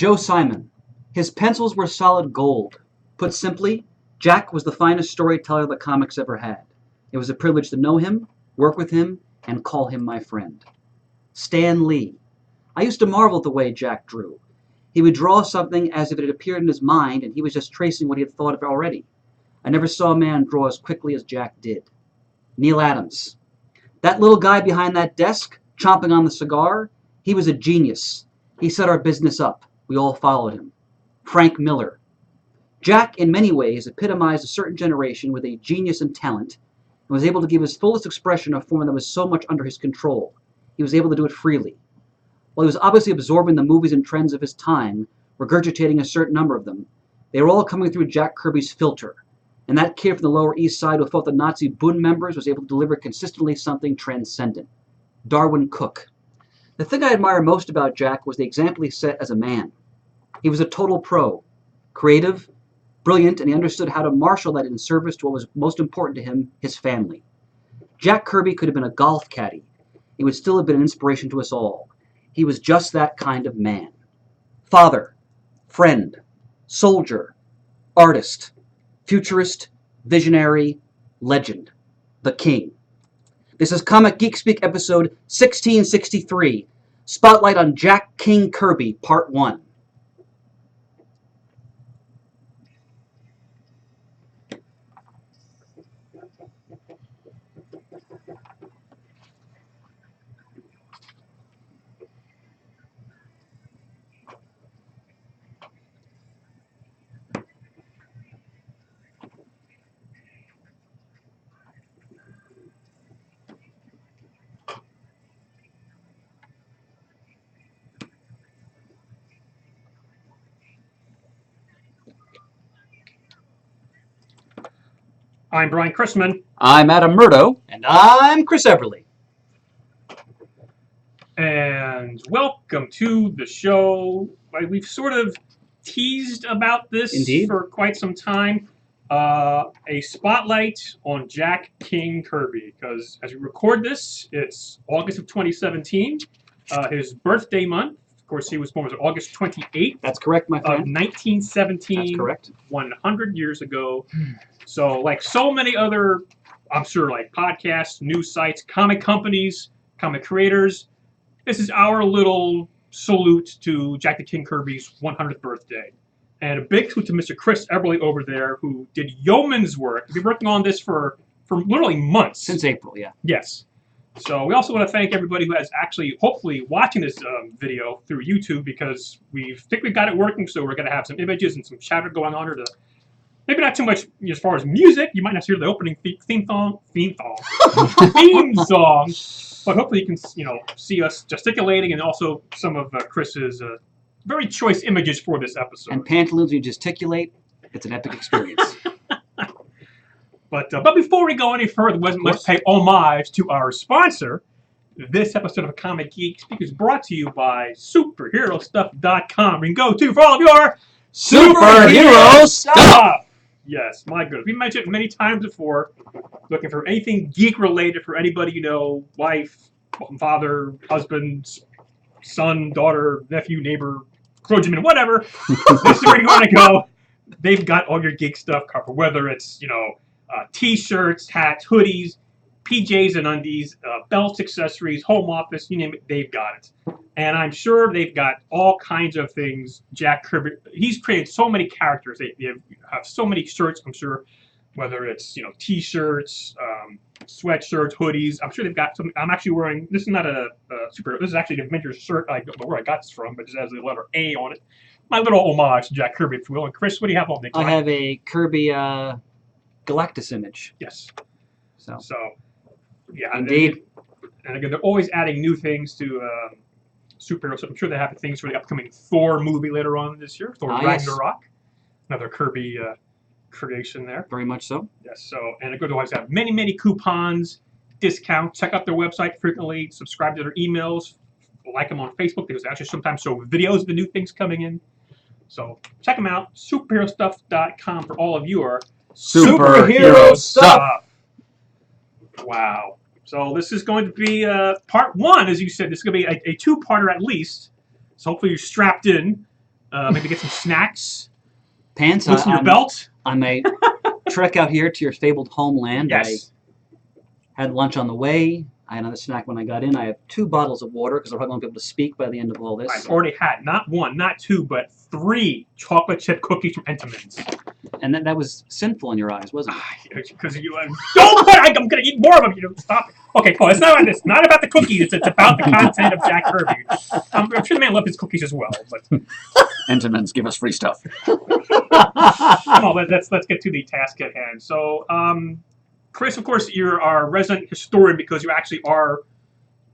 Joe Simon. His pencils were solid gold. Put simply, Jack was the finest storyteller the comics ever had. It was a privilege to know him, work with him, and call him my friend. Stan Lee. I used to marvel at the way Jack drew. He would draw something as if it had appeared in his mind and he was just tracing what he had thought of already. I never saw a man draw as quickly as Jack did. Neil Adams. That little guy behind that desk, chomping on the cigar, he was a genius. He set our business up. We all followed him. Frank Miller. Jack, in many ways, epitomized a certain generation with a genius and talent, and was able to give his fullest expression a form that was so much under his control. He was able to do it freely. While he was obviously absorbing the movies and trends of his time, regurgitating a certain number of them, they were all coming through Jack Kirby's filter. And that kid from the Lower East Side who fought the Nazi Bund members was able to deliver consistently something transcendent. Darwin Cook. The thing I admire most about Jack was the example he set as a man. He was a total pro, creative, brilliant, and he understood how to marshal that in service to what was most important to him, his family. Jack Kirby could have been a golf caddy. He would still have been an inspiration to us all. He was just that kind of man. Father, friend, soldier, artist, futurist, visionary, legend, the king. This is Comic Geek Speak episode 1663, Spotlight on Jack King Kirby, Part 1. I'm Brian Chrisman. I'm Adam Murdo. And I'm Chris Eberle. And welcome to the show. We've sort of teased about this Indeed. For quite some time. A spotlight on Jack King Kirby, because as we record this, it's August of 2017, his birthday month. Of course, he was born on August 28th. That's correct, my friend. Of 1917. That's correct. 100 years ago. So, like so many other, I'm sure, like podcasts, news sites, comic companies, comic creators, this is our little salute to Jack the King Kirby's 100th birthday. And a big salute to Mr. Chris Eberle over there, who did yeoman's work. He's been working on this for literally months. Since April, yeah. Yes. So we also want to thank everybody who has actually, hopefully, watching this video through YouTube, because we think we've got it working, so we're going to have some images and some chatter going on here to... Maybe not too much as far as music. You might not hear the opening theme song, but hopefully you can, see us gesticulating, and also some of Chris's very choice images for this episode. And pantaloons, you gesticulate. It's an epic experience. But before we go any further, we must pay homage to our sponsor. This episode of Comic Geek Speak is brought to you by SuperheroStuff.com. You can go to for all of your Superhero stuff! Yes, my goodness. We mentioned it many times before. Looking for anything geek-related for anybody you know, wife, father, husband, son, daughter, nephew, neighbor, clergyman, whatever. This is where you want to go. They've got all your geek stuff covered, whether it's, T-shirts, hats, hoodies, PJs and undies, belts, accessories, home office, you name it, they've got it. And I'm sure they've got all kinds of things. Jack Kirby, he's created so many characters. They have so many shirts, I'm sure, whether it's, T-shirts, sweatshirts, hoodies. I'm sure they've got some. I'm actually wearing, this is not a superhero, this is actually an Avengers shirt. I don't know where I got this from, but it has the letter A on it. My little homage to Jack Kirby, if you will. And Chris, what do you have on there? I have a Kirby Galactus image. Yes. So yeah. Indeed. And again, they're always adding new things to superheroes. So I'm sure they have things for the upcoming Thor movie later on this year. Thor Ragnarok. Yes. Another Kirby creation there. Very much so. Yes. So, and they always have many, many coupons, discounts. Check out their website frequently. Subscribe to their emails. Like them on Facebook. They actually sometimes show videos of the new things coming in. So check them out. Superherostuff.com for all of your superhero stuff. Wow. So this is going to be part one, as you said. This is going to be a two-parter at least. So hopefully you're strapped in. Maybe get some snacks. Pants, Loosen your belt. I may trek out here to your fabled homeland. Yes. I had lunch on the way. I had another snack when I got in. I have 2 bottles of water because I'm probably going to be able to speak by the end of all this. I've already had not 1, not 2, but 3 chocolate chip cookies from Entenmann's. And that was sinful in your eyes, wasn't it? Because you don't put. I'm going to eat more of them. You know, stop it. Okay, Paul. It's not about this. Not about the cookies. It's about the content of Jack Kirby. I'm sure the man loved his cookies as well. But Entenmann's give us free stuff. come on, let's get to the task at hand. So, Chris, of course, you're our resident historian because you actually are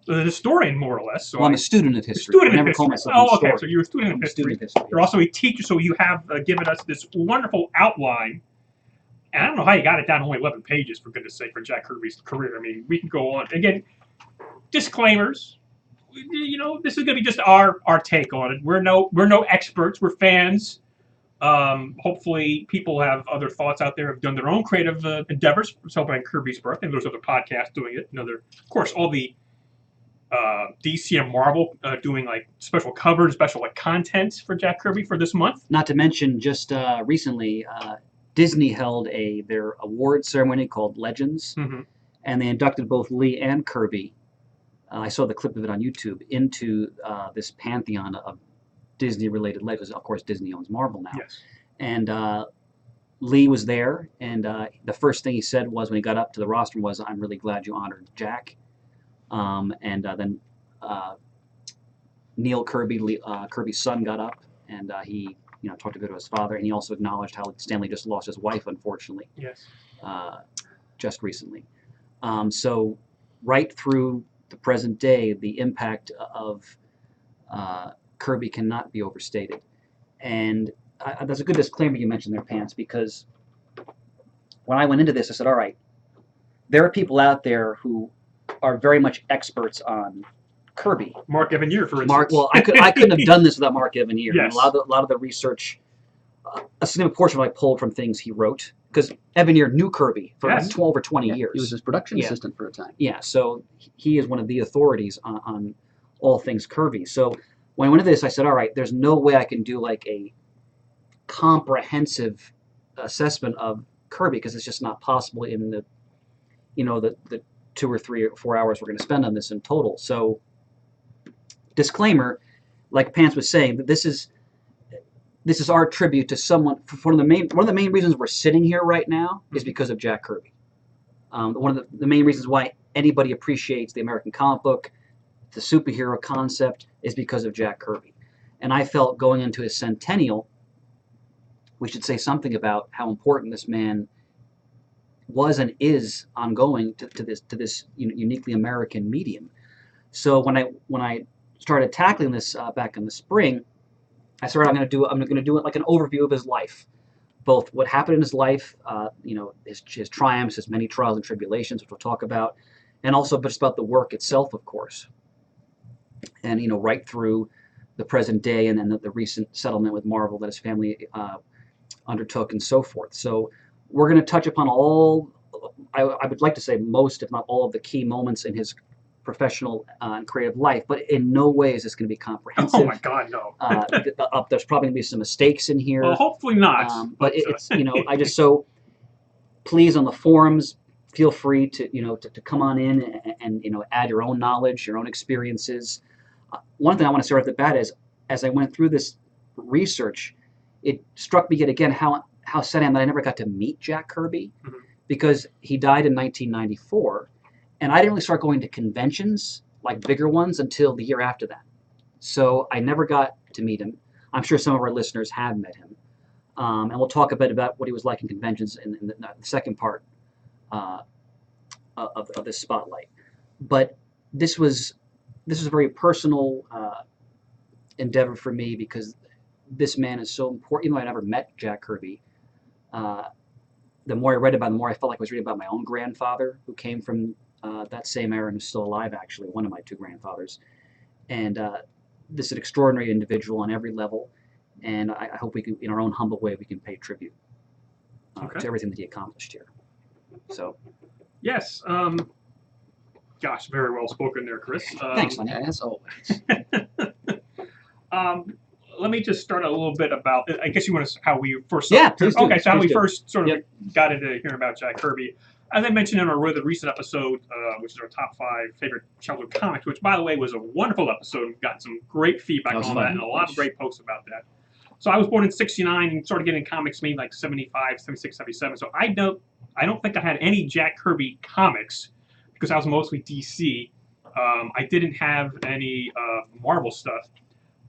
the historian, more or less. So I'm a student of history. Student I never of call history. myself Oh, a okay. historian. So you're a student of I'm a history. student of history. You're also a teacher, so you have given us this wonderful outline. And I don't know how you got it down to only 11 pages, for goodness sake, for Jack Kirby's career. I mean, we can go on. Again, disclaimers. You know, this is going to be just our take on it. We're no experts. We're fans. Hopefully, people have other thoughts out there, have done their own creative endeavors for celebrating Kirby's birthday. And there's other podcasts doing it. And of course, all the DC and Marvel doing like special covers, special like content for Jack Kirby for this month. Not to mention, just recently, Disney held their award ceremony called Legends, and they inducted both Lee and Kirby. I saw the clip of it on YouTube into this pantheon of Disney-related legends. Of course, Disney owns Marvel now. Yes. And Lee was there, and the first thing he said was when he got up to the rostrum was, "I'm really glad you honored Jack." Then Neil Kirby, Kirby's son, got up, and he talked a bit to his father, and he also acknowledged how Stanley just lost his wife, unfortunately. Yes. Just recently. So right through the present day, the impact of Kirby cannot be overstated. And that's a good disclaimer you mentioned there, Pants, because when I went into this, I said, all right, there are people out there who are very much experts on Kirby. Mark Evanier, for instance. Well, I couldn't have done this without Mark Evanier. Yes. A lot of the research, a significant portion of it I pulled from things he wrote, because Evanier knew Kirby for over 20 years. He was his production assistant for a time. Yeah, so he is one of the authorities on all things Kirby. So when I went into this, I said, all right, there's no way I can do like a comprehensive assessment of Kirby, because it's just not possible in the 2 or 3 or 4 hours we're going to spend on this in total. So disclaimer, like Pants was saying, that this is our tribute to someone. One of the main reasons we're sitting here right now is because of Jack Kirby. One of the main reasons why anybody appreciates the American comic book, the superhero concept, is because of Jack Kirby. And I felt going into his centennial, we should say something about how important this man was and is ongoing to this uniquely American medium. So when I started tackling this back in the spring, I started I'm going to do it like an overview of his life, both what happened in his life, his triumphs, his many trials and tribulations, which we'll talk about, and also just about the work itself, of course, and right through the present day, and then the recent settlement with Marvel that his family undertook, and so forth. So we're going to touch upon all, I would like to say most, if not all, of the key moments in his professional and creative life, but in no way is this going to be comprehensive. Oh my God, no. There's probably going to be some mistakes in here. Well, hopefully not. But it's I just please on the forums, feel free to to come on in and add your own knowledge, your own experiences. One thing I want to say right off the bat is, as I went through this research, it struck me yet again how sad I am that I never got to meet Jack Kirby, because he died in 1994, and I didn't really start going to conventions, like bigger ones, until the year after that. So I never got to meet him. I'm sure some of our listeners have met him, and we'll talk a bit about what he was like in conventions in the second part of this spotlight. But this was a very personal endeavor for me, because this man is so important. Even though I never met Jack Kirby, the more I read about him, the more I felt like I was reading about my own grandfather, who came from that same era and who's still alive, actually, one of my 2 grandfathers. And this is an extraordinary individual on every level, and I hope we can, in our own humble way, we can pay tribute to everything that he accomplished here. So, yes, gosh, very well spoken there, Chris. Thanks, honey. As always. let me just start a little bit about. I guess you want to how we first. Yeah, please do. Okay, so how Please we do. first sort of Yep. got into hearing about Jack Kirby. As I mentioned in our really recent episode, which is our top 5 favorite childhood comics, which by the way was a wonderful episode. We've got some great feedback That was on fun. that and a lot of great posts about that. So I was born in '69 and started getting comics maybe like 75, 76, 77. So I don't think I had any Jack Kirby comics because I was mostly DC. I didn't have any Marvel stuff,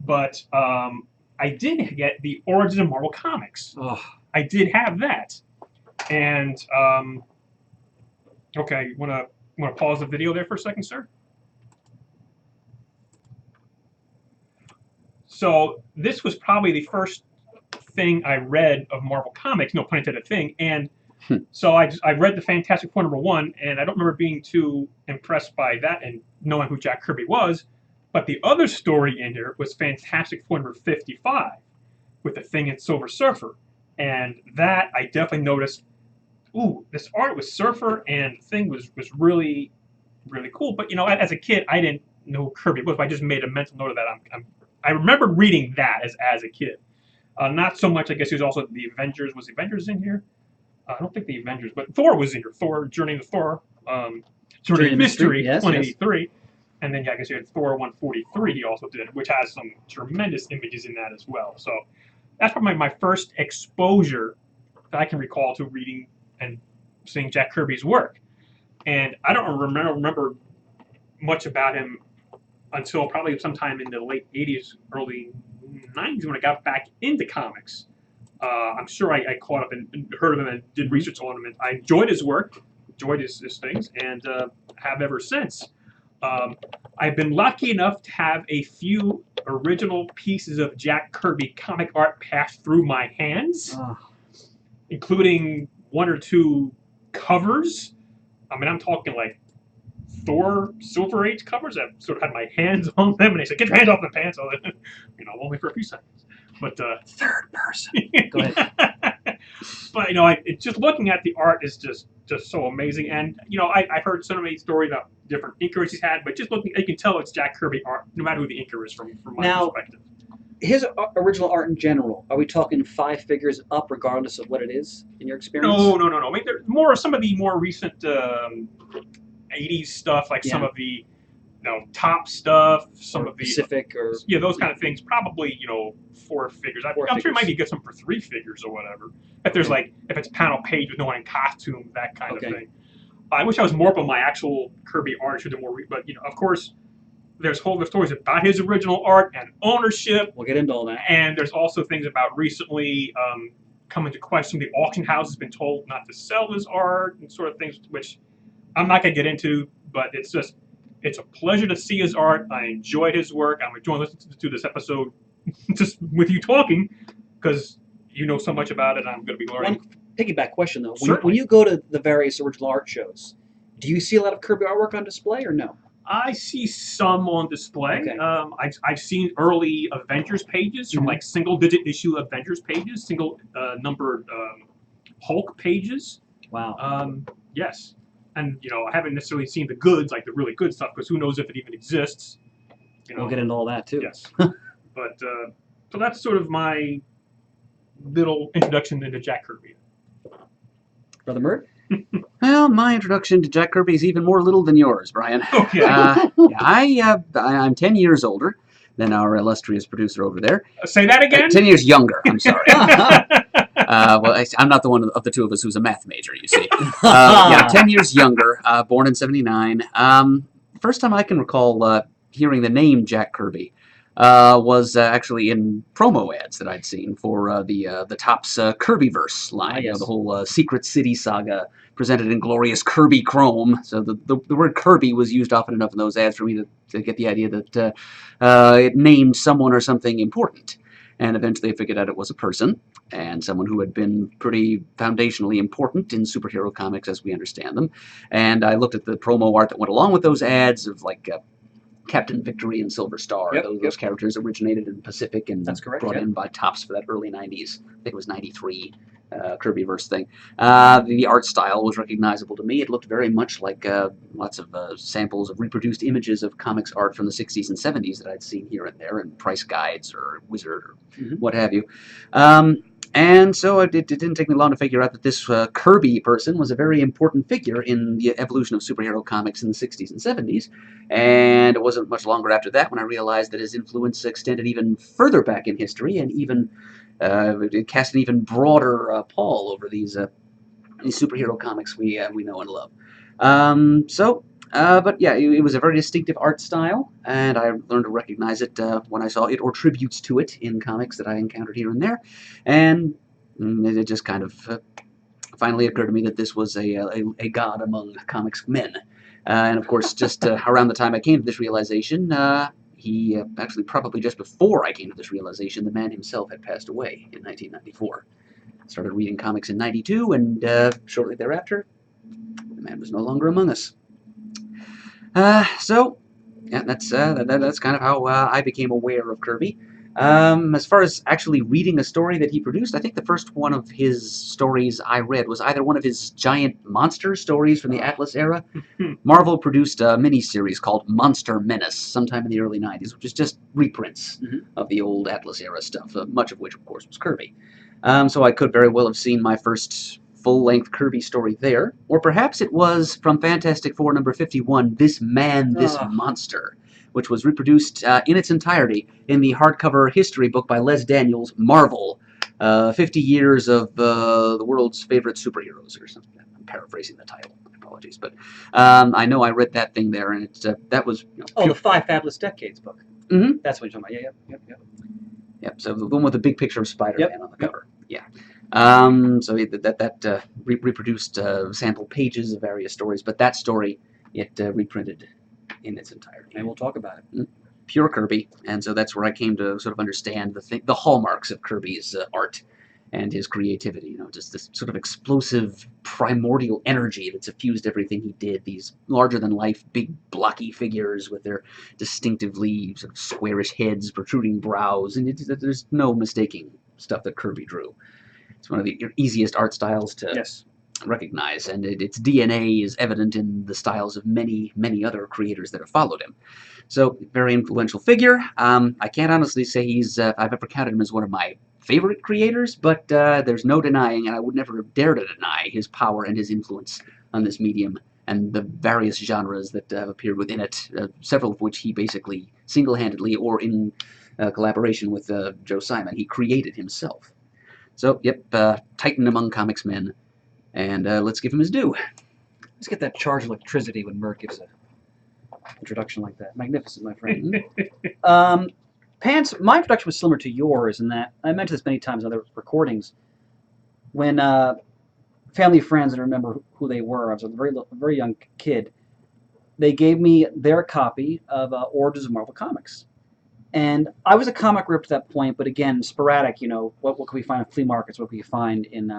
but I did get the Origins of Marvel Comics. Oh, I did have that, and okay, you wanna pause the video there for a second, sir? So this was probably the first thing I read of Marvel Comics, no pun intended thing, and so I read the Fantastic Four #1, and I don't remember being too impressed by that and knowing who Jack Kirby was. But the other story in here was Fantastic Four #55 with the Thing and Silver Surfer, and that I definitely noticed. Ooh, this art with Surfer and Thing was really really cool. But you know, as a kid, I didn't know who Kirby was. But I just made a mental note of that. I remember reading that as a kid. Not so much. I guess he was also the Avengers. Was the Avengers in here? I don't think the Avengers, but Thor was in here. Thor, Journey to Thor, Journey to Mystery, yes, 183. Yes. And then, yeah, I guess you had Thor 143 he also did, which has some tremendous images in that as well. So that's probably my first exposure that I can recall to reading and seeing Jack Kirby's work. And I don't remember much about him until probably sometime in the late 80s, early 90s when I got back into comics. I'm sure I caught up and heard of him and did research on him. And I enjoyed his work, enjoyed his things, and have ever since. I've been lucky enough to have a few original pieces of Jack Kirby comic art pass through my hands, including 1 or 2 covers. I mean, I'm talking like Thor Silver Age covers. I've sort of had my hands on them, and they said, "Get your hands off the pants!" So, you know, only for a few seconds. But third person. Go ahead. But you know, just looking at the art is just so amazing. And you know, I've heard so many stories about different inkers he's had, but just looking, you can tell it's Jack Kirby art, no matter who the inker is from my perspective. His original art in general, are we talking 5 figures up, regardless of what it is, in your experience? No. I mean, there's some of the more recent 80s stuff, like some of the top stuff, some of the Pacific or those kind of things. Probably 4 figures. I'm sure you might be get some for 3 figures or whatever. If there's if it's panel page with no one in costume, that kind of thing. I wish I was more up on my actual Kirby art, but of course, there's whole stories about his original art and ownership. We'll get into all that. And there's also things about recently coming to question. The auction house has been told not to sell his art and sort of things, which I'm not going to get into, but it's a pleasure to see his art. I enjoyed his work. I'm enjoying listening to this episode just with you talking because you know so much about it. I'm going to be learning. One piggyback question, though. Certainly. When you go to the various original art shows, do you see a lot of Kirby artwork on display or no? I see some on display. Okay. I've seen early Avengers pages from like single-digit issue Avengers pages, single numbered Hulk pages. Wow. Yes. And I haven't necessarily seen the goods, like the really good stuff, because who knows if it even exists. We'll get into all that too. Yes. But so that's sort of my little introduction into Jack Kirby. Brother Mert? Well, my introduction to Jack Kirby is even more little than yours, Brian. Okay. I'm 10 years older than our illustrious producer over there. Say that again? 10 years younger, I'm sorry. Well, I'm not the one of the two of us who's a math major, you see. 10 years younger, born in '79. First time I can recall hearing the name Jack Kirby was actually in promo ads that I'd seen for the Topps Kirbyverse line. Yes. The whole Secret City saga presented in glorious Kirby chrome. So the word Kirby was used often enough in those ads for me to get the idea that it named someone or something important. And eventually I figured out it was a person, and someone who had been pretty foundationally important in superhero comics as we understand them. And I looked at the promo art that went along with those ads of like Captain Victory and Silver Star. Those characters originated in Pacific and That's correct, brought in by Topps for that early 90s. I think it was 93. Kirbyverse thing. The art style was recognizable to me. It looked very much like lots of samples of reproduced images of comics art from the 60s and 70s that I'd seen here and there in price guides or Wizard or what have you. And so it didn't take me long to figure out that this Kirby person was a very important figure in the evolution of superhero comics in the 60s and 70s. And it wasn't much longer after that when I realized that his influence extended even further back in history and even it cast an even broader pall over these superhero comics we know and love. But yeah, it was a very distinctive art style, and I learned to recognize it when I saw it or tributes to it in comics that I encountered here and there. And it just kind of finally occurred to me that this was a god among comics men. And of course, just around the time I came to this realization, he actually probably just before I came to this realization, the man himself had passed away in 1994. Started reading comics in '92, and shortly thereafter, the man was no longer among us. So, yeah, that's kind of how I became aware of Kirby. As far as actually reading a story that he produced, I think the first one of his stories I read was either one of his giant monster stories from the Atlas era. Marvel produced a miniseries called Monster Menace sometime in the early 90s, which is just reprints of the old Atlas era stuff, much of which, of course, was Kirby. So I could very well have seen my first full-length Kirby story there, or perhaps it was from Fantastic Four number 51, This Man, This Monster, which was reproduced in its entirety in the hardcover history book by Les Daniels, Marvel, 50 Years of the World's Favorite Superheroes, or something. I'm paraphrasing the title. Apologies, but I know I read that thing there, and that was... the Five Fabulous Decades book. That's what you're talking about. Yep, so the one with the big picture of Spider-Man on the cover. Yeah. So that reproduced sample pages of various stories, but that story it reprinted in its entirety. And we'll talk about it. Pure Kirby, and so that's where I came to sort of understand the hallmarks of Kirby's art and his creativity. Just this sort of explosive, primordial energy that suffused everything he did. These larger-than-life, big, blocky figures with their distinctively sort of squarish heads, protruding brows, and there's no mistaking stuff that Kirby drew. It's one of the easiest art styles to recognize, and its DNA is evident in the styles of many, many other creators that have followed him. So, very influential figure. I can't honestly say I've ever counted him as one of my favorite creators, but there's no denying, and I would never dare to deny, his power and his influence on this medium and the various genres that have appeared within it, several of which he basically single-handedly or in collaboration with Joe Simon, he created himself. So, yep, Titan among comics men, and let's give him his due. Let's get that charge of electricity when Mert gives an introduction like that. Magnificent, my friend. Pants, my introduction was similar to yours in that, I mentioned this many times in other recordings, when family friends, and I remember who they were, I was a very young kid, they gave me their copy of Origins of Marvel Comics. And I was a comic reader at that point, but again, sporadic, what could we find in flea markets, what could we find in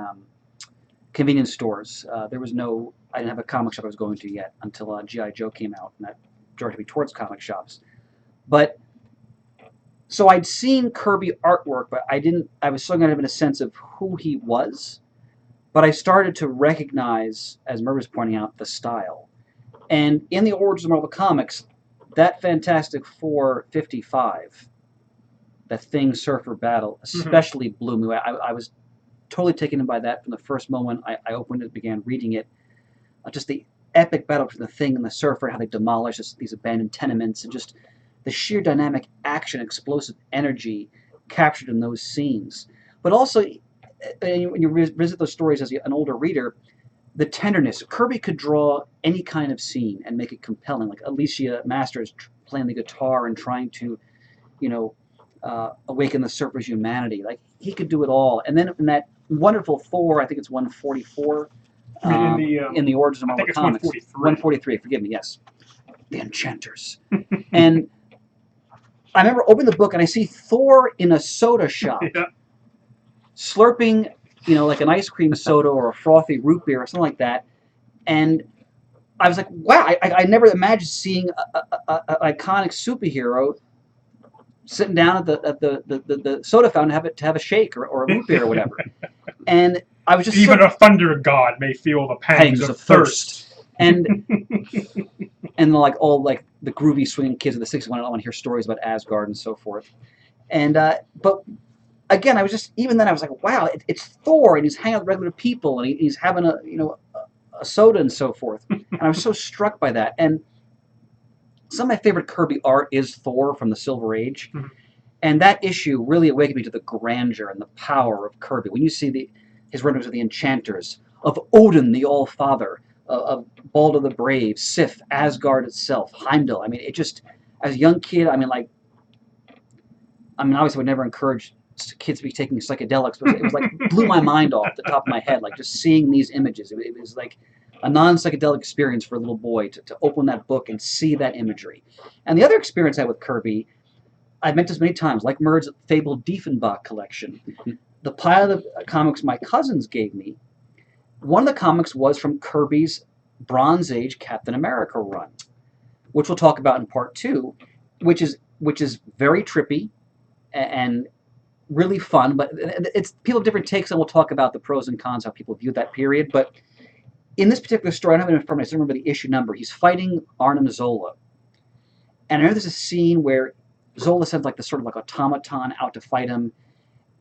convenience stores. I didn't have a comic shop I was going to yet until G.I. Joe came out, and that directed me towards comic shops. But so I'd seen Kirby artwork, but I was still kind of in a sense of who he was. But I started to recognize, as Mert was pointing out, the style. And in the Origins of Marvel Comics, that Fantastic Four 55, the Thing Surfer battle, especially blew me away. I was totally taken in by that from the first moment I opened it, began reading it. Just the epic battle between the Thing and the Surfer, how they demolish these abandoned tenements, and just the sheer dynamic action, explosive energy captured in those scenes. But also, when you visit those stories as an older reader, the tenderness. Kirby could draw any kind of scene and make it compelling, like Alicia Masters playing the guitar and trying to, awaken the Surfer's humanity. Like, he could do it all. And then in that wonderful Thor, I think it's 144, in the Origins of Marvel Comics. 143, forgive me, yes. The Enchanters. And I remember opening the book and I see Thor in a soda shop, slurping, like an ice cream soda or a frothy root beer or something like that. And I was like, wow, I never imagined seeing an iconic superhero sitting down at the soda fountain to have a shake or a root beer or whatever. And I was just even a thunder god may feel the pangs of thirst. And and like all like the groovy swinging kids of the 60s want to hear stories about Asgard and so forth. And but again, I was just even then I was like, wow, it's Thor, and he's hanging out with regular people, and he's having a soda and so forth. And I was so struck by that. And some of my favorite Kirby art is Thor from the Silver Age. Mm-hmm. And that issue really awakened me to the grandeur and the power of Kirby. When you see his renderings of the enchanters, of Odin the All-Father, of Balder the Brave, Sif, Asgard itself, Heimdall. I mean, it just, as a young kid, obviously I would never encourage kids to be taking psychedelics, but it was like blew my mind off the top of my head, like just seeing these images. It was like a non-psychedelic experience for a little boy to open that book and see that imagery. And the other experience I had with Kirby, I've mentioned this many times, like Murd's fabled Diefenbach collection. The pile of comics my cousins gave me, one of the comics was from Kirby's Bronze Age Captain America run, which we'll talk about in part 2, which is very trippy and really fun, but it's people have different takes, and we'll talk about the pros and cons, how people view that period. But in this particular story, I don't have it in front of me, I don't remember the issue number. He's fighting Arnim Zola, and I know there's a scene where Zola sends like the sort of like automaton out to fight him,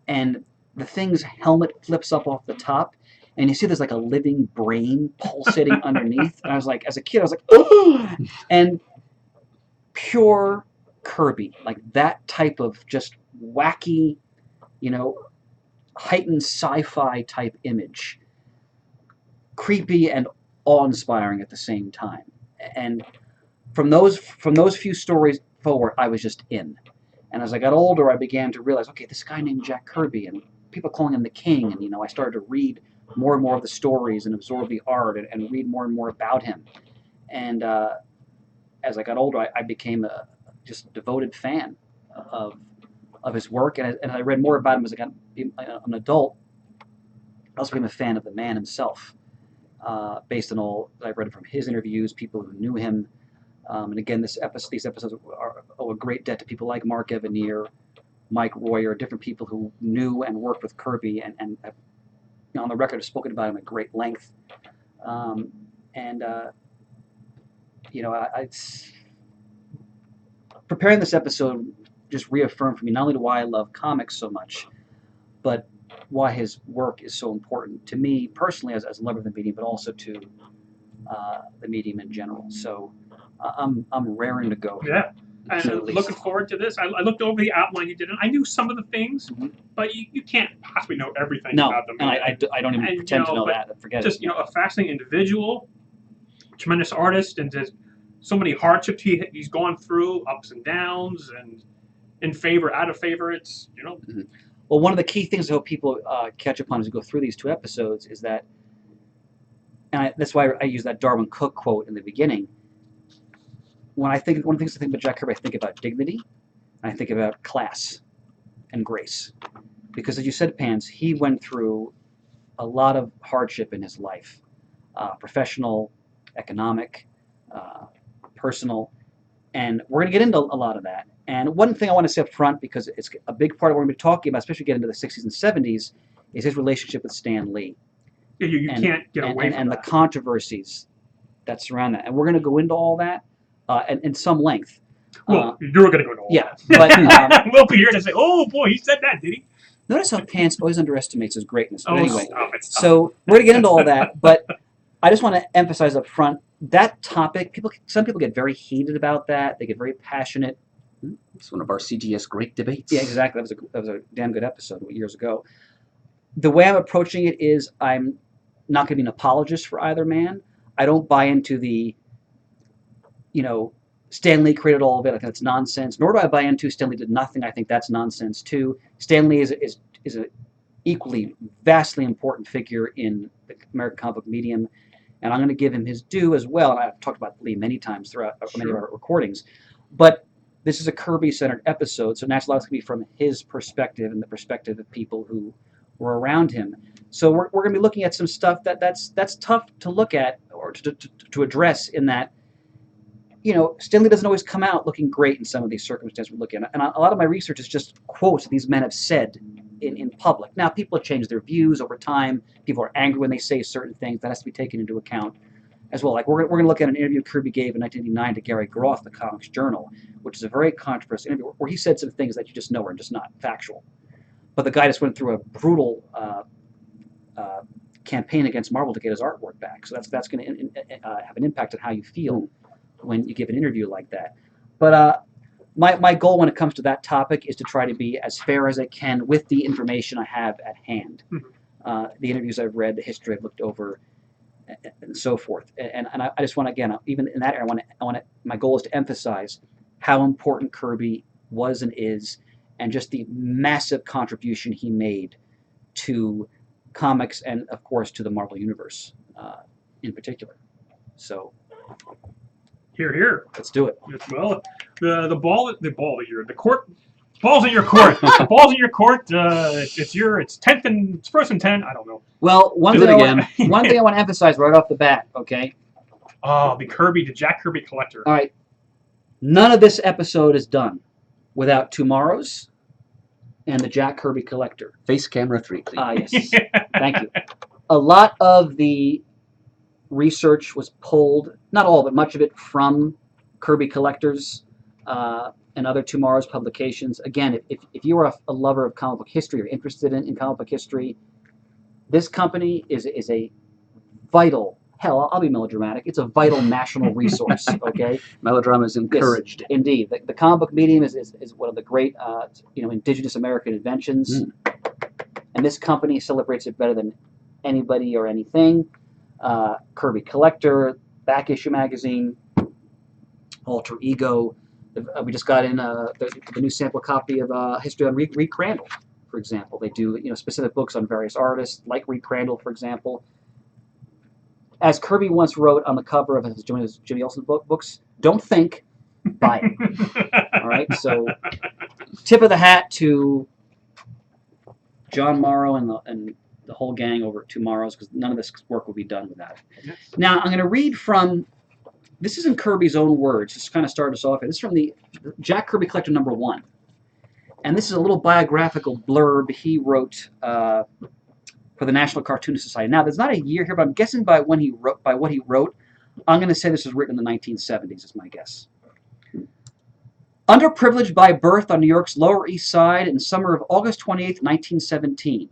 and the thing's helmet flips up off the top, and you see there's like a living brain pulsating underneath. And I was like, as a kid, I was like, oh! And pure Kirby, like that type of just wacky, heightened sci-fi type image, creepy and awe-inspiring at the same time. And from those few stories forward, I was just in. And as I got older, I began to realize, okay, this guy named Jack Kirby, and people calling him the King, and I started to read more and more of the stories and absorb the art and read more and more about him. And as I got older, I became a just devoted fan of his work, and I read more about him as I got an adult. I also became a fan of the man himself, based on all that I've read from his interviews, people who knew him. And again, these episodes owe a great debt to people like Mark Evanier, Mike Royer, different people who knew and worked with Kirby, and have, on the record have spoken about him at great length. Preparing this episode just reaffirmed for me not only why I love comics so much, but why his work is so important to me personally as a lover of the medium, but also to the medium in general. So I'm raring to go. Yeah, and looking forward to this. I looked over the outline you did, and I knew some of the things, but you can't possibly know everything about them. And I don't even pretend to know that. Forget just, it. A fascinating individual, tremendous artist, and just so many hardships he's gone through, ups and downs, and in favor, out of favor. It's, Well, one of the key things I hope people catch up on as we go through these 2 episodes is that, and that's why I use that Darwin Cook quote in the beginning. When I think, one of the things I think about Jack Kirby, I think about dignity, and I think about class and grace. Because as you said, Pans, he went through a lot of hardship in his life, professional, economic, personal, and we're going to get into a lot of that. And one thing I want to say up front, because it's a big part of what we're going to be talking about, especially getting into the 60s and 70s, is his relationship with Stan Lee. You can't get away from and that. The controversies that surround that. And we're going to go into all that in some length. Well, you're going to go into all that. But we'll be here to say, oh boy, he said that, did he? Notice how Pants always underestimates his greatness. But anyway, stop it. so we're going to get into all that, but I just want to emphasize up front, that topic, some people get very heated about that. They get very passionate. It's one of our CGS great debates. Yeah, exactly. That was a damn good episode years ago. The way I'm approaching it is I'm not going to be an apologist for either man. I don't buy into the, Stan Lee created all of it. I think that's nonsense. Nor do I buy into Stan Lee did nothing. I think that's nonsense too. Stan Lee is an equally vastly important figure in the American comic book medium, and I'm going to give him his due as well. And I've talked about Lee many times throughout many of our recordings, but this is a Kirby-centered episode, so naturally it's going to be from his perspective and the perspective of people who were around him. So we're going to be looking at some stuff that's tough to look at or to address, in that, Stan Lee doesn't always come out looking great in some of these circumstances we're looking at. And a lot of my research is just quotes these men have said in public. Now, people have changed their views over time. People are angry when they say certain things. That has to be taken into account as well. Like we're going to look at an interview Kirby gave in 1989 to Gary Groth, the Comics Journal, which is a very controversial interview where he said some things that you just know are just not factual. But the guy just went through a brutal campaign against Marvel to get his artwork back. So that's going to have an impact on how you feel when you give an interview like that. But my goal when it comes to that topic is to try to be as fair as I can with the information I have at hand. The interviews I've read, the history I've looked over, and so forth. And I just want to, again, even in that area, my goal is to emphasize how important Kirby was and is, and just the massive contribution he made to comics and, of course, to the Marvel Universe in particular. So, Hear, hear. let's do it. Well, the ball's in your court. The ball's in your court. It's 10th and it's 1st and 10. I don't know. Well, one thing I want to emphasize right off the bat, okay? Oh, the Jack Kirby collector. All right. None of this episode is done without Tomorrow's and the Jack Kirby collector. Face camera 3, please. Yes. Thank you. A lot of the research was pulled, not all, but much of it from Kirby collectors and other Tomorrow's publications. Again, if you are a lover of comic book history or interested in comic book history, this company is a vital, hell, I'll be melodramatic, it's a vital national resource, okay? Melodrama is encouraged. Yes, indeed. The comic book medium is one of the great indigenous American inventions, and this company celebrates it better than anybody or anything. Kirby Collector, Back Issue Magazine, Alter Ego. We just got in the new sample copy of History on Reed Crandall, for example. They do specific books on various artists, like Reed Crandall, for example. As Kirby once wrote on the cover of his Jimmy Olsen books, don't think, buy it. All right, so tip of the hat to John Morrow and the whole gang over at Tomorrow's, because none of this work will be done without it. Yes. Now, I'm going to read from, this is in Kirby's own words, just to kind of start us off here. This is from the Jack Kirby Collector #1. And this is a little biographical blurb he wrote for the National Cartoonist Society. Now, there's not a year here, but I'm guessing by what he wrote, I'm going to say this was written in the 1970s, is my guess. Underprivileged by birth on New York's Lower East Side in summer of August 28, 1917.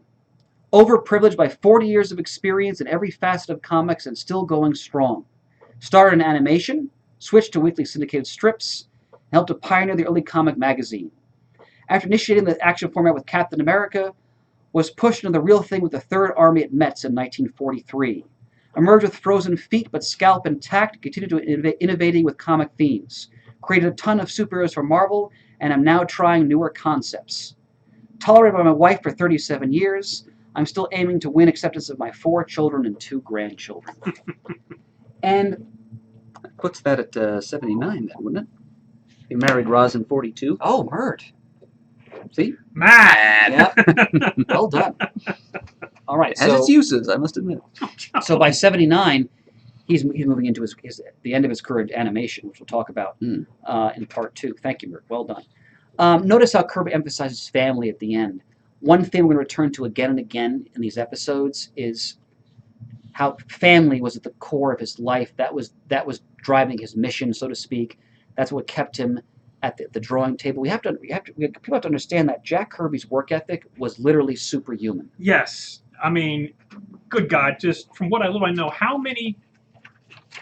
Overprivileged by 40 years of experience in every facet of comics and still going strong. Started in animation, switched to weekly syndicated strips, and helped to pioneer the early comic magazine. After initiating the action format with Captain America, was pushed into the real thing with the Third Army at Metz in 1943. Emerged with frozen feet but scalp intact, continued to innovating with comic themes. Created a ton of superheroes for Marvel, and am now trying newer concepts. Tolerated by my wife for 37 years, I'm still aiming to win acceptance of my 4 children and 2 grandchildren. And puts that at 79 then, wouldn't it? He married Roz in 42. Oh, Mert. See? Mad. Yep. Well done. All right. It has its uses, I must admit. So by 79, he's moving into the end of his career in animation, which we'll talk about in part 2. Thank you, Mert. Well done. Notice how Kirby emphasizes family at the end. One thing we're going to return to again and again in these episodes is how family was at the core of his life. That was driving his mission, so to speak. That's what kept him at the drawing table. People have to understand that Jack Kirby's work ethic was literally superhuman. Yes, I mean, good God! Just from what I know, how many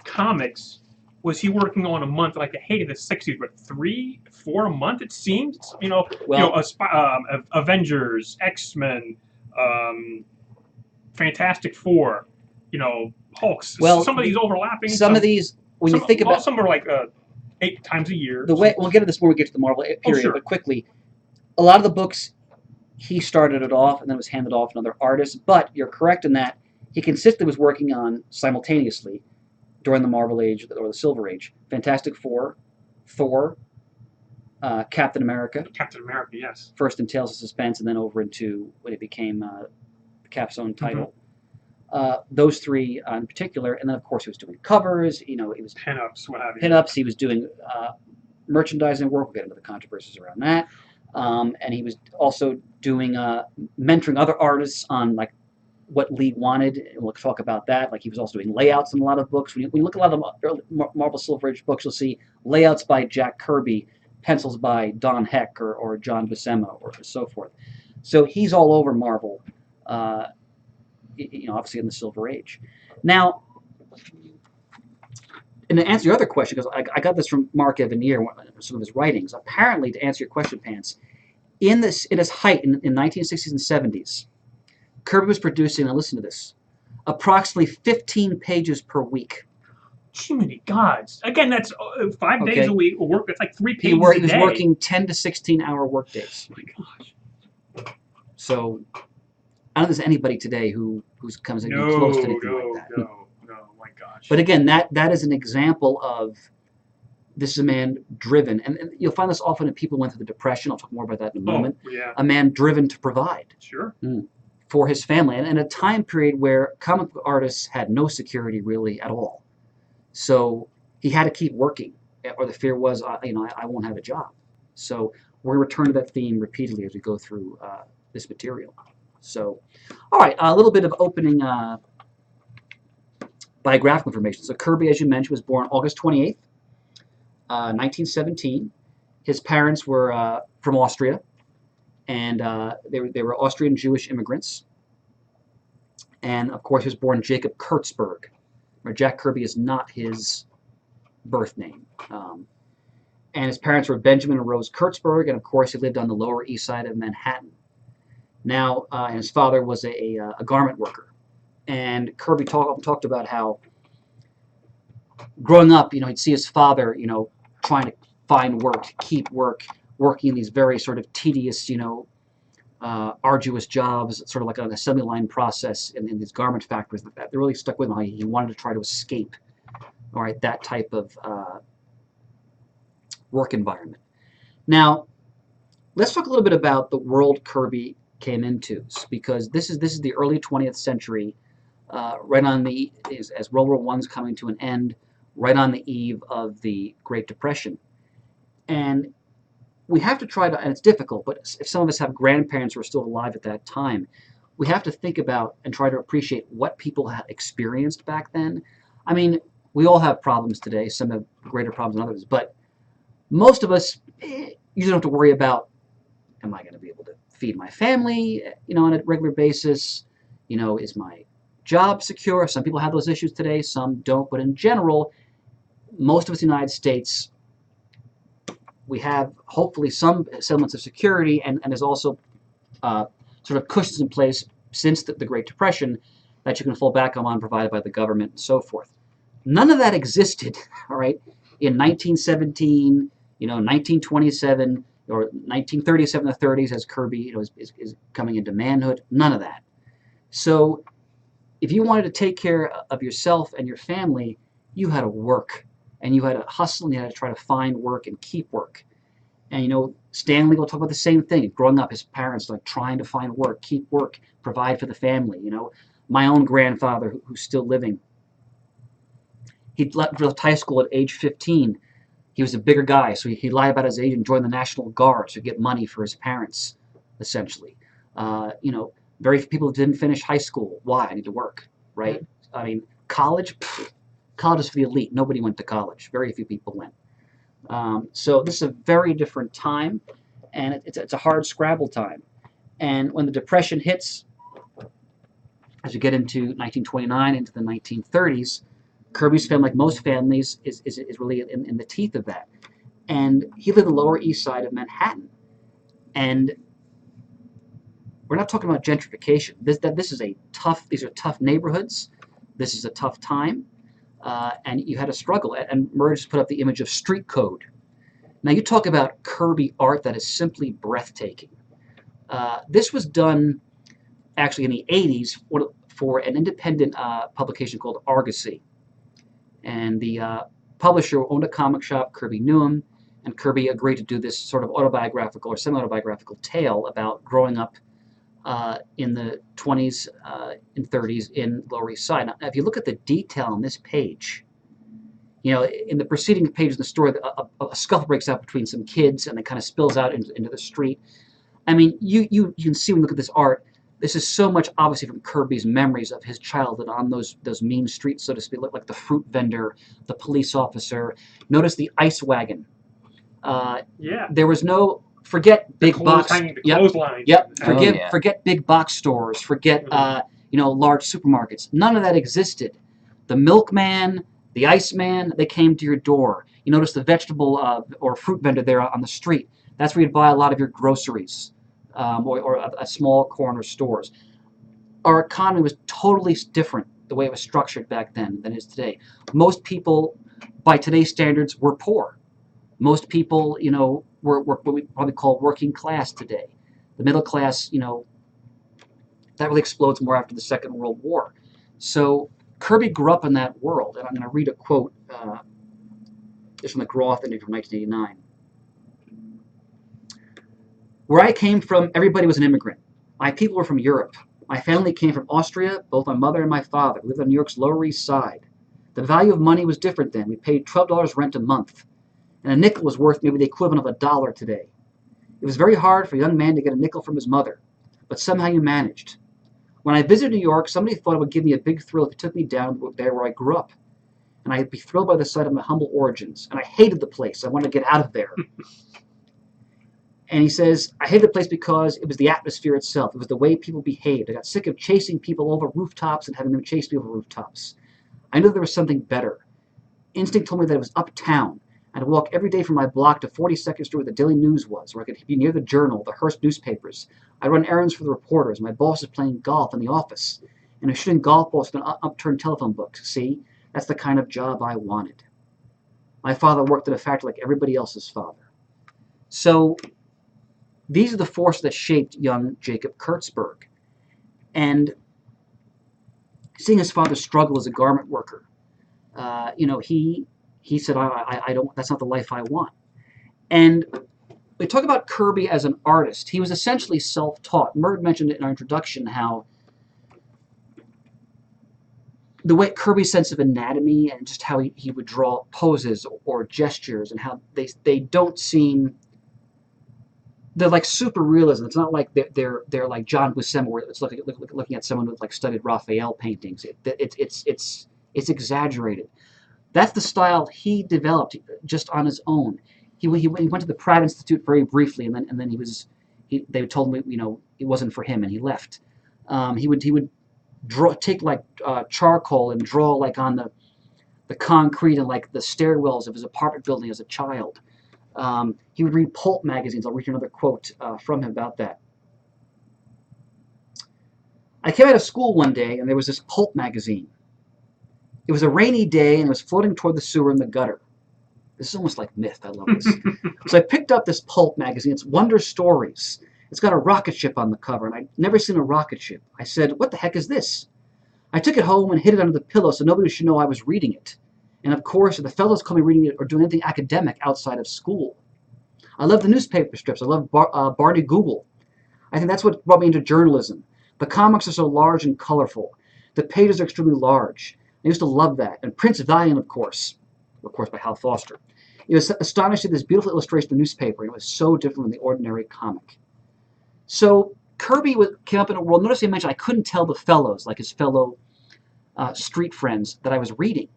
comics was he working on a month? Like the heyday of the '60s, but 3, 4 a month it seemed. Avengers, X-Men, Fantastic Four, Hulks. Well, some of these overlapping. Some of these, when you think about, some are like 8 times a year. The way we'll get to this when we get to the Marvel period, sure. But quickly, a lot of the books he started it off and then it was handed off to another artist. But you're correct in that he consistently was working on simultaneously during the Marvel Age or the Silver Age. Fantastic Four, Thor, Captain America. Captain America, yes. First in Tales of Suspense and then over into when it became the Cap's own title. Those 3 in particular, and then of course he was doing covers. He was pinups, what have you. Pinups. He was doing merchandising work. We'll get into the controversies around that. and he was also doing mentoring other artists on like what Lee wanted. And we'll talk about that. Like he was also doing layouts in a lot of books. When you look at a lot of the early Marvel Silver Age books, you'll see layouts by Jack Kirby, pencils by Don Heck or John Buscema or so forth. So he's all over Marvel, obviously in the Silver Age. Now, and to answer your other question, because I got this from Mark Evanier, some of his writings. Apparently, to answer your question, Pants, in his height in 1960s and 70s, Kirby was producing, now listen to this, approximately 15 pages per week. Jiminy gods! Again, that's 5 days a week. Work. That's like 3 pages a day. He was working 10 to 16-hour work days. Oh my gosh! So I don't think there's anybody today who comes anywhere close to anything like that. No, my gosh. But again, that is an example of this is a man driven, and you'll find this often in people who went through the Depression. I'll talk more about that in a moment. Yeah. A man driven to provide. Sure. For his family, and in a time period where comic book artists had no security really at all. So he had to keep working, or the fear was, I won't have a job. So we're going to return to that theme repeatedly as we go through this material. So, all right, a little bit of opening biographical information. So Kirby, as you mentioned, was born August 28th, 1917. His parents were from Austria, and they were Austrian Jewish immigrants. And of course, he was born Jacob Kurtzberg, where Jack Kirby is not his birth name. And his parents were Benjamin and Rose Kurtzberg, and of course, he lived on the Lower East Side of Manhattan. Now, and his father was a garment worker. And Kirby talked about how growing up, he'd see his father, trying to find work, keep work, working in these very sort of tedious, arduous jobs, sort of like an assembly line process in these garment factories. That really stuck with him. He wanted to try to escape, all right, that type of work environment. Now, let's talk a little bit about the world Kirby came into, because this is the early 20th century, right on as World War I's coming to an end, right on the eve of the Great Depression, and we have to try to, and it's difficult, but if some of us have grandparents who are still alive at that time, we have to think about and try to appreciate what people had experienced back then. I mean, we all have problems today. Some have greater problems than others, but most of us, you don't have to worry about, am I going to be able to feed my family, on a regular basis? Is my job secure? Some people have those issues today, some don't, but in general, most of us in the United States, we have hopefully some semblance of security, and there's also sort of cushions in place since the Great Depression that you can fall back on provided by the government and so forth. None of that existed, all right, in 1917, 1927, or 1937 to 30s as Kirby is coming into manhood. None of that. So if you wanted to take care of yourself and your family, you had to work. And you had to hustle, and you had to try to find work and keep work. And Stanley will talk about the same thing. Growing up, his parents like trying to find work, keep work, provide for the family. My own grandfather, who's still living, he left high school at age 15. He was a bigger guy, so he lied about his age and joined the National Guard to get money for his parents, essentially. Very few people didn't finish high school. Why? I need to work, right? I mean, college. College is for the elite. Nobody went to college. Very few people went. So this is a very different time, and it's a hard Scrabble time. And when the Depression hits, as you get into 1929, into the 1930s, Kirby's family, like most families, is really in the teeth of that. And he lived on the Lower East Side of Manhattan. And we're not talking about gentrification. These are tough neighborhoods. This is a tough time. And you had to struggle. And Murray just put up the image of Street Code. Now you talk about Kirby art that is simply breathtaking. This was done actually in the 80s for an independent publication called Argosy. And the publisher owned a comic shop, Kirby knew him, and Kirby agreed to do this sort of autobiographical or semi-autobiographical tale about growing up in the 20s and 30s in Lower East Side. Now, if you look at the detail on this page, In the preceding page of the story, a scuffle breaks out between some kids, and it kind of spills out into the street. I mean, you can see when you look at this art, this is so much obviously from Kirby's memories of his childhood on those mean streets, so to speak, like the fruit vendor, the police officer. Notice the ice wagon. Yeah. There was no forget big box. The clotheslines. Yep. Oh, yeah. Forget big box stores. Forget large supermarkets. None of that existed. The milkman, the iceman, they came to your door. You notice the vegetable or fruit vendor there on the street. That's where you'd buy a lot of your groceries. Or a small corner stores. Our economy was totally different the way it was structured back then than it is today. Most people, by today's standards, were poor. Most people, were what we probably call working class today. The middle class, that really explodes more after the Second World War. So Kirby grew up in that world, and I'm going to read a quote. This from the Groth interview from 1989. Where I came from, everybody was an immigrant. My people were from Europe. My family came from Austria, both my mother and my father. We lived on New York's Lower East Side. The value of money was different then. We paid $12 rent a month, and a nickel was worth maybe the equivalent of $1 today. It was very hard for a young man to get a nickel from his mother, but somehow you managed. When I visited New York, somebody thought it would give me a big thrill if he took me down there where I grew up, and I'd be thrilled by the sight of my humble origins. And I hated the place. I wanted to get out of there. And he says, I hated the place because it was the atmosphere itself. It was the way people behaved. I got sick of chasing people over rooftops and having them chase me over rooftops. I knew there was something better. Instinct told me that it was uptown. I'd walk every day from my block to 42nd Street where the Daily News was, where I could be near the Journal, the Hearst newspapers. I'd run errands for the reporters. My boss was playing golf in the office. And I was shooting golf balls with an upturned telephone book. See, that's the kind of job I wanted. My father worked at a factory like everybody else's father. So these are the forces that shaped young Jacob Kurtzberg. And seeing his father struggle as a garment worker, he said, I don't, that's not the life I want. And we talk about Kirby as an artist. He was essentially self-taught. Murd mentioned it in our introduction how the way Kirby's sense of anatomy and just how he would draw poses or gestures and how they don't seem, they're like super realism. It's not like they're like John Buscema, where it's looking at someone who like studied Raphael paintings. It's exaggerated. That's the style he developed just on his own. He went to the Pratt Institute very briefly, and then they told him it wasn't for him, and he left. He would take like charcoal and draw like on the concrete and like the stairwells of his apartment building as a child. He would read pulp magazines. I'll read you another quote from him about that. I came out of school one day, and there was this pulp magazine. It was a rainy day, and it was floating toward the sewer in the gutter. This is almost like myth. I love this. So I picked up this pulp magazine. It's Wonder Stories. It's got a rocket ship on the cover, and I'd never seen a rocket ship. I said, what the heck is this? I took it home and hid it under the pillow so nobody should know I was reading it. And of course, the fellows call me reading it or doing anything academic outside of school. I love the newspaper strips. I love Barney Google. I think that's what brought me into journalism. The comics are so large and colorful. The pages are extremely large. I used to love that. And Prince Valiant, of course by Hal Foster. It was astonishing, this beautiful illustration of the newspaper, and it was so different from the ordinary comic. So Kirby came up in a world. Notice he mentioned I couldn't tell the fellows, like his fellow street friends, that I was reading.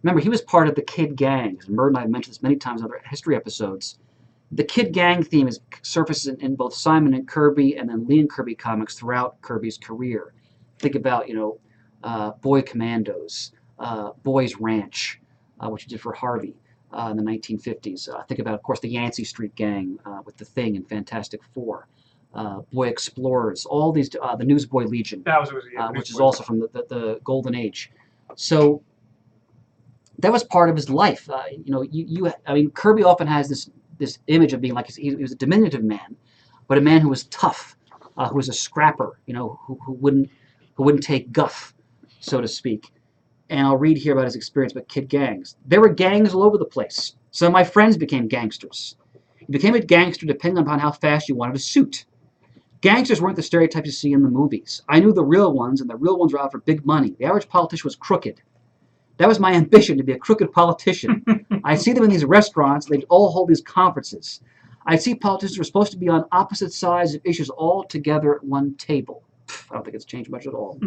Remember, he was part of the Kid Gang. Murd and I have mentioned this many times in other history episodes. The Kid Gang theme surfaces in both Simon and Kirby and then Lee and Kirby comics throughout Kirby's career. Think about, Boy Commandos, Boys Ranch, which he did for Harvey in the 1950s. Think about, of course, the Yancey Street Gang with The Thing and Fantastic Four. Boy Explorers, all these, the Newsboy Legion, which is also from the Golden Age. So that was part of his life. Kirby often has this image of being like he was a diminutive man, but a man who was tough, who was a scrapper, who wouldn't take guff, so to speak. And I'll read here about his experience with kid gangs. There were gangs all over the place. Some of my friends became gangsters. You became a gangster depending upon how fast you wanted a suit. Gangsters weren't the stereotypes you see in the movies. I knew the real ones, and the real ones were out for big money. The average politician was crooked. That was my ambition, to be a crooked politician. I'd see them in these restaurants, and they'd all hold these conferences. I'd see politicians who were supposed to be on opposite sides of issues all together at one table. I don't think it's changed much at all.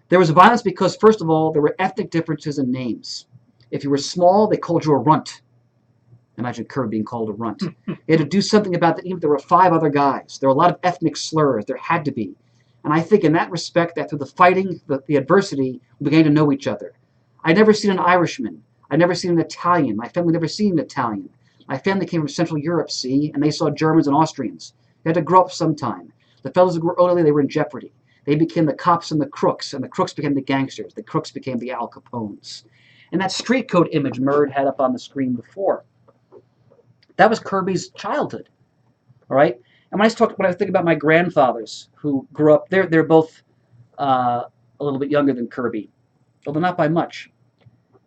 There was violence because, first of all, there were ethnic differences in names. If you were small, they called you a runt. Imagine Kirby being called a runt. They had to do something about that, even if there were 5 other guys. There were a lot of ethnic slurs. There had to be. And I think in that respect, that through the fighting, the adversity, we began to know each other. I'd never seen an Irishman. I'd never seen an Italian. My family never seen an Italian. My family came from Central Europe, see, and they saw Germans and Austrians. They had to grow up sometime. The fellows who grew early, they were in jeopardy. They became the cops and the crooks became the gangsters. The crooks became the Al Capones. And that street code image Murd had up on the screen before, that was Kirby's childhood, all right? And when I think about my grandfathers who grew up, they're both a little bit younger than Kirby, although not by much.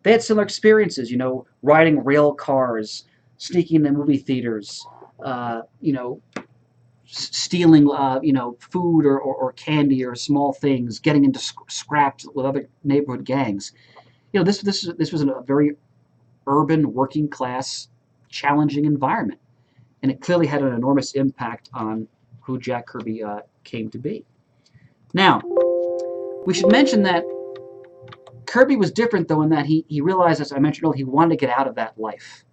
They had similar experiences, you know, riding rail cars, sneaking into movie theaters, you know, stealing, you know, food or candy or small things, getting into scraps with other neighborhood gangs. You know, this was a very urban, working class, challenging environment, and it clearly had an enormous impact on who Jack Kirby came to be. Now, we should mention that Kirby was different, though, in that he realized, as I mentioned earlier, he wanted to get out of that life.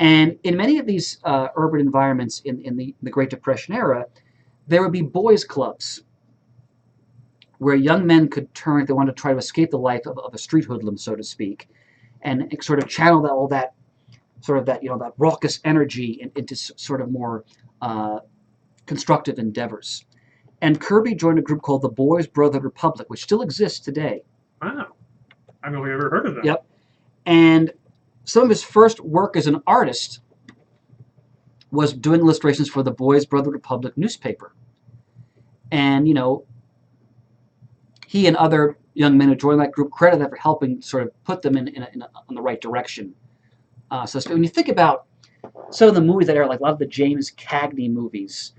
And in many of these urban environments in the Great Depression era, there would be boys' clubs where young men could turn if they wanted to try to escape the life of a street hoodlum, so to speak, and sort of channel all that, sort of that, you know, that raucous energy into sort of more constructive endeavors. And Kirby joined a group called the Boys Brotherhood Republic, which still exists today. Wow. I don't know if I've ever heard of that. Yep. And some of his first work as an artist was doing illustrations for the Boys Brotherhood Republic newspaper. And, you know, he and other young men who joined that group credit them for helping sort of put them in the right direction. So when you think about some of the movies that are like a lot of the James Cagney movies,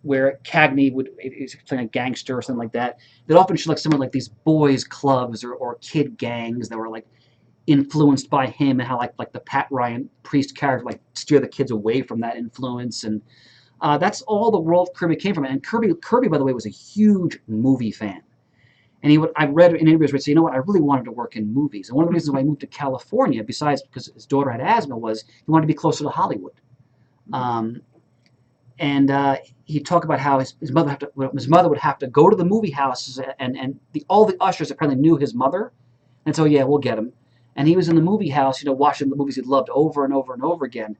where Cagney is playing a gangster or something like that, they'd often show like someone like these boys' clubs or kid gangs that were like influenced by him, and how like the Pat Ryan Priest character like steer the kids away from that influence, and that's all the world Kirby came from. And Kirby, by the way, was a huge movie fan. And I read in interviews where he'd say, you know what, I really wanted to work in movies. And one of the reasons why I moved to California, besides because his daughter had asthma, was he wanted to be closer to Hollywood. He'd talk about how his mother would have to go to the movie houses, and all the ushers apparently knew his mother. And so, yeah, we'll get him. And he was in the movie house, you know, watching the movies he'd loved over and over and over again.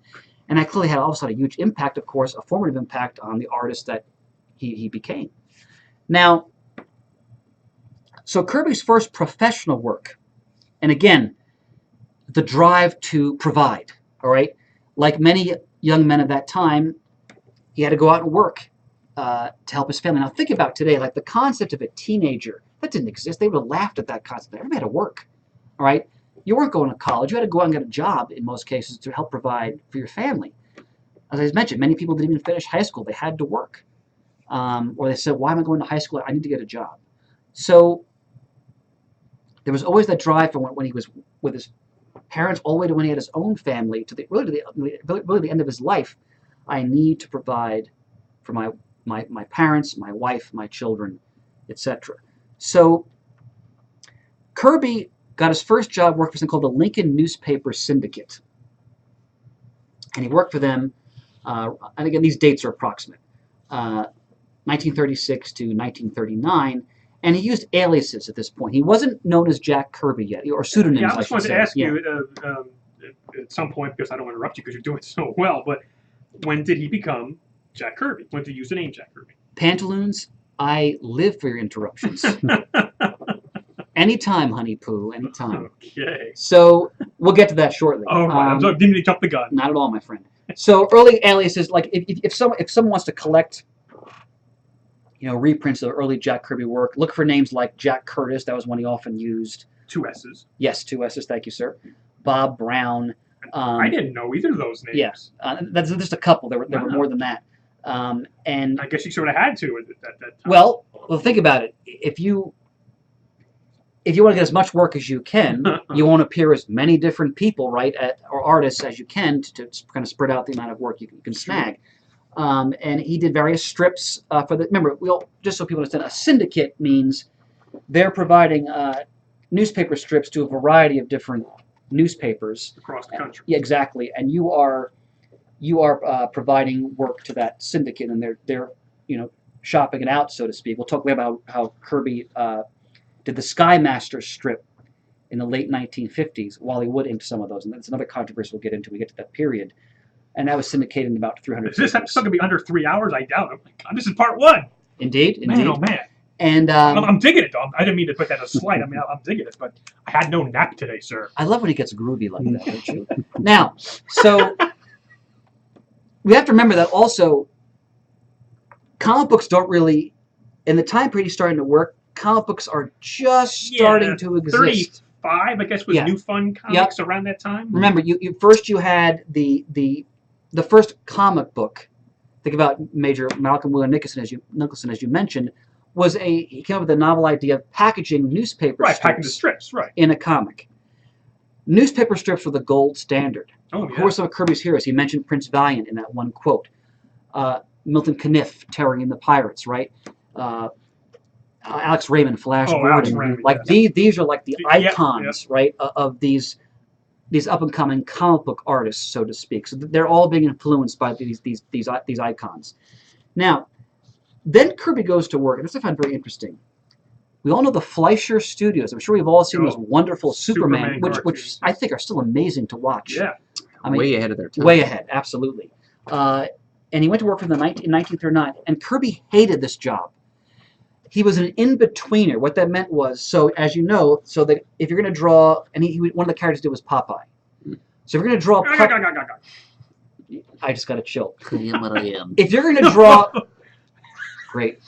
And that clearly had also a huge impact, of course, a formative impact on the artist that he became. Now, so Kirby's first professional work, and again, the drive to provide, all right? Like many young men of that time, he had to go out and work to help his family. Now think about today, like the concept of a teenager, that didn't exist. They would have laughed at that concept. Everybody had to work, all right? You weren't going to college. You had to go out and get a job in most cases to help provide for your family. As I mentioned, many people didn't even finish high school. They had to work. Or they said, why am I going to high school? I need to get a job. So there was always that drive from when he was with his parents all the way to when he had his own family, to really the end of his life. I need to provide for my parents, my wife, my children, etc. So Kirby got his first job working for something called the Lincoln Newspaper Syndicate. And he worked for them, and again, these dates are approximate, 1936 to 1939. And he used aliases at this point. He wasn't known as Jack Kirby yet, or pseudonyms. Yeah, I just wanted to ask you at some point, because I don't want to interrupt you because you're doing it so well, but when did he become Jack Kirby? When did he use the name Jack Kirby? Pantaloons, I live for your interruptions. Anytime, honey poo, anytime. Okay. So we'll get to that shortly. Oh, right. I didn't mean to jump the gun. Not at all, my friend. So early aliases, like if someone wants to collect, you know, reprints of early Jack Kirby work, look for names like Jack Curtis. That was one he often used. 2 S's. Yes, 2 S's. Thank you, sir. Bob Brown. I didn't know either of those names. Yeah, that's just a couple. There were more than that. And I guess you sort of had to at that time. Well, think about it. If you if you want to get as much work as you can, you want to appear as many different people, right, or artists as you can to kind of spread out the amount of work you can snag. And he did various strips for the. Remember, just so people understand, a syndicate means they're providing newspaper strips to a variety of different newspapers across the country. Yeah, exactly. And you are providing work to that syndicate, and they're shopping it out, so to speak. We'll talk about how Kirby did the Skymaster strip in the late 1950s. Wally Wood inked some of those, and that's another controversy we'll get into when we get to that period. And that was syndicated in about 300 Is this pages. episode going to be under 3 hours? I doubt it. Oh my God, this is part 1. Indeed. Man, oh man. And I'm digging it, though. I didn't mean to put that as a slight. I mean, I'm digging it, but I had no nap today, sir. I love when he gets groovy like that, don't you? Now, so we have to remember that also comic books don't really, in the time period he's starting to work, comic books are just starting to exist. 35, I guess, was New Fun Comics around that time. Remember, you had the first comic book. Think about Major Malcolm Wheeler Nicholson, as you mentioned, he came up with the novel idea of packaging newspaper strips. Packaging the strips, right. In a comic. Newspaper strips were the gold standard. Oh, Who are some of Kirby's heroes? He mentioned Prince Valiant in that one quote. Milton Caniff, Terry and the Pirates, right? Alex Raymond, Flash Gordon. Alex Raymond, like these are like the icons, right, of these up and coming comic book artists, so to speak. So they're all being influenced by these icons. Now, then Kirby goes to work, and this I find very interesting. We all know the Fleischer Studios. I'm sure we've all seen those wonderful Superman which I think are still amazing to watch. Yeah, I mean, way ahead of their time. Way ahead, absolutely. And he went to work for them in 1939, and Kirby hated this job. He was an in-betweener. What that meant was, so as you know, so that if you're going to draw, and one of the characters did was Popeye. So if you're going to draw I just got a chill. I am what I am. If you're going to draw... Great.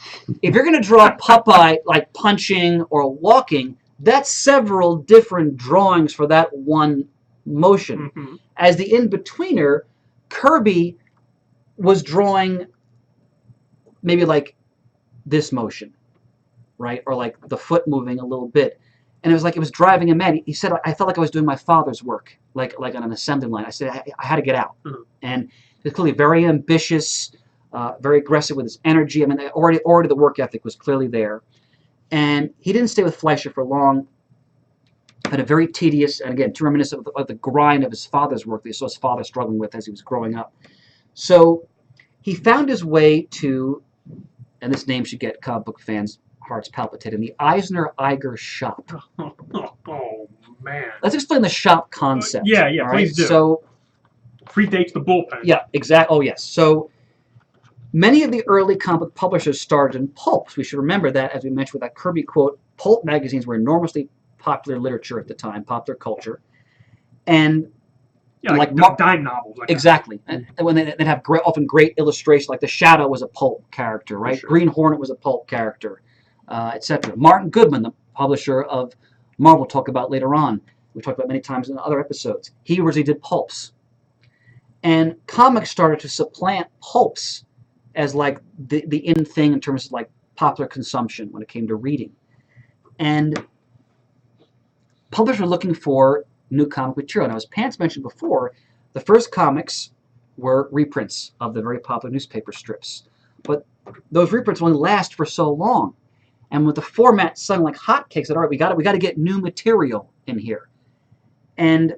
If you're going to draw Popeye like punching or walking, that's several different drawings for that one motion. Mm-hmm. As the in-betweener, Kirby was drawing maybe like this motion, right? Or like the foot moving a little bit. And it was like it was driving him mad. He said, I felt like I was doing my father's work, like on an assembly line. I said, I had to get out. Mm-hmm. And he was clearly very ambitious, very aggressive with his energy. I mean, already the work ethic was clearly there. And he didn't stay with Fleischer for long. Had a very tedious, and again, too reminiscent of the grind of his father's work that he saw his father struggling with as he was growing up. So he found his way to, and this name should get comic book fans' hearts palpitating, the Eisner-Iger shop. Oh, man. Let's explain the shop concept. Yeah, please do. So, predates the bullpen. Yeah, exactly. Oh, yes. So many of the early comic publishers started in pulps. We should remember that, as we mentioned with that Kirby quote, pulp magazines were enormously popular literature at the time, popular culture. And like dime novels. Like exactly. And when they'd have often great illustrations, like the Shadow was a pulp character, right? Sure. Green Hornet was a pulp character, etc. Martin Goodman, the publisher of Marvel, talk about later on. We talked about many times in other episodes. He originally did pulps. And comics started to supplant pulps as like the in thing in terms of like popular consumption when it came to reading. And publishers were looking for new comic material. Now, as Pants mentioned before, the first comics were reprints of the very popular newspaper strips. But those reprints only last for so long. And with the format selling like hotcakes, all right, we got to get new material in here. And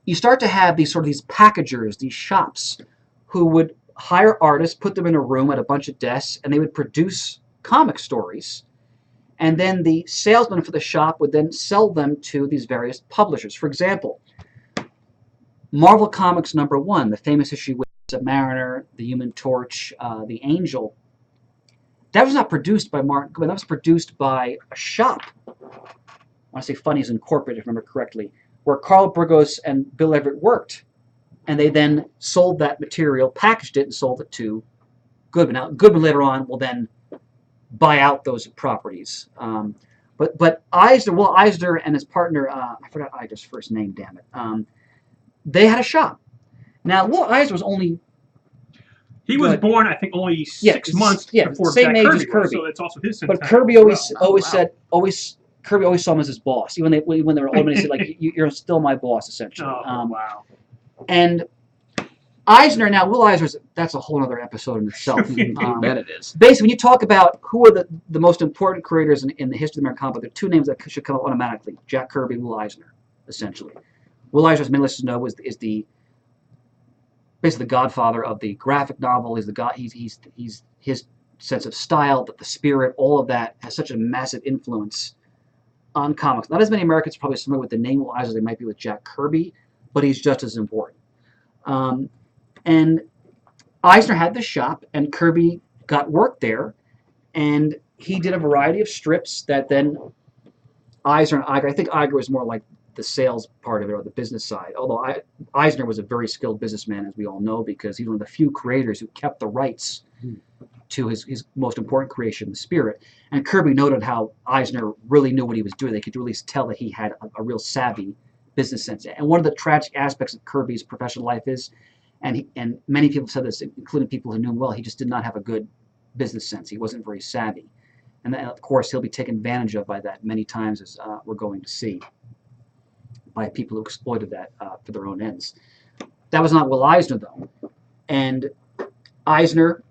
you start to have these packagers, these shops, who would hire artists, put them in a room at a bunch of desks, and they would produce comic stories. And then the salesman for the shop would then sell them to these various publishers. For example, Marvel Comics #1, the famous issue with Submariner, the Human Torch, the Angel, that was not produced by Martin Goodman. That was produced by a shop. I want to say Funnies Incorporated, if I remember correctly, where Carl Burgos and Bill Everett worked. And they then sold that material, packaged it, and sold it to Goodman. Now, Goodman later on will then buy out those properties. But Eisner and his partner, I forgot Eisner's first name, damn it, they had a shop. Now, Will Eisner was only... He was born, I think, only 6 months before same Jack age Kirby as Kirby. So it's also his centennial. But Kirby always said, Kirby always saw him as his boss. Even when they were old men, he said, like, you're still my boss, essentially. Oh, wow. And Eisner, now, Will Eisner's, that's a whole other episode in itself. I bet it is. Basically, when you talk about who are the most important creators in the history of the American comic book, there are two names that should come up automatically: Jack Kirby and Will Eisner, essentially. Will Eisner, as many listeners know, is basically the godfather of the graphic novel. He's his sense of style, the spirit, all of that has such a massive influence on comics. Not as many Americans are probably familiar with the name Will Eisner as they might be with Jack Kirby, but he's just as important. And Eisner had this shop, and Kirby got work there, and he did a variety of strips that then Eisner and Iger, I think Iger was more like the sales part of it or the business side, although Eisner was a very skilled businessman, as we all know, because he's one of the few creators who kept the rights to his most important creation, the Spirit. And Kirby noted how Eisner really knew what he was doing. They could really tell that he had a real savvy business sense. And one of the tragic aspects of Kirby's professional life is, and many people said this, including people who knew him well, he just did not have a good business sense. He wasn't very savvy. And then, of course, he'll be taken advantage of by that many times, as we're going to see, by people who exploited that for their own ends. That was not Will Eisner, though. And Eisner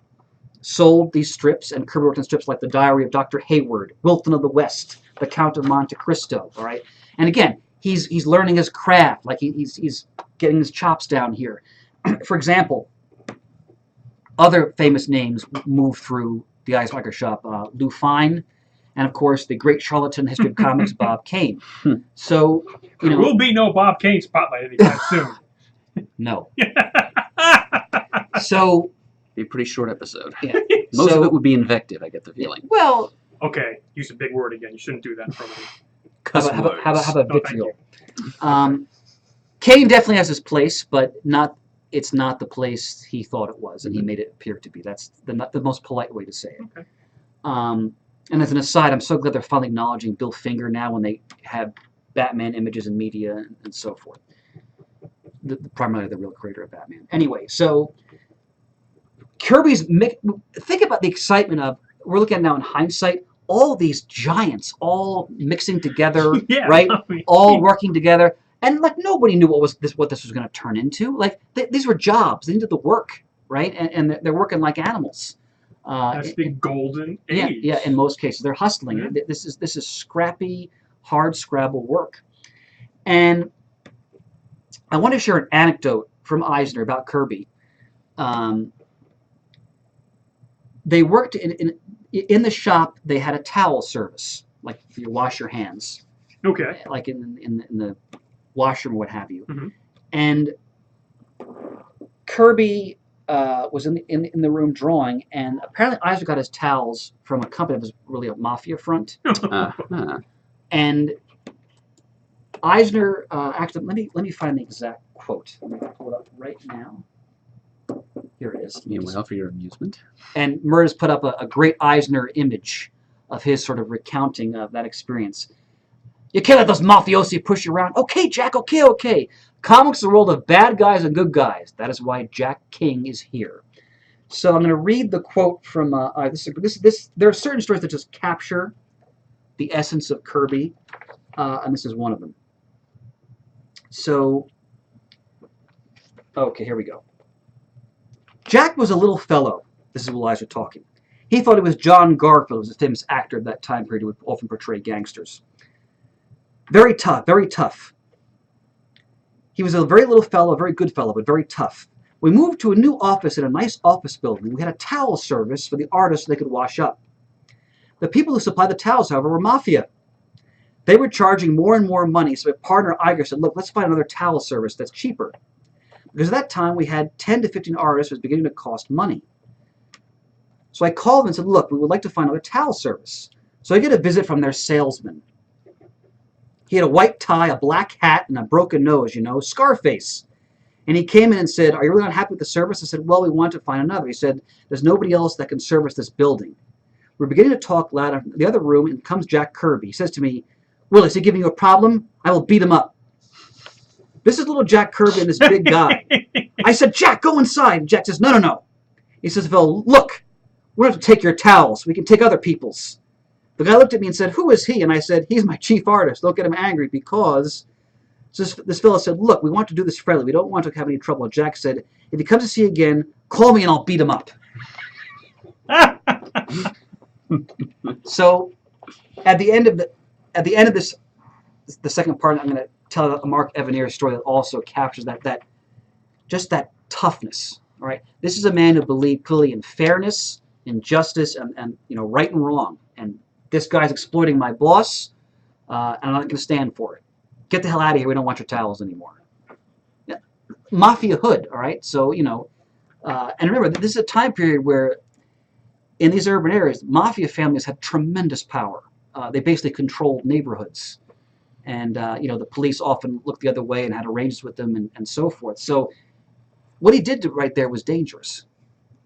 sold these strips, and Kirby worked on strips like The Diary of Dr. Hayward, Wilton of the West, The Count of Monte Cristo, all right? And again, he's learning his craft, like he's getting his chops down here. For example, other famous names move through the Eisner shop, Lou Fine, and of course the great charlatan in history of comics, Bob Kane. So, There will be no Bob Kane spotlight anytime soon. No. So, Be a pretty short episode. yeah. Most So- of it would be invective, I get the feeling. Well, Okay, use a big word again. You shouldn't do that in front of me. Cuss how words. about No, thank vitriol? Kane definitely has his place, but it's not the place he thought it was, and he made it appear to be. That's the most polite way to say it. Okay. And as an aside, I'm so glad they're finally acknowledging Bill Finger now when they have Batman images in media and so forth. Primarily the real creator of Batman. Anyway, so Kirby's... Think about the excitement of... We're looking at now in hindsight, all these giants all mixing together, Yeah, right? I mean, All working together. And like nobody knew what this was going to turn into. Like these were jobs; they did the work, right? And they're working like animals. That's the golden age. Yeah. In most cases, they're hustling. Yeah. This is scrappy, hard scrabble work. And I want to share an anecdote from Eisner about Kirby. They worked in the shop. They had a towel service, like you wash your hands, Okay. like in the washroom or what have you. Mm-hmm. And Kirby was in the room drawing, and apparently Eisner got his towels from a company that was really a mafia front. And Eisner actually, let me find the exact quote. I'm going to pull it up right now. Here it is. Meanwhile, for your amusement. And Murd has put up a great Eisner image of his sort of recounting of that experience. You can't let those mafiosi push you around. Okay, Jack, okay. Comics are a world of bad guys and good guys. That is why Jack King is here. So I'm going to read the quote from this. There are certain stories that just capture the essence of Kirby, and this is one of them. So, okay, here we go. Jack was a little fellow. This is Will Eisner talking. He thought he was John Garfield, who was a famous actor of that time period who would often portray gangsters. Very tough, very tough. He was a very little fellow, a very good fellow, but very tough. We moved to a new office in a nice office building. We had a towel service for the artists so they could wash up. The people who supplied the towels, however, were mafia. They were charging more and more money, so my partner Iger said, look, let's find another towel service that's cheaper. Because at that time, we had 10 to 15 artists, it was beginning to cost money. So I called them and said, look, we would like to find another towel service. So I get a visit from their salesman. He had a white tie, a black hat, and a broken nose, Scarface. And he came in and said, are you really not happy with the service? I said, well, we want to find another. He said, there's nobody else that can service this building. We're beginning to talk loud in the other room, and comes Jack Kirby. He says to me, Will, is he giving you a problem? I will beat him up. This is little Jack Kirby and this big guy. I said, Jack, go inside. And Jack says, no. He says, Phil, look, we don't have to take your towels. We can take other people's. The guy looked at me and said, "Who is he?" And I said, "He's my chief artist. Don't get him angry because..." So this fellow said, "Look, we want to do this friendly. We don't want to have any trouble." And Jack said, "If he comes to see you again, call me and I'll beat him up." So at the end of this, the second part, I'm going to tell a Mark Evanier story that also captures that toughness. All right, this is a man who believed clearly in fairness, in justice, and right and wrong. And this guy's exploiting my boss, and I'm not going to stand for it. Get the hell out of here. We don't want your towels anymore. Yeah. Mafia hood. All right, so and remember, this is a time period where, in these urban areas, mafia families had tremendous power. They basically controlled neighborhoods. And, the police often looked the other way and had arrangements with them and so forth. So what he did right there was dangerous,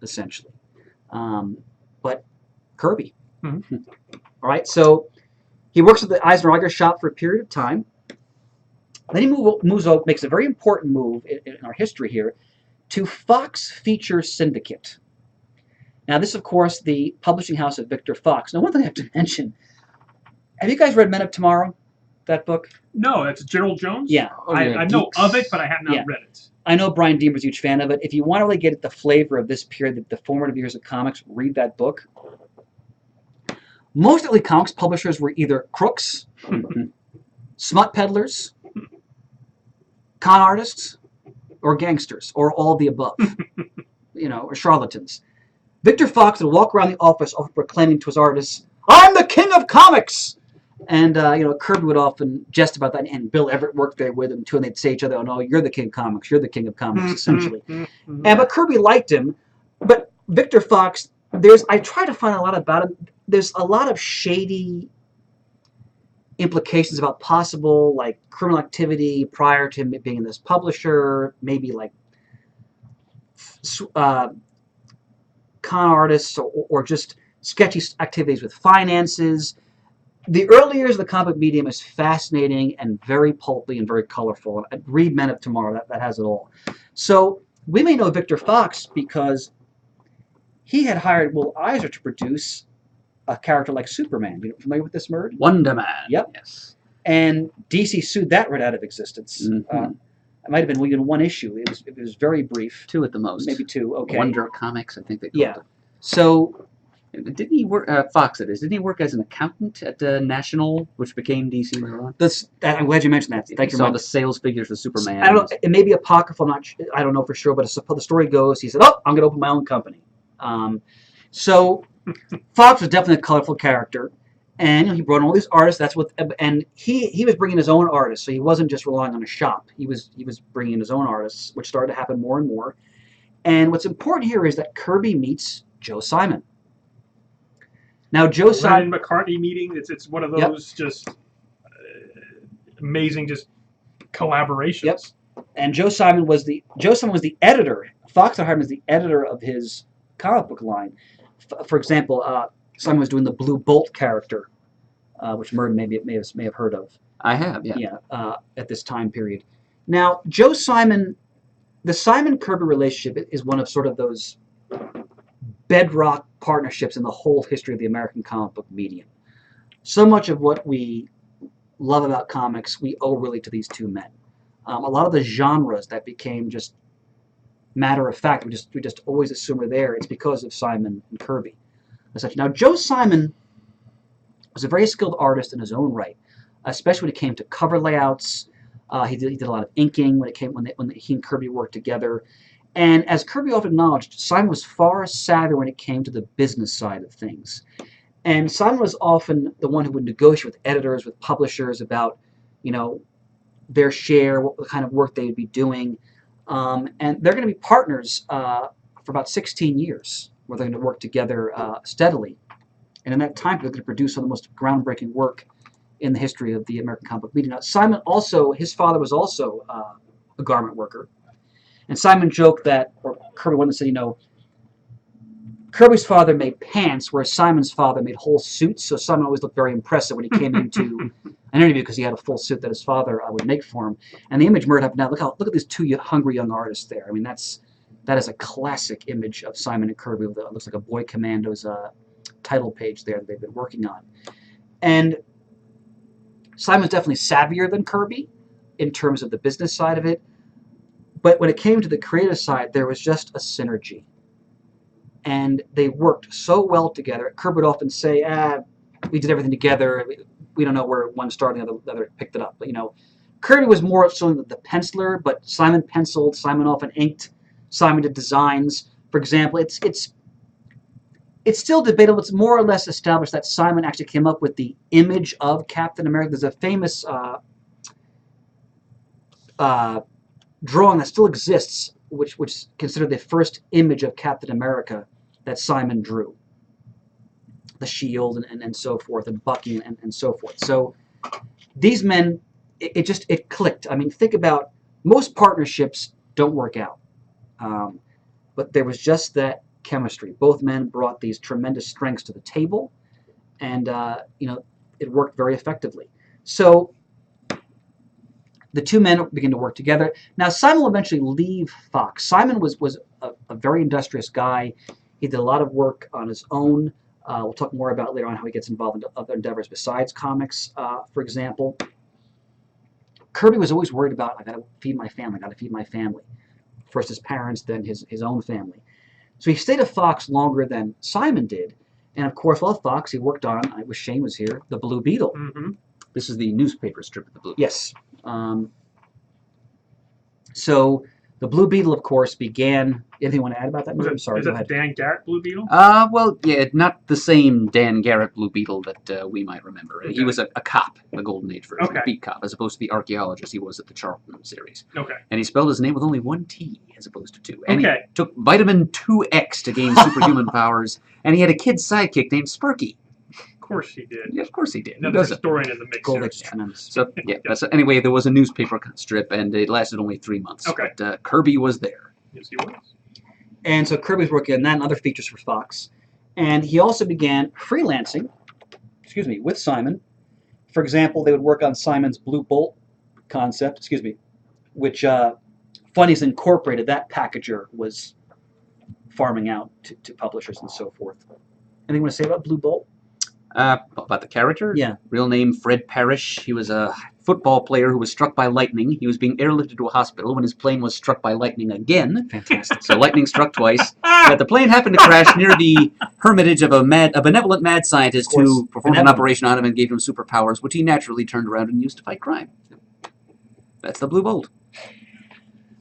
essentially. But Kirby. Mm-hmm. All right, so he works at the Eisner shop for a period of time. Then he moves out, makes a very important move in our history here, to Fox Feature Syndicate. Now, this, of course, the publishing house of Victor Fox. Now, one thing I have to mention, have you guys read Men of Tomorrow, that book? No, that's General Jones? Yeah. I know of it, but I have not read it. I know Brian Deemer's a huge fan of it. If you want to really get at the flavor of this period, the formative years of comics, read that book. Most early comics publishers were either crooks, smut peddlers, con artists, or gangsters, or all the above, or charlatans. Victor Fox would walk around the office often proclaiming to his artists, "I'm the king of comics!" And, Kirby would often jest about that, and Bill Everett worked there with him, too, and they'd say to each other, "Oh, no, you're the king of comics. You're the king of comics," essentially. But Kirby liked him. But Victor Fox, I try to find a lot about him. There's a lot of shady implications about possible, criminal activity prior to him being this publisher, maybe, con artists or just sketchy activities with finances. The early years of the comic medium is fascinating and very pulpy and very colorful. Read Men of Tomorrow, that has it all. So we may know Victor Fox because he had hired Will Eisner to produce a character like Superman. You familiar with this, Murd? Wonder Man. Yep. Yes. And DC sued that right out of existence. Mm-hmm. It might have been even one issue. It was very brief. 2 at the most. Maybe 2. Okay. Wonder Comics, I think they called it. So, didn't he work? Fox, it is. Didn't he work as an accountant at National, which became DC later on? I'm glad you mentioned that. Thank you. Saw the sales figures for Superman. I don't know. It may be apocryphal. I don't know for sure. But the story goes, he said, "Oh, I'm going to open my own company." So, Fox was definitely a colorful character. And he brought in all these artists. And he was bringing his own artists, so he wasn't just relying on a shop. He was bringing in his own artists, which started to happen more and more. And what's important here is that Kirby meets Joe Simon. Now, Joe Simon, McCartney meeting. It's one of those just amazing collaborations. Yep. And Joe Simon was the editor. Fox hired him as the editor of his comic book line. For example, Simon was doing the Blue Bolt character, which Murd may have heard of. I have, yeah. Yeah, at this time period. Now, Joe Simon, the Simon-Kirby relationship is one of sort of those bedrock partnerships in the whole history of the American comic book medium. So much of what we love about comics, we owe really to these two men. A lot of the genres that became just matter of fact, we just always assume are there, it's because of Simon and Kirby. Now, Joe Simon was a very skilled artist in his own right, especially when it came to cover layouts. He did a lot of inking when he and Kirby worked together. And as Kirby often acknowledged, Simon was far savvier when it came to the business side of things. And Simon was often the one who would negotiate with editors, with publishers about, their share, what kind of work they would be doing. And they're going to be partners for about 16 years, where they're going to work together steadily. And in that time, they're going to produce some of the most groundbreaking work in the history of the American comic book medium. Now, Simon also, his father was also a garment worker. And Simon joked that, or Kirby once said, Kirby's father made pants, whereas Simon's father made whole suits. So Simon always looked very impressive when he came into an interview because he had a full suit that his father would make for him. And the image Murd up now, look at these two hungry young artists there. I mean, that is a classic image of Simon and Kirby. It looks like a boy commando's title page there that they've been working on. And Simon's definitely savvier than Kirby in terms of the business side of it. But when it came to the creative side, there was just a synergy. And they worked so well together. Kirby would often say, we did everything together. We don't know where one started and the other picked it up. But, Kirby was more so the penciler, but Simon penciled, Simon often inked, Simon did designs. For example, it's still debatable. It's more or less established that Simon actually came up with the image of Captain America. There's a famous drawing that still exists, which is considered the first image of Captain America that Simon drew. The shield and so forth, and Bucky and so forth. So these men, it clicked. I mean, think about most partnerships don't work out, but there was just that chemistry. Both men brought these tremendous strengths to the table, and it worked very effectively. So the two men begin to work together. Now Simon will eventually leave Fox. Simon was a very industrious guy. He did a lot of work on his own. We'll talk more about later on how he gets involved in other endeavors besides comics, for example. Kirby was always worried about, I got to feed my family. First his parents, then his own family. So he stayed at Fox longer than Simon did. And of course, while at Fox, he worked on, I wish Shane was here, The Blue Beetle. Mm-hmm. This is the newspaper strip of The Blue Beetle. Yes. So The Blue Beetle, of course, began... Anything you want to add about that movie? I'm sorry, Is go that ahead. the Dan Garrett Blue Beetle? Well, yeah, not the same Dan Garrett Blue Beetle that we might remember. Okay. He was a cop, the Golden Age version, Okay. a beat cop, as opposed to the archaeologist he was at the Charlton series. Okay. And he spelled his name with only one T, as opposed to two. And Okay. he took vitamin 2X to gain superhuman powers, and he had a kid sidekick named Sparky. Of course he did. Yeah, of course he did. Who Another doesn't? historian in the mix. Gold here. Age is tremendous. So, yeah, anyway, there was a newspaper strip, and it lasted only 3 months. Okay. But Kirby was there. Yes, he was. And so Kirby's working on that and other features for Fox. And he also began freelancing, with Simon. For example, they would work on Simon's Blue Bolt concept, which Funnies Incorporated, that packager, was farming out to publishers and so forth. Anything you want to say about Blue Bolt? About the character? Yeah. Real name, Fred Parrish. He was a football player who was struck by lightning. He was being airlifted to a hospital when his plane was struck by lightning again. Fantastic. So lightning struck twice. But the plane happened to crash near the hermitage of a benevolent mad scientist who performed an operation on him and gave him superpowers, which he naturally turned around and used to fight crime. That's the Blue Bolt.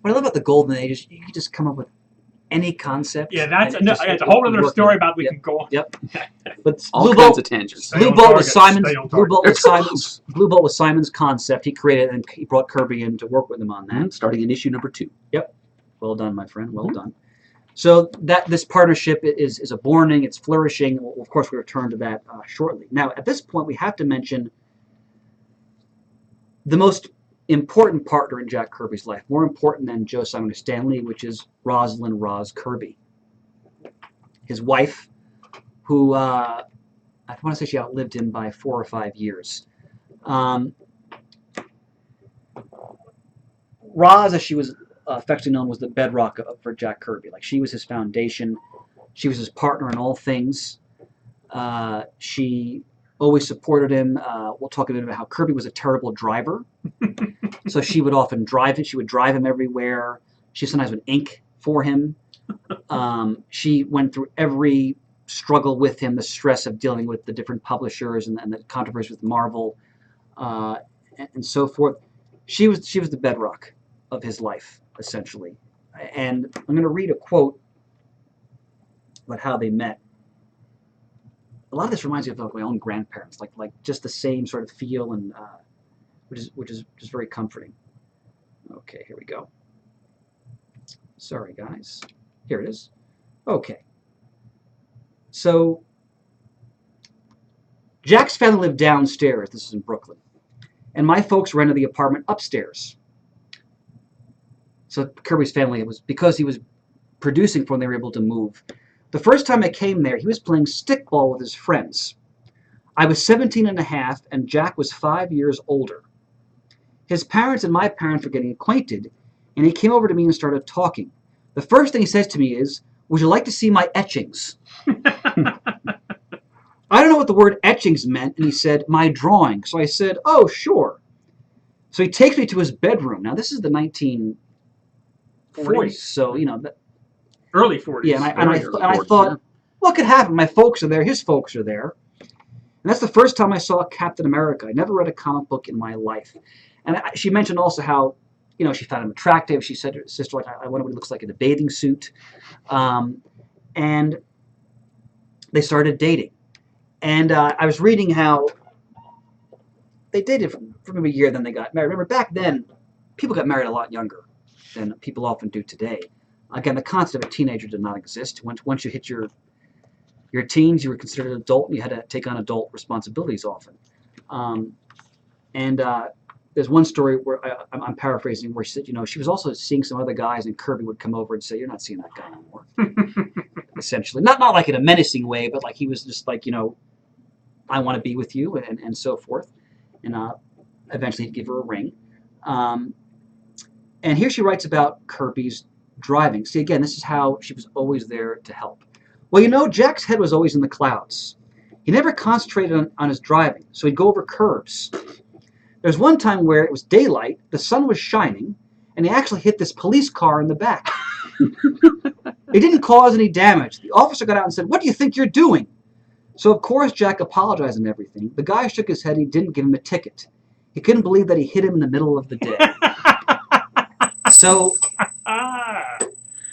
What I love about the Golden Age is you can just come up with any concept. Yeah, that's and a whole other story about we can go on. Yep. But All Blue kinds Bolt, of tangents. Stay Blue on Bolt target. was Simon's. Stay on Blue Bolt target. was Simon's concept. He created it, and he brought Kirby in to work with him on that. Starting in issue number 2. Well done, my friend. Well done. So this partnership is a borning. It's flourishing. Well, of course, we return to that shortly. Now, at this point, we have to mention the most important partner in Jack Kirby's life, more important than Joe Simon or Stan Lee, which is Rosalind Roz Kirby, his wife, who I want to say she outlived him by 4 or 5 years. Roz, as she was affectionately known, was the bedrock for Jack Kirby. Like, she was his foundation. She was his partner in all things. She always supported him. We'll talk a bit about how Kirby was a terrible driver. So she would often drive him. She would drive him everywhere. She sometimes would ink for him. She went through every struggle with him, the stress of dealing with the different publishers and the controversy with Marvel and so forth. She was the bedrock of his life, essentially. And I'm going to read a quote about how they met. A lot of this reminds me of my own grandparents, like just the same sort of feel, and which is just very comforting. Okay, here we go. Sorry, guys. Here it is. Okay. So Jack's family lived downstairs. This is in Brooklyn, and my folks rented the apartment upstairs. So Kirby's family, it was because he was producing for them, they were able to move. The first time I came there, he was playing stickball with his friends. I was 17 and a half, and Jack was 5 years older. His parents and my parents were getting acquainted, and he came over to me and started talking. The first thing he says to me is, "Would you like to see my etchings?" I don't know what the word etchings meant, and he said, my drawing. So I said, oh, sure. So he takes me to his bedroom. Now, this is the 1940s, 40s. so, Early 40s. Yeah, and I 40s, thought, what could happen? My folks are there, his folks are there. And that's the first time I saw Captain America. I never read a comic book in my life. And she mentioned also how, she found him attractive. She said to her sister, like, I wonder what he looks like in a bathing suit. And they started dating. And I was reading how they dated for maybe a year, then they got married. Remember, back then, people got married a lot younger than people often do today. Again, the concept of a teenager did not exist. Once you hit your teens, you were considered an adult, and you had to take on adult responsibilities often. There's one story where I'm paraphrasing, where she said, she was also seeing some other guys, and Kirby would come over and say, "You're not seeing that guy anymore." Essentially, not like in a menacing way, but like he was just like, I want to be with you, and so forth. And eventually, he'd give her a ring. And here she writes about Kirby's driving. See, again, this is how she was always there to help. Well, Jack's head was always in the clouds. He never concentrated on his driving, so he'd go over curbs. There's one time where it was daylight, the sun was shining, and he actually hit this police car in the back. It didn't cause any damage. The officer got out and said, "What do you think you're doing?" So, of course, Jack apologized and everything. The guy shook his head and he didn't give him a ticket. He couldn't believe that he hit him in the middle of the day. So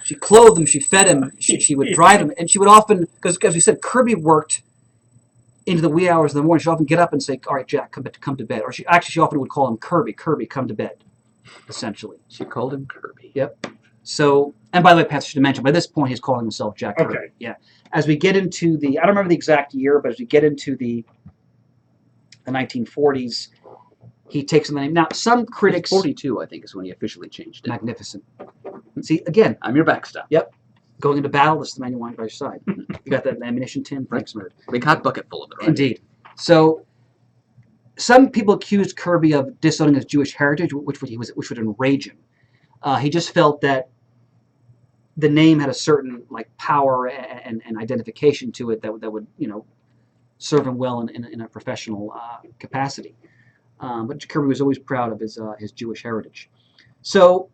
she clothed him, she fed him, she would drive him, and she would often, because as we said, Kirby worked into the wee hours of the morning. She'd often get up and say, "All right, Jack, come to bed." Or she often would call him Kirby, come to bed, essentially. She called him Kirby. Yep. So, and by the way, Pat should mention, by this point, he's calling himself Jack Kirby. Okay. Yeah. As we get into I don't remember the exact year, but as we get into the 1940s, he takes the name. Now, some critics... 42, I think, is when he officially changed it. Magnificent. See, again... I'm your backstop. Yep. Going into battle, this is the man you want by your side. You got that ammunition tin? Thanks, nerd. Big hot bucket full of it, right? Indeed. So, some people accused Kirby of disowning his Jewish heritage, which would enrage him. He just felt that the name had a certain power and identification to it that would serve him well in a professional capacity. But Kirby was always proud of his Jewish heritage. So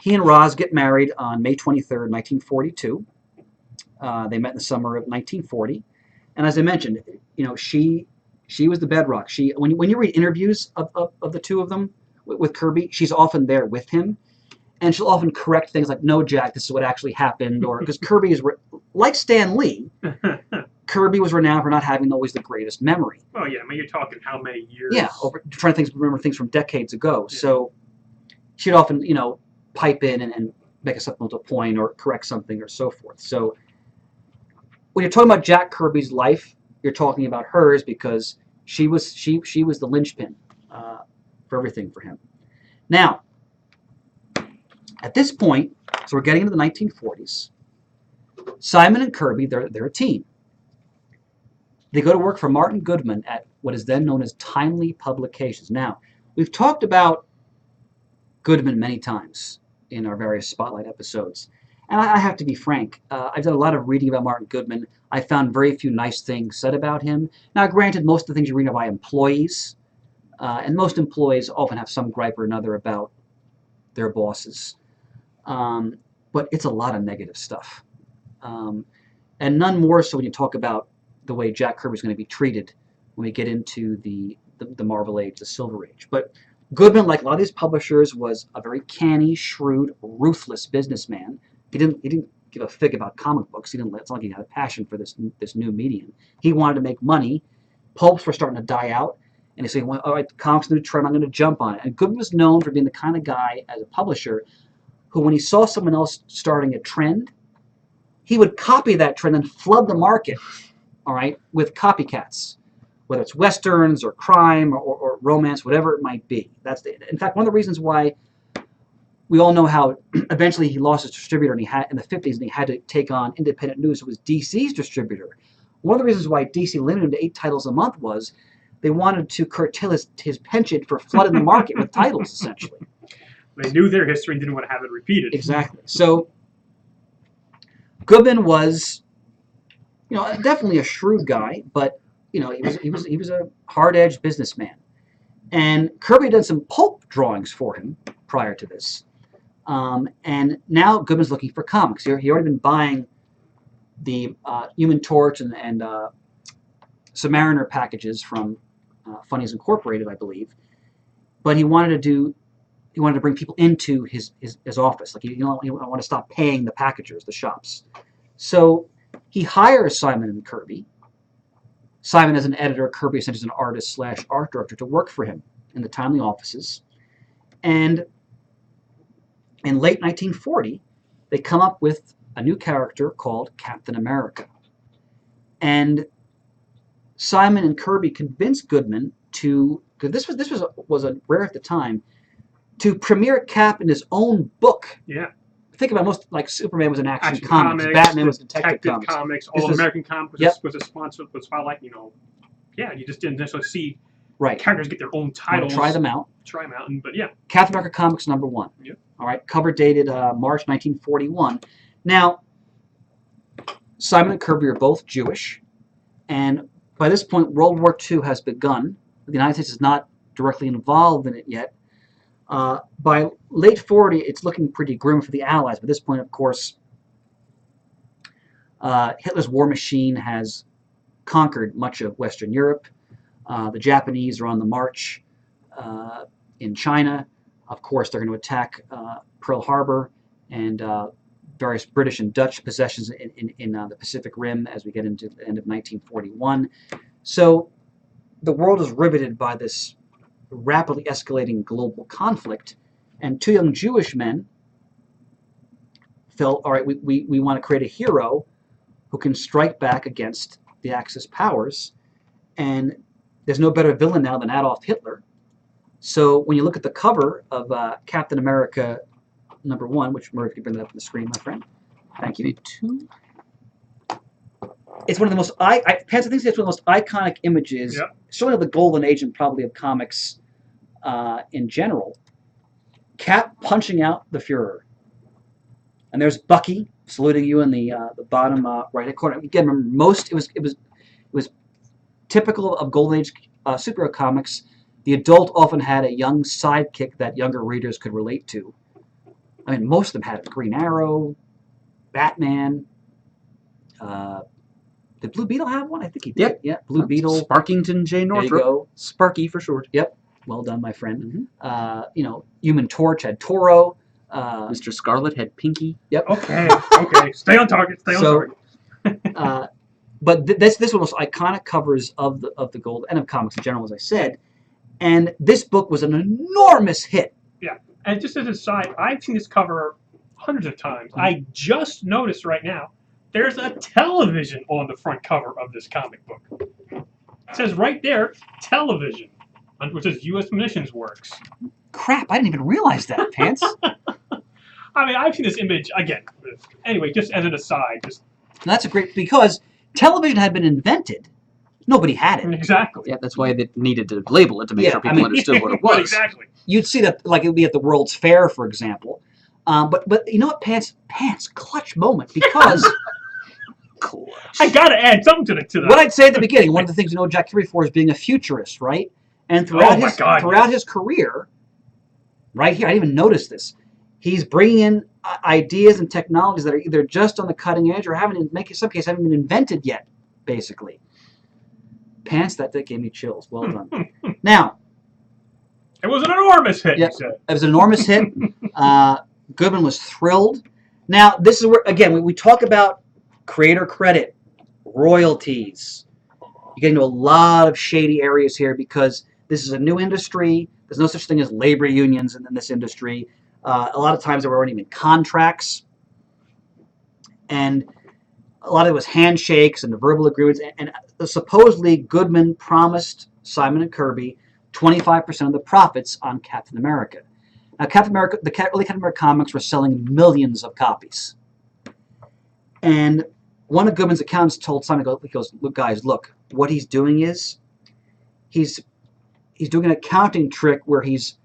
he and Roz get married on May 23rd, 1942. They met in the summer of 1940, and as I mentioned, she was the bedrock. When you read interviews of the two of them with Kirby, she's often there with him. And she'll often correct things like, "No, Jack, this is what actually happened," or because Kirby is like Stan Lee. Kirby was renowned for not having always the greatest memory. Oh yeah, I mean, you're talking how many years? Yeah, trying to remember things from decades ago. Yeah. So she'd often, pipe in and make a supplemental point or correct something or so forth. So when you're talking about Jack Kirby's life, you're talking about hers because she was the linchpin for everything for him. Now, at this point, so we're getting into the 1940s, Simon and Kirby, they're a team. They go to work for Martin Goodman at what is then known as Timely Publications. Now, we've talked about Goodman many times in our various Spotlight episodes. And I have to be frank, I've done a lot of reading about Martin Goodman. I found very few nice things said about him. Now, granted, most of the things you read are by employees, and most employees often have some gripe or another about their bosses. But it's a lot of negative stuff. And none more so when you talk about the way Jack Kirby is going to be treated when we get into the Marvel Age, the Silver Age. But Goodman, like a lot of these publishers, was a very canny, shrewd, ruthless businessman. He didn't give a fig about comic books. It's not like he had a passion for this new medium. He wanted to make money. Pulps were starting to die out. And he's saying, well, all right, the comics new trend, I'm going to jump on it. And Goodman was known for being the kind of guy, as a publisher, who when he saw someone else starting a trend, he would copy that trend and flood the market, all right, with copycats, whether it's westerns or crime or romance, whatever it might be. In fact, one of the reasons why we all know how eventually he lost his distributor in the 50s and he had to take on independent news. It was DC's distributor. One of the reasons why DC limited him to 8 titles a month was they wanted to curtail his penchant for flooding the market with titles, essentially. They knew their history and didn't want to have it repeated. Exactly. So Goodman was definitely a shrewd guy, but he was a hard-edged businessman. And Kirby had done some pulp drawings for him prior to this. And now Goodman's looking for comics. He already been buying the Human Torch and Submariner packages from Funnies Incorporated, I believe. But he wanted to bring people into his office. Like, he want to stop paying the packagers, the shops. So he hires Simon and Kirby. Simon as an editor, Kirby essentially as an artist/art director to work for him in the Timely offices. And in late 1940, they come up with a new character called Captain America. And Simon and Kirby convinced Goodman to, because this was a rare at the time, to premiere Cap in his own book. Yeah. Think about most, like Superman was an action comics, Batman was detective comics. All American Comics was a sponsor, was spotlight. You just didn't necessarily see characters get their own titles. Try them out. But yeah. Captain America Comics #1. Yep. All right, cover dated March 1941. Now, Simon and Kirby are both Jewish, and by this point, World War II has begun. The United States is not directly involved in it yet. By late 40, it's looking pretty grim for the Allies. By this point, of course, Hitler's war machine has conquered much of Western Europe. The Japanese are on the march in China. Of course, they're going to attack Pearl Harbor and various British and Dutch possessions in the Pacific Rim as we get into the end of 1941. So the world is riveted by this rapidly escalating global conflict, and two young Jewish men felt, all right, we want to create a hero who can strike back against the Axis powers, and there's no better villain now than Adolf Hitler. So when you look at the cover of Captain America #1, which Murray, if you bring that up on the screen, my friend. Thank you. It's one of the most Pants, I think it's one of the most iconic images, certainly of the golden age and probably of comics in general. Cap punching out the Fuhrer, and there's Bucky saluting you in the bottom right-hand corner. Again, remember, it was typical of golden age superhero comics. The adult often had a young sidekick that younger readers could relate to. I mean, most of them had Green Arrow, Batman. Did Blue Beetle have one? I think he did. Yep. Yeah, Blue Beetle. Sparkington J. Northrop. There you go. Sparky for short. Yep. Well done, my friend. Human Torch had Toro. Mr. Scarlet had Pinky. Yep. Okay. Stay on target. Target. But this one was most iconic covers of the gold and of comics in general, as I said. And this book was an enormous hit. Yeah. And just as an aside, I've seen this cover hundreds of times. I just noticed right now there's a television on the front cover of this comic book. It says right there, television, which is U.S. Munitions Works. Crap, I didn't even realize that, Pants. I mean, I've seen this image, again, anyway, just as an aside. That's a great, because television had been invented. Nobody had it. Exactly. Yeah, that's why they needed to label it to make sure people understood what it was. Exactly. You'd see that, like, it would be at the World's Fair, for example. But you know what, Pants, clutch moment, because... Clutch. I gotta add something to that. What I'd say at the beginning, one of the things Jack Kirby for is being a futurist, right? And throughout his career, right here, I didn't even notice this, he's bringing in ideas and technologies that are either just on the cutting edge or in some cases haven't been invented yet, basically. Pants, that gave me chills. Well done. Now, it was an enormous hit, you said. It was an enormous hit. Goodman was thrilled. Now, this is where, again, we talk about creator credit, royalties. You get into a lot of shady areas here because this is a new industry. There's no such thing as labor unions in this industry. A lot of times there weren't even contracts. And a lot of it was handshakes and verbal agreements. And supposedly Goodman promised Simon and Kirby 25% of the profits on Captain America. Now, Captain America, the early Captain America comics were selling millions of copies. And one of Goodman's accountants told Simon, he goes, look, guys, look, what he's doing is he's doing an accounting trick where he's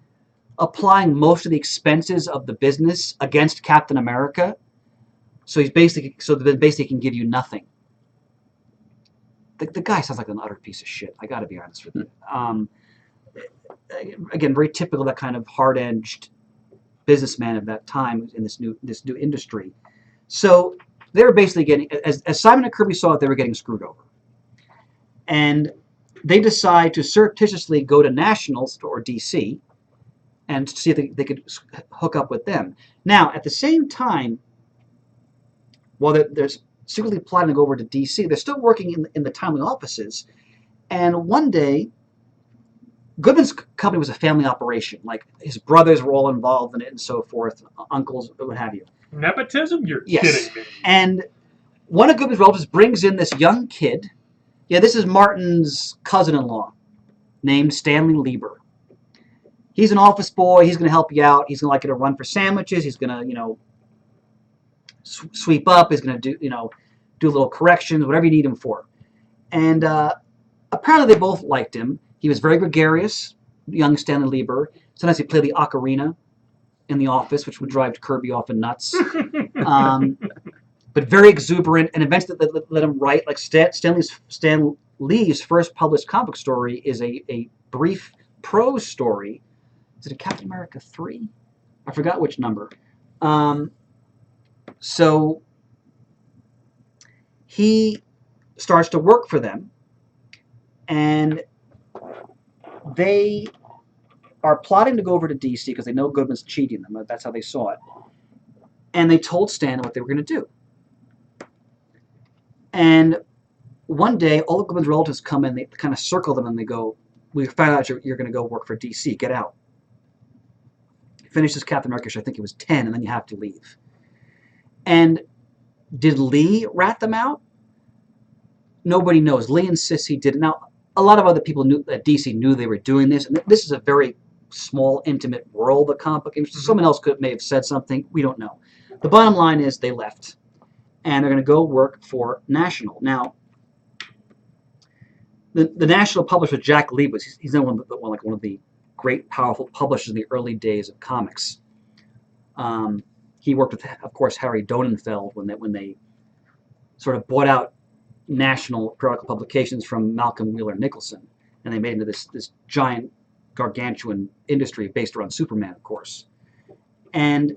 applying most of the expenses of the business against Captain America. So he basically can give you nothing. the guy sounds like an utter piece of shit. I got to be honest with you. Again, very typical of that kind of hard-edged businessman of that time in this new industry. So they were basically getting, as Simon and Kirby saw it, they were getting screwed over. And they decide to surreptitiously go to Nationals or DC and see if they could hook up with them. Now, at the same time, while they're secretly plotting to go over to DC, they're still working in the timely offices. And one day, Goodman's company was a family operation. Like, his brothers were all involved in it and so forth, uncles, what have you. Nepotism? You're Yes. kidding me. And one of Goodman's relatives brings in this young kid. Yeah, this is Martin's cousin-in-law, named Stanley Lieber. He's an office boy. He's going to help you out. He's going to like you to run for sandwiches. He's going to, sweep up. He's going to do little corrections, whatever you need him for. And apparently they both liked him. He was very gregarious, young Stanley Lieber. Sometimes he played the ocarina in the office, which would drive Kirby off and nuts. But very exuberant, and eventually they let him write. Like Stan Lee's first published comic story is a brief prose story. Is it a Captain America 3? I forgot which number. So he starts to work for them, and they are plotting to go over to DC because they know Goodman's cheating them. That's how they saw it. And they told Stan what they were going to do. And one day, all of Goodman's relatives come in, they kind of circle them, and they go, "We found out you're going to go work for DC. Get out." Finishes Captain America, I think it was 10, and then you have to leave. And did Lee rat them out? Nobody knows. Lee insists he did. Now, a lot of other people at DC knew they were doing this, and this is a very small, intimate world, the comic book industry. Someone else may have said something. We don't know. The bottom line is they left, and they're going to go work for National. Now, the National publisher, Jack Kirby, he's one of the great, powerful publishers in the early days of comics. He worked with, of course, Harry Donenfeld when they sort of bought out National periodical publications from Malcolm Wheeler Nicholson, and they made into this giant, gargantuan industry based around Superman, of course. And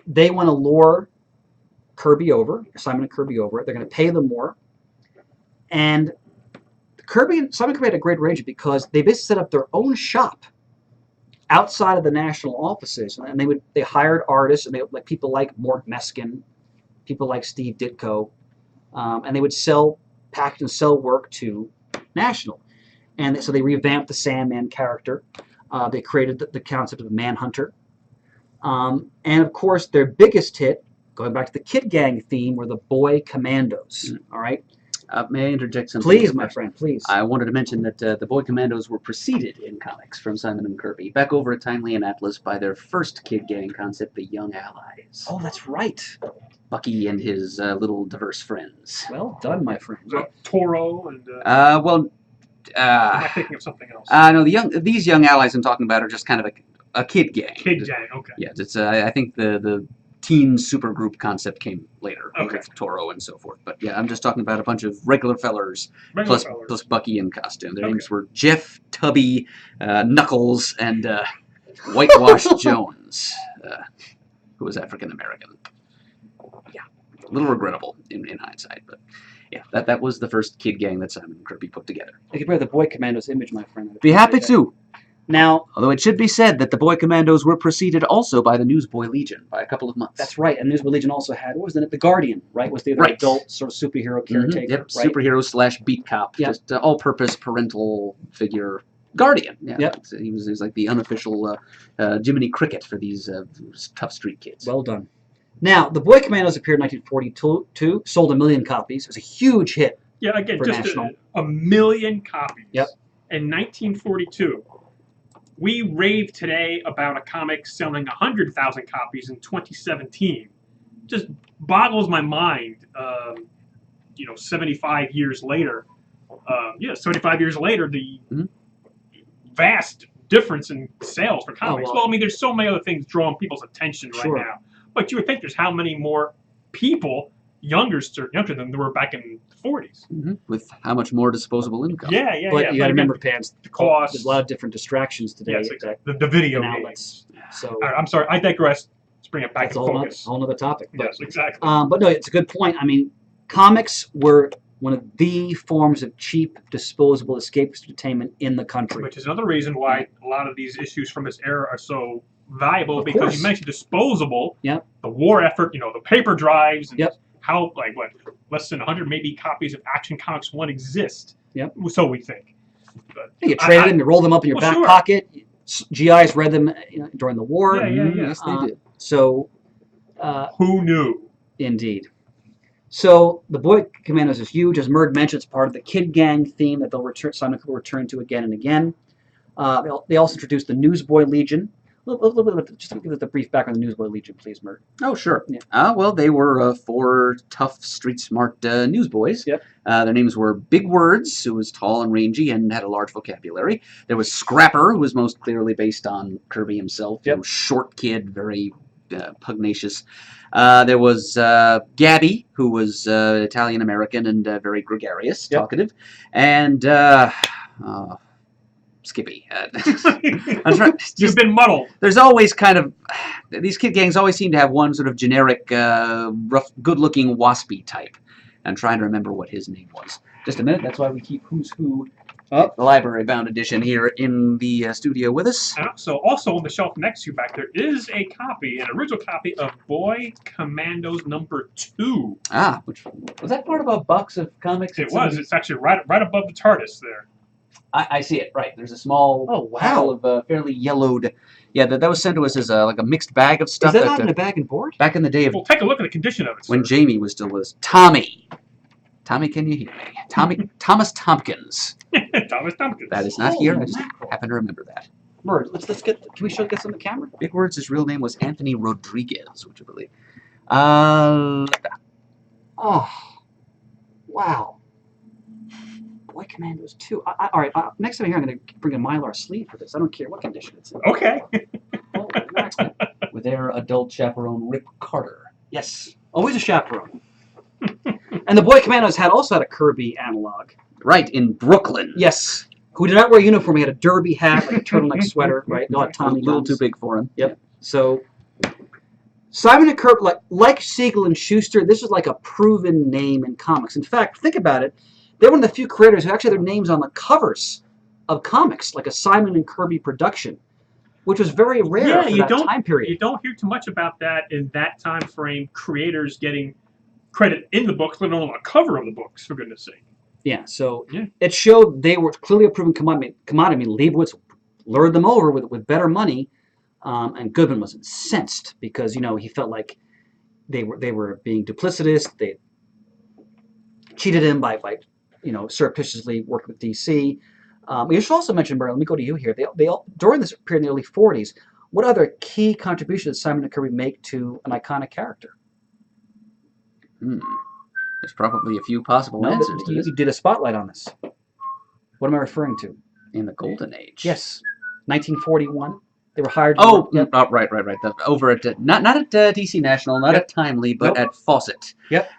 they want to lure Simon and Kirby over. They're going to pay them more. And Simon and Kirby had a great arrangement because they basically set up their own shop outside of the National offices, and they hired artists, and like people like Mort Meskin, people like Steve Ditko, and they would package and sell work to National. And so they revamped the Sandman character. They created the concept of the Manhunter. And of course, their biggest hit, going back to the Kid Gang theme, were the Boy Commandos. All right. May I interject something? Please, my friend, please. I wanted to mention that the Boy Commandos were preceded in comics from Simon and Kirby, back over at Timely and Atlas, by their first Kid Gang concept, the Young Allies. Oh, that's right. Bucky and his little diverse friends. Well done, my friend. Was that Toro and... Well... am I thinking of something else? No, these Young Allies I'm talking about are just kind of a kid gang. Kid Gang, okay. Yeah, it's I think the teen supergroup concept came later with Toro and so forth. But yeah, I'm just talking about a bunch of regular fellers plus Bucky in costume. Their names were Jeff, Tubby, Knuckles, and Whitewash Jones, who was African American. Yeah, a little regrettable in hindsight, but yeah, that was the first kid gang that Simon and Kirby put together. I could wear the Boy Commandos image, my friend. Be happy to. Now, although it should be said that the Boy Commandos were preceded also by the Newsboy Legion by a couple of months. That's right, and Newsboy Legion also had, what was it, the Guardian, right? Was the adult sort of superhero caretaker, Yep, right? Superhero / beat cop, just all-purpose parental figure Guardian. Yeah, yep. He was like the unofficial Jiminy Cricket for these tough street kids. Well done. Now, the Boy Commandos appeared in 1942, sold 1 million copies. It was a huge hit. Yeah, again, just a million copies. Yep. In 1942. We rave today about a comic selling 100,000 copies in 2017. Just boggles my mind. 75 years later. 75 years later, the vast difference in sales for comics. Well, I mean, there's so many other things drawing people's attention right now. But you would think there's how many more people younger than they were back in the 40s. With how much more disposable income? Yeah, yeah, But yeah. you got to remember, Pans, the cost. there's a lot of different distractions today. Yes, exactly. The video and games. outlets. So I'm sorry, I digress. Let's bring it back that's to a focus. whole nother topic. But, Yes, exactly. but no, it's a good point. I mean, comics were one of the forms of cheap, disposable escapist entertainment in the country. Which is another reason why a lot of these issues from this era are so valuable, Of because course. you mentioned disposable. Yep. The war effort, the paper drives, and Yep. how, less than 100 maybe copies of Action Comics 1 exist. Yep. So we think. But You trade them, you roll them up in your back sure. pocket. GIs read them during the war. Yeah, yeah, yeah. Yes, they did. So, who knew? Indeed. So the Boy Commandos is huge, as Murd mentioned. It's part of the Kid Gang theme that Simon will return to again and again. They also introduced the Newsboy Legion. Just give us a brief background on the Newsboy Legion, please, Murd. Oh, sure. Yeah. Well, they were 4 tough, street-smart newsboys. Yep. Their names were Big Words, who was tall and rangy and had a large vocabulary. There was Scrapper, who was most clearly based on Kirby himself. Yep. Short kid, very pugnacious. There was Gabby, who was Italian-American and very gregarious, Yep. talkative. And Skippy. You've been muddled. There's always kind of, these kid gangs always seem to have one sort of generic, rough, good-looking waspy type. I'm trying to remember what his name was. Just a minute. That's why we keep Who's Who, the library-bound edition, here in the studio with us. So also on the shelf next to you back there is an original copy of Boy Commandos #2. Ah, which was that part of a box of comics? It was. It's actually right above the TARDIS there. I see it. Right. There's a small wow. pile of fairly yellowed. Yeah, that was sent to us as like a mixed bag of stuff. Is that not in a bag and board? Back in the day of Well, take a look at the condition of it, when sir. Jamie was still with us. Tommy, can you hear me? Thomas Tompkins. Thomas Tompkins. That is not here. I Holy just mackerel. happen to remember that. Murd, let's get. Can we get this on the camera? Big Words. His real name was Anthony Rodriguez, which I believe. Oh, wow. Boy Commandos 2. All right, next time here, I'm going to bring a Mylar sleeve for this. I don't care what condition it's in. Okay. Holy mackerel. With their adult chaperone, Rip Carter. Yes, always a chaperone. And the Boy Commandos also had a Kirby analog. Right, in Brooklyn. Yes, who did not wear a uniform. He had a derby hat, like a turtleneck sweater, right? Not Tommy A little guns. too big for him. Yep. So Simon and Kirby, like Siegel and Schuster, this is like a proven name in comics. In fact, think about it. They're one of the few creators who actually have their names on the covers of comics, like a Simon and Kirby production, which was very rare for that time period. You don't hear too much about that in that time frame. Creators getting credit in the books, let alone on the cover of the books, for goodness sake. Yeah, so it showed they were clearly a proven commodity. I mean, Leibowitz lured them over with better money, and Goodman was incensed because he felt like they were being duplicitous. They cheated him by surreptitiously working with DC. You should also mention, Murray, let me go to you here. They all, during this period in the early 40s, what other key contributions did Simon and Kirby make to an iconic character? There's probably a few possible answers to this. You did a spotlight on this. What am I referring to? In the Golden Age. Yes, 1941. They were hired. Right. Over at not at DC National, not at Timely, but at Fawcett. Yep.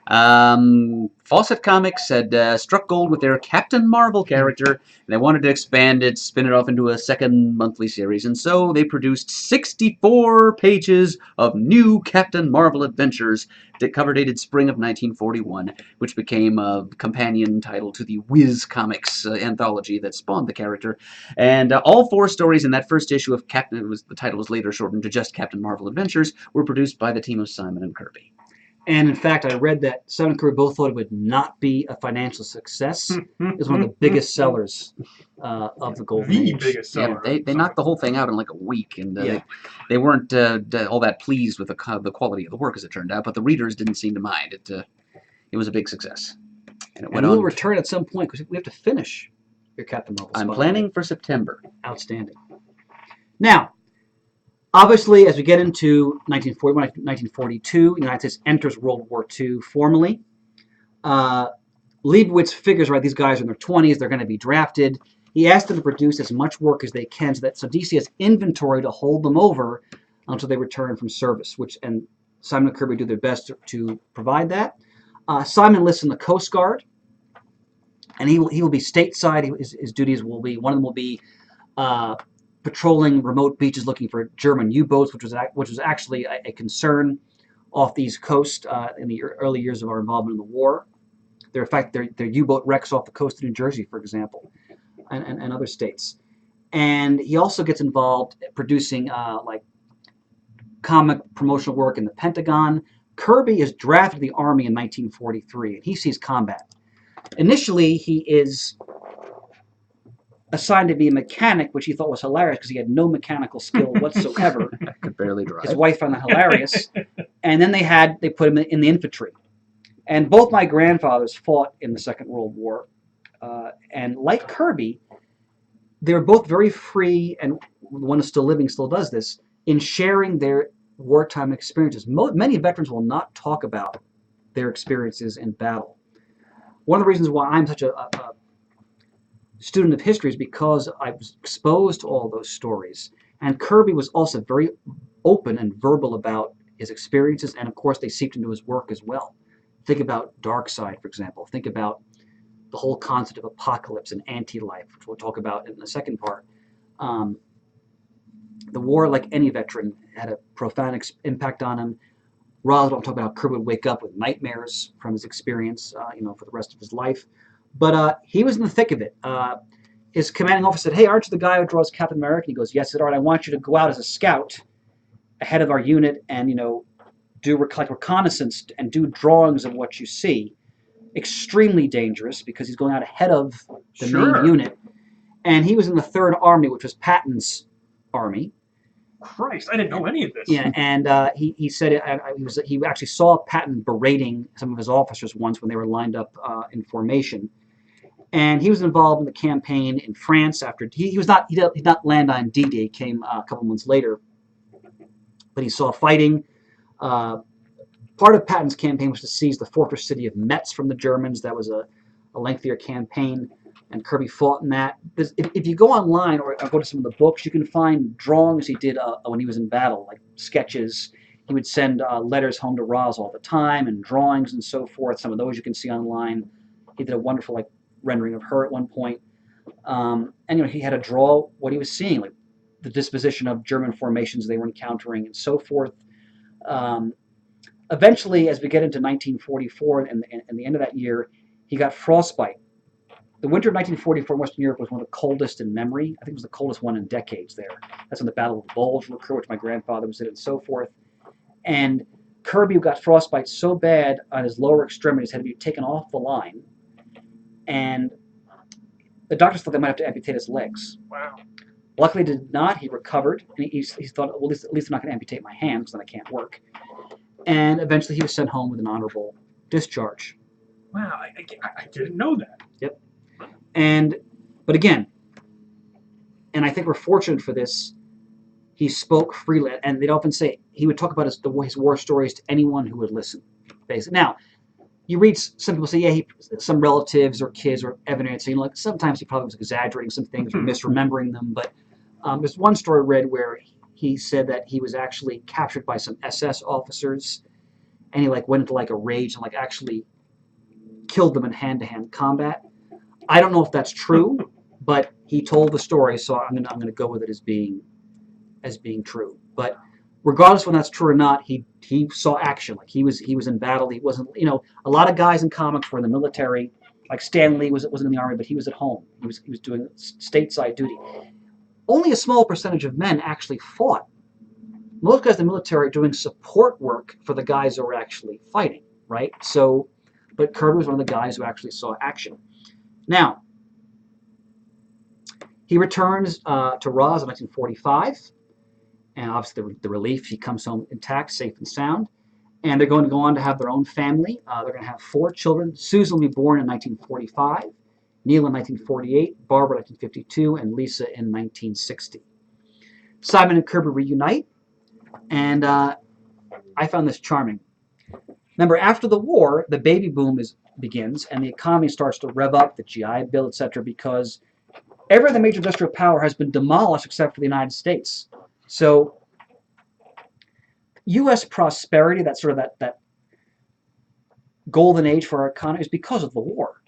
Fawcett Comics had struck gold with their Captain Marvel character, and they wanted to expand it, spin it off into a second monthly series, and so they produced 64 pages of new Captain Marvel adventures, cover dated spring of 1941, which became a companion title to the Whiz Comics anthology that spawned the character. And all 4 stories in that first issue of Captain, the title was later shortened to just Captain Marvel Adventures, were produced by the team of Simon and Kirby. And in fact, I read that Simon and Kirby both thought it would not be a financial success. It was one of the biggest sellers of the Golden Age. The biggest seller. Yeah, they knocked the whole thing out in like a week, and they weren't all that pleased with the quality of the work, as it turned out, but the readers didn't seem to mind. It was a big success. And it went on. We'll return at some point, because we have to finish your Captain Marvel I'm spotlight. planning for September. Outstanding. Now, obviously, as we get into 1941, 1942, the United States enters World War II formally. Leibowitz figures, right, these guys are in their 20s, they're going to be drafted. He asked them to produce as much work as they can so DC has inventory to hold them over until they return from service, and Simon and Kirby do their best to provide that. Simon enlists in the Coast Guard, and he will be stateside. His duties will be, one of them will be patrolling remote beaches looking for German U-boats, which was actually a concern off the East Coast in the early years of our involvement in the war. In fact, there are U-boat wrecks off the coast of New Jersey, for example, and other states. And he also gets involved producing like comic promotional work in the Pentagon. Kirby is drafted to the Army in 1943, and he sees combat. Initially, he is assigned to be a mechanic, which he thought was hilarious because he had no mechanical skill whatsoever. Could barely drive. His wife found that hilarious. And then they put him in the infantry. And both my grandfathers fought in the Second World War. And like Kirby, they were both very free, and the one who's still living still does this, in sharing their wartime experiences. Many veterans will not talk about their experiences in battle. One of the reasons why I'm such a student of history is because I was exposed to all those stories. And Kirby was also very open and verbal about his experiences, and of course they seeped into his work as well. Think about Darkseid, for example. Think about the whole concept of apocalypse and anti-life, which we'll talk about in the second part. The war, like any veteran, had a profound impact on him. Roswell, I'm talking about how Kirby would wake up with nightmares from his experience, for the rest of his life. But he was in the thick of it. His commanding officer said, "Hey, aren't you the guy who draws Captain America?" And he goes, "Yes." He said, "All right, I want you to go out as a scout ahead of our unit and, do reconnaissance and do drawings of what you see." Extremely dangerous because he's going out ahead of the main unit. And he was in the Third Army, which was Patton's army. Christ, I didn't know any of this. Yeah, and he said he actually saw Patton berating some of his officers once when they were lined up in formation. And he was involved in the campaign in France after he did not land on D-Day. He came a couple months later, but he saw fighting. Part of Patton's campaign was to seize the fortress city of Metz from the Germans. That was a lengthier campaign, and Kirby fought in that. If you go online or go to some of the books, you can find drawings he did when he was in battle, like sketches. He would send letters home to Roz all the time, and drawings and so forth. Some of those you can see online. He did a wonderful rendering of her at one point. And he had to draw what he was seeing, like the disposition of German formations they were encountering and so forth. Eventually, as we get into 1944 and the end of that year, he got frostbite. The winter of 1944 in Western Europe was one of the coldest in memory. I think it was the coldest one in decades there. That's when the Battle of the Bulge will occur, which my grandfather was in, and so forth. And Kirby got frostbite so bad on his lower extremities, had to be taken off the line. And the doctors thought they might have to amputate his legs. Wow. Luckily, they did not. He recovered. And he thought, well, at least they're not going to amputate my hands, because then I can't work. And eventually he was sent home with an honorable discharge. Wow, I didn't know that. Yep. But again, and I think we're fortunate for this, he spoke freely. And they'd often say he would talk about his war stories to anyone who would listen. Basically. Now, you read some people say, yeah, some relatives or kids or evidence, sometimes he probably was exaggerating some things or misremembering them. But there's one story I read where he said that he was actually captured by some SS officers, and he went into a rage and actually killed them in hand-to-hand combat. I don't know if that's true, but he told the story, so I'm gonna go with it as being true. But regardless whether that's true or not, he saw action. He was in battle. He wasn't. A lot of guys in comics were in the military. Like Stan Lee wasn't in the army, but he was at home. He was doing stateside duty. Only a small percentage of men actually fought. Most guys in the military are doing support work for the guys who are actually fighting, right? So, but Kirby was one of the guys who actually saw action. Now, he returns to Roz in 1945, and obviously the relief, he comes home intact, safe and sound, and they're going to go on to have their own family. They're going to have 4 children. Susan will be born in 1945. Neil in 1948, Barbara in 1952, and Lisa in 1960. Simon and Kirby reunite, and I found this charming. Remember, after the war, the baby boom begins, and the economy starts to rev up, the GI Bill, etc., because every other major industrial power has been demolished except for the United States. So, U.S. prosperity, that golden age for our economy is because of the war.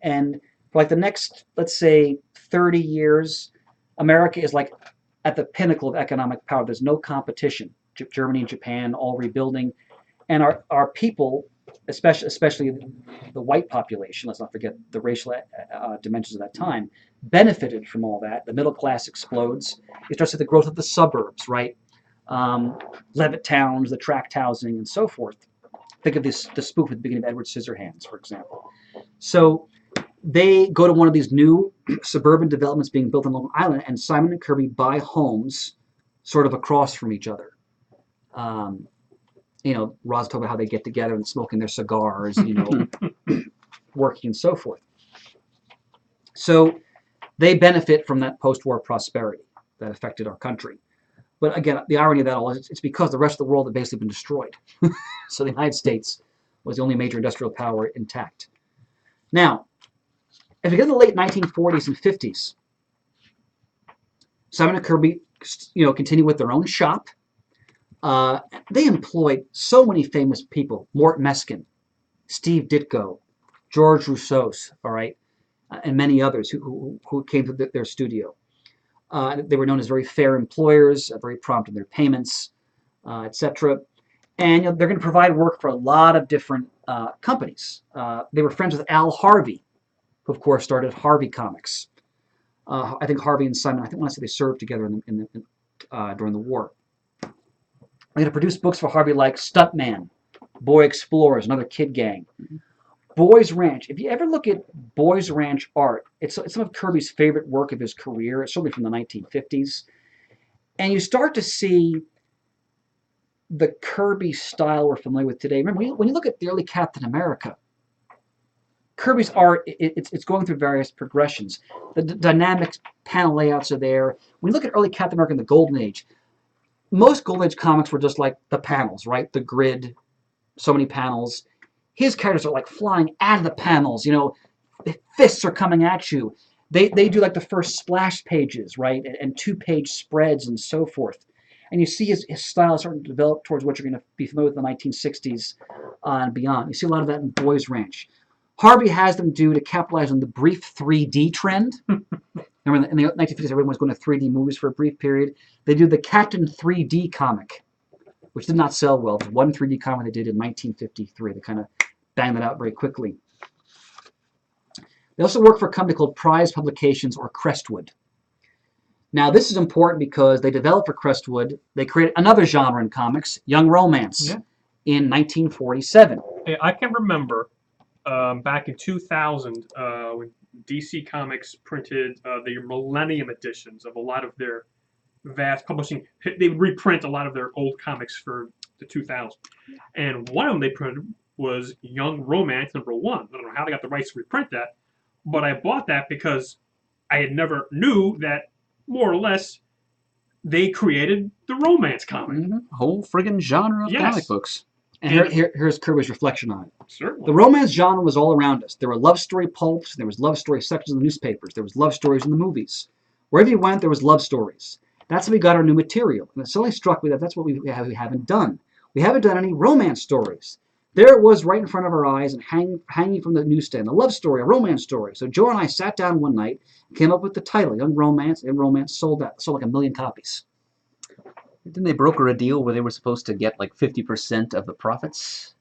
And for like the next, let's say, 30 years, America is like at the pinnacle of economic power. There's no competition. Germany and Japan all rebuilding. And our people, especially the white population, let's not forget the racial dimensions of that time, benefited from all that. The middle class explodes. You start to see the growth of the suburbs, right? Levitt towns, the tract housing, and so forth. Think of the spoof at the beginning of Edward Scissorhands, for example. So they go to one of these new suburban developments being built on Long Island, and Simon and Kirby buy homes sort of across from each other. Roz talked about how they get together and smoking their cigars, working and so forth. So they benefit from that post-war prosperity that affected our country. But again, the irony of that all is it's because the rest of the world had basically been destroyed. So the United States was the only major industrial power intact. Now, as we get in the late 1940s and 50s, Simon and Kirby, continue with their own shop. They employed so many famous people: Mort Meskin, Steve Ditko, George Rousseau, all right, and many others who came to their studio. They were known as very fair employers, very prompt in their payments, etc. And they're going to provide work for a lot of different companies. They were friends with Al Harvey, who of course started Harvey Comics. I think Harvey and Simon, I want to say they served together during the war. They're going to produce books for Harvey like Stuntman, Boy Explorers, another kid gang. Boys Ranch. If you ever look at Boys Ranch art, it's some of Kirby's favorite work of his career. It's certainly from the 1950s. And you start to see the Kirby style we're familiar with today. Remember, when you look at the early Captain America, Kirby's art, it's going through various progressions. The dynamic panel layouts are there. When you look at early Captain America in the Golden Age, most Golden Age comics were just like the panels, right? The grid, so many panels. His characters are like flying out of the panels, fists are coming at you. They do like the first splash pages, right? And two-page spreads and so forth. And you see his style starting to develop towards what you're going to be familiar with in the 1960s and beyond. You see a lot of that in Boys Ranch. Harvey has them do to capitalize on the brief 3D trend. Remember, in the 1950s, everyone was going to 3D movies for a brief period. They do the Captain 3D comic, which did not sell well. It was one 3D comic they did in 1953. They kind of banged that out very quickly. They also work for a company called Prize Publications, or Crestwood. Now, this is important because they developed for Crestwood. They created another genre in comics, young romance, in 1947. I can remember back in 2000 when DC Comics printed the Millennium editions of a lot of their vast publishing. They would reprint a lot of their old comics for the 2000s. And one of them they printed was Young Romance #1. I don't know how they got the rights to reprint that, but I bought that because I had never knew that, more or less, they created the romance comic. Whole friggin' genre of comic books. And here's Kirby's reflection on it. Certainly. The romance genre was all around us. There were love story pulps, there was love story sections in the newspapers, there was love stories in the movies. Wherever you went, there was love stories. That's how we got our new material. And it suddenly struck me that that's what we haven't done. We haven't done any romance stories. There it was right in front of our eyes and hanging from the newsstand. A love story, a romance story. So Joe and I sat down one night and came up with the title, Young Romance, and Romance sold like 1 million copies. Didn't they broker a deal where they were supposed to get like 50% of the profits?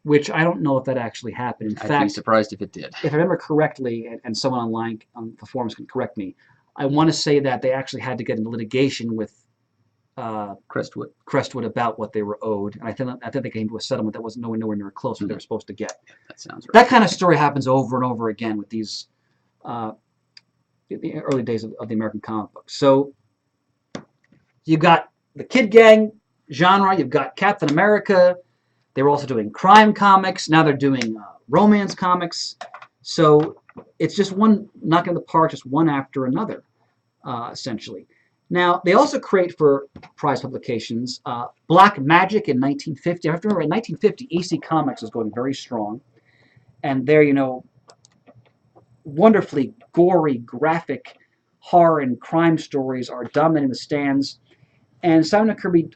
Which I don't know if that actually happened. In fact, I'd be surprised if it did. If I remember correctly, and someone online on the forums can correct me, I want to say that they actually had to get into litigation with Crestwood about what they were owed. And I think they came to a settlement that was nowhere near close to what they were supposed to get. That sounds right. That kind of story happens over and over again with these the early days of the American comic book. So you got the Kid Gang genre, you've got Captain America. They were also doing crime comics. Now they're doing romance comics. So it's just one knocking in the park, just one after another, essentially. Now, they also create for Prize Publications Black Magic in 1950. I have to remember, in 1950, EC Comics was going very strong. And their, wonderfully gory, graphic horror and crime stories are dominating the stands. And Simon and Kirby,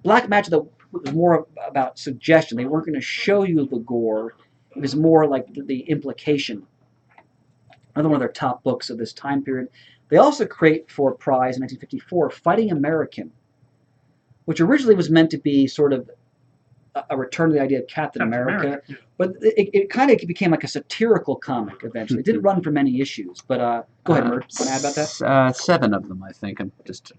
Black Magic, was more about suggestion. They weren't going to show you the gore. It was more like the implication. Another one of their top books of this time period. They also create for prize in 1954 Fighting American, which originally was meant to be sort of a return to the idea of Captain America. Yeah. But it kind of became like a satirical comic eventually. It didn't run for many issues, but go ahead, Mert. Want to add about that? 7 of them, I think. I'm just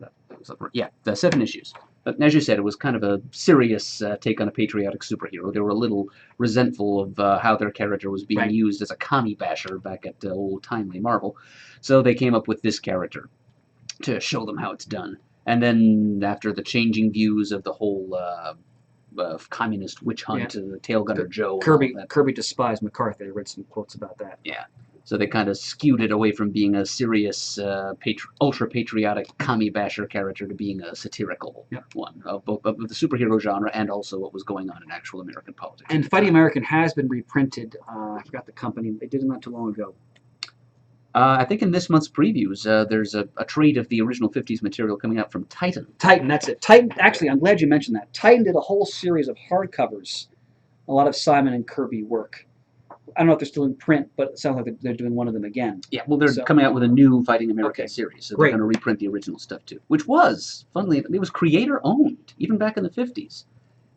the 7 issues. But as you said, it was kind of a serious take on a patriotic superhero. They were a little resentful of how their character was being used as a commie basher back at old timely Marvel, so they came up with this character to show them how it's done. And then after the changing views of the whole communist witch hunt, Tail Gunner Joe. Kirby despised McCarthy. I read some quotes about that. Yeah. So they kind of skewed it away from being a serious, ultra-patriotic commie basher character to being a satirical one of both of the superhero genre and also what was going on in actual American politics. And Fighting American has been reprinted. I forgot the company. They did it not too long ago. I think in this month's previews, there's a trade of the original 50s material coming out from Titan. Titan, that's it. Titan, actually, I'm glad you mentioned that. Titan did a whole series of hardcovers, a lot of Simon and Kirby work. I don't know if they're still in print, but it sounds like they're doing one of them again. Yeah, well, they're coming out with a new Fighting American series, so they're going to reprint the original stuff too, which was, funnily, it was creator-owned, even back in the 50s.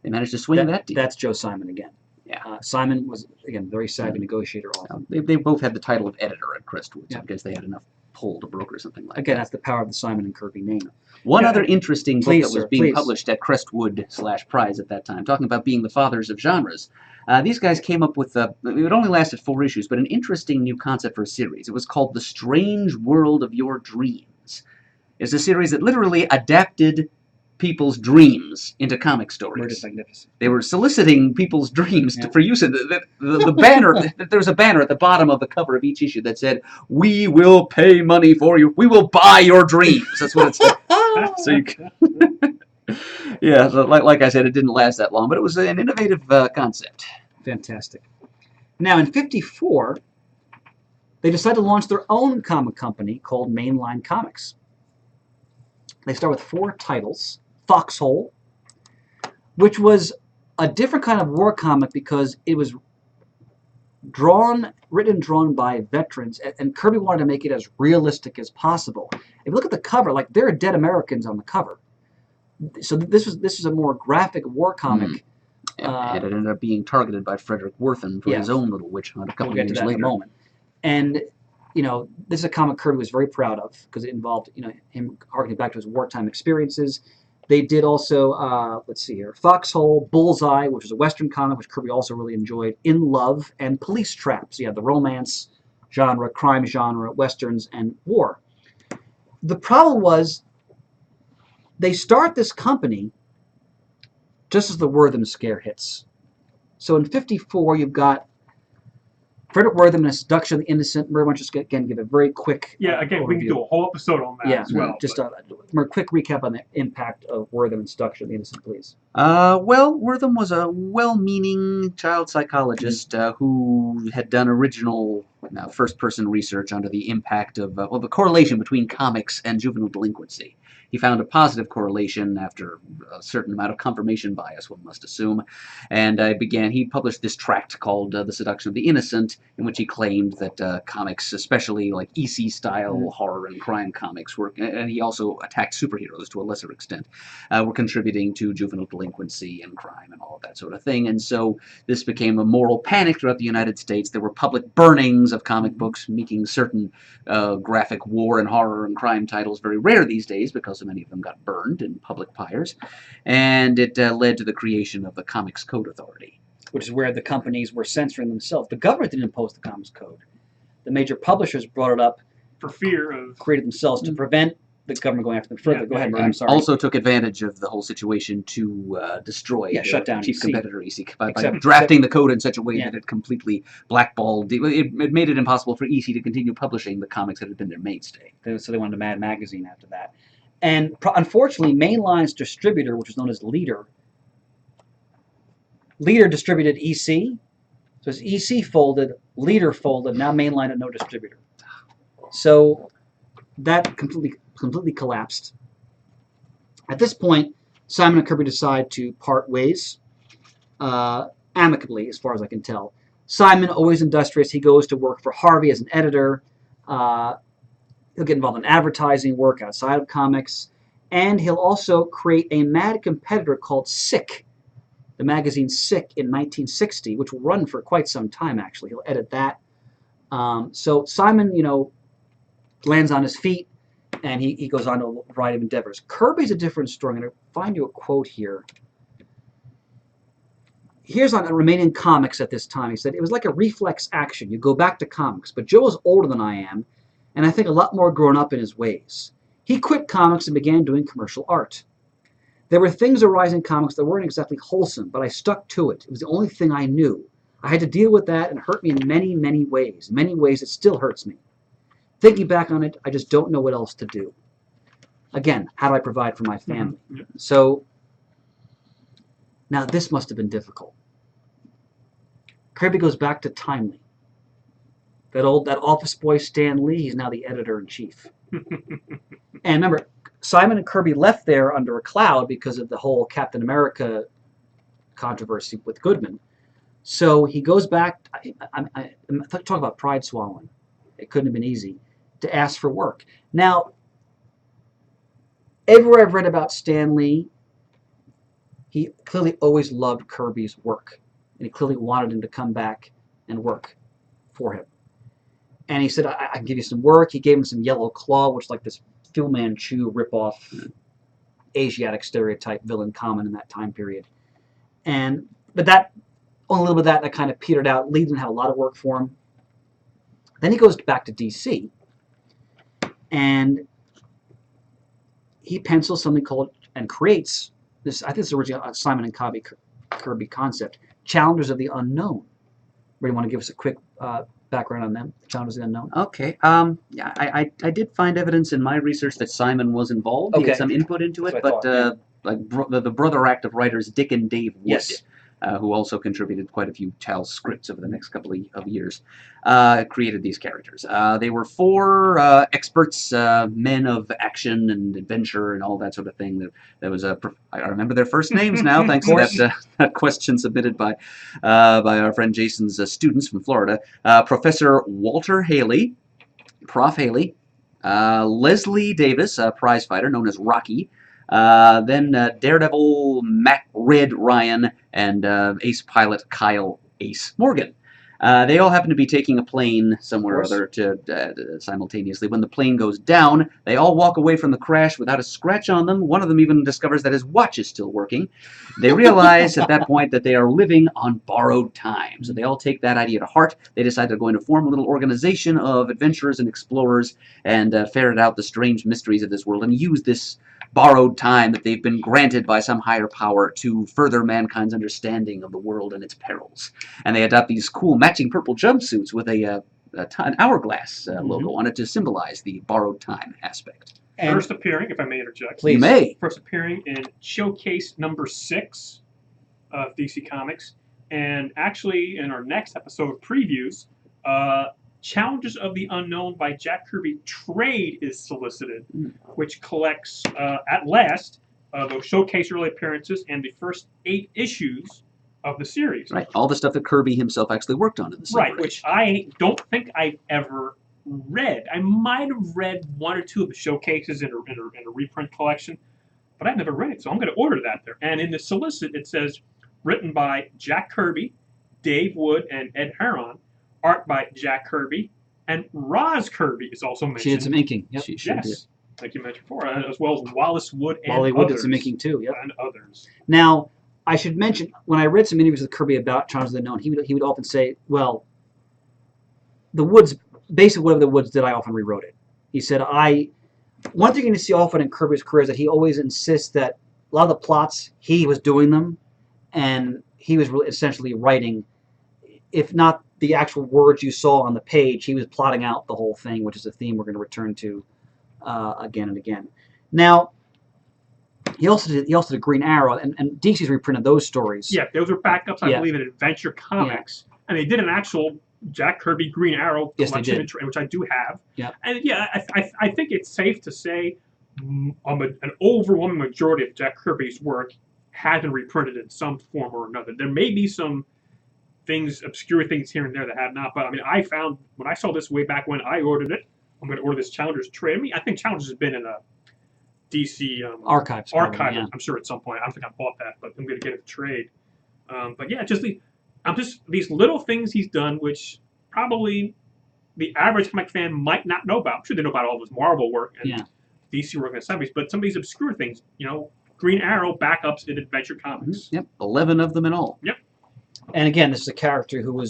They managed to swing that deal. That's Joe Simon again. Yeah. Simon was, again, very savvy negotiator. They both had the title of editor at Crestwood, so I guess they had enough pull to broker something like that. Again, that's the power of the Simon and Kirby name. One other interesting book that was being published at Crestwood/Prize at that time, talking about being the fathers of genres. These guys came up with, it only lasted 4 issues, but an interesting new concept for a series. It was called The Strange World of Your Dreams. It's a series that literally adapted people's dreams into comic stories. Magnificent. They were soliciting people's dreams for use in the banner. There was a banner at the bottom of the cover of each issue that said, "We will pay money for you. We will buy your dreams." That's what it said. So you can yeah, so like I said, it didn't last that long, but it was an innovative concept. Fantastic. Now, in '54, they decided to launch their own comic company called Mainline Comics. They start with 4 titles. Foxhole, which was a different kind of war comic because it was written and drawn by veterans, and Kirby wanted to make it as realistic as possible. If you look at the cover, like there are dead Americans on the cover. So this was a more graphic war comic. And it ended up being targeted by Frederick Worthen for his own little witch hunt a couple of years later. In a moment. And this is a comic Kirby was very proud of because it involved him harkening back to his wartime experiences. They did also, let's see here, Foxhole, Bullseye, which was a Western comic, which Kirby also really enjoyed, In Love, and Police Traps. You had the romance genre, crime genre, Westerns, and war. The problem was they start this company just as the Wortham scare hits. So in *54, you've got Frederick Wortham and a Seduction of the Innocent. Murray, why don't you just again give a very quick again, overview. we can do a whole episode on that as well. Just a quick recap on the impact of Wortham and Seduction of the Innocent, please. Well, Wortham was a well-meaning child psychologist who had done original first-person research onto the impact of, the correlation between comics and juvenile delinquency. He found a positive correlation after a certain amount of confirmation bias, one must assume, and he published this tract called The Seduction of the Innocent, in which he claimed that comics, especially like EC-style horror and crime comics, and he also attacked superheroes to a lesser extent, were contributing to juvenile delinquency and crime and all of that sort of thing. And so this became a moral panic throughout the United States. There were public burnings of comic books, making certain graphic war and horror and crime titles very rare these days because so many of them got burned in public pyres. And it led to the creation of the Comics Code Authority, which is where the companies were censoring themselves. The government didn't impose the Comics Code. The major publishers brought it up for fear of created themselves to prevent the government going after them further. Go ahead, Murray, I'm sorry. Also took advantage of the whole situation to destroy shut down chief EC. Competitor EC by drafting the code in such a way that it completely blackballed. It made it impossible for EC to continue publishing the comics that had been their mainstay. So they wanted a Mad Magazine after that. And unfortunately, Mainline's distributor, which was known as Leader distributed EC. So as EC folded, Leader folded, now Mainline had no distributor. So that completely collapsed. At this point, Simon and Kirby decide to part ways, amicably, as far as I can tell. Simon, always industrious, he goes to work for Harvey as an editor. He'll get involved in advertising work outside of comics, and he'll also create a mad competitor called Sick, the magazine Sick, in 1960, which will run for quite some time, actually. He'll edit that. So Simon, lands on his feet, and he goes on to a variety of endeavors. Kirby's a different story. I'm going to find you a quote here. Here's on remaining comics at this time. He said, it was like a reflex action. You go back to comics. But Joe is older than I am, and I think a lot more grown up in his ways. He quit comics and began doing commercial art. There were things arising in comics that weren't exactly wholesome, but I stuck to it. It was the only thing I knew. I had to deal with that, and it hurt me in many, many ways. Many ways it still hurts me. Thinking back on it, I just don't know what else to do. Again, how do I provide for my family? Mm-hmm. So, now this must have been difficult. Kirby goes back to Timely. That office boy Stan Lee, he's now the editor-in-chief. And remember, Simon and Kirby left there under a cloud because of the whole Captain America controversy with Goodman. So he goes back, talk about pride swallowing. It couldn't have been easy to ask for work. Now, everywhere I've read about Stan Lee, he clearly always loved Kirby's work. And he clearly wanted him to come back and work for him. And he said, I can give you some work. He gave him some Yellow Claw, which is like this Fu Manchu ripoff Asiatic stereotype villain common in that time period. But that, only a little bit of that kind of petered out. Lee didn't have a lot of work for him. Then he goes back to DC, and he pencils something called, and creates this, I think it's originally Simon and Kirby concept, Challengers of the Unknown. Really want to give us a quick background on them, Challengers of the Unknown? Okay. Yeah, I did find evidence in my research that Simon was involved. He had some input into it, but like the brother act of writers Dick and Dave Wood, Yes. Who also contributed quite a few Tal scripts over the next couple of years, created these characters. They were four experts, men of action and adventure and all that sort of thing. There was I remember their first names now, thanks to that question submitted by our friend Jason's students from Florida. Professor Walter Haley, Prof. Haley, Leslie Davis, a prize fighter known as Rocky, then Daredevil Mac Red Ryan, and ace pilot Kyle Ace Morgan. They all happen to be taking a plane somewhere or other simultaneously. When the plane goes down, they all walk away from the crash without a scratch on them. One of them even discovers that his watch is still working. They realize at that point that they are living on borrowed time. So they all take that idea to heart. They decide they're going to form a little organization of adventurers and explorers and ferret out the strange mysteries of this world and use this borrowed time that they've been granted by some higher power to further mankind's understanding of the world and its perils. And they adopt these cool matching purple jumpsuits with an hourglass logo on it to symbolize the borrowed time aspect. First appearing, if I may interject. Please. You may. First appearing in Showcase number 6 of DC Comics. And actually, in our next episode of previews, Challengers of the Unknown by Jack Kirby trade is solicited, which collects, at last, those Showcase early appearances and the first 8 issues of the series. Right, all the stuff that Kirby himself actually worked on in the series. Right, which I don't think I've ever read. I might have read 1 or 2 of the Showcases in a reprint collection, but I've never read it, so I'm going to order that there. And in the solicit, it says, written by Jack Kirby, Dave Wood, and Ed Herron, art by Jack Kirby, and Roz Kirby is also mentioned. She did some inking. Yep. She sure did. Like you mentioned before, as well as Wallace Wood and Wally others. Wood did some inking too. Yep. And others. Now, I should mention, when I read some interviews with Kirby about Challengers of the Unknown, he would often say, well, the Woods, basically whatever the Woods did, I often rewrote it. He said, one thing you see often in Kirby's career is that he always insists that a lot of the plots, he was doing them, and he was really essentially writing, if not the actual words you saw on the page, he was plotting out the whole thing, which is a theme we're going to return to again and again. Now, he also did Green Arrow, and DC's reprinted those stories. Yeah, those are backups, I believe, in Adventure Comics. Yeah. And they did an actual Jack Kirby Green Arrow collection, which I do have. Yeah. And yeah, I think it's safe to say an overwhelming majority of Jack Kirby's work has been reprinted in some form or another. There may be some things, obscure things here and there that have not, but I mean, I found when I saw this way back when I ordered it, I'm going to order this Challengers trade. I mean, I think Challengers has been in a DC Archives. Probably, archive. yeah. I'm sure at some point. I don't think I bought that, but I'm going to get it to trade. But yeah, just these little things he's done, which probably the average comic fan might not know about. I'm sure they know about all this Marvel work and DC work and series, but some of these obscure things, Green Arrow backups in Adventure Comics. Yep, 11 of them in all. Yep. And again, this is a character who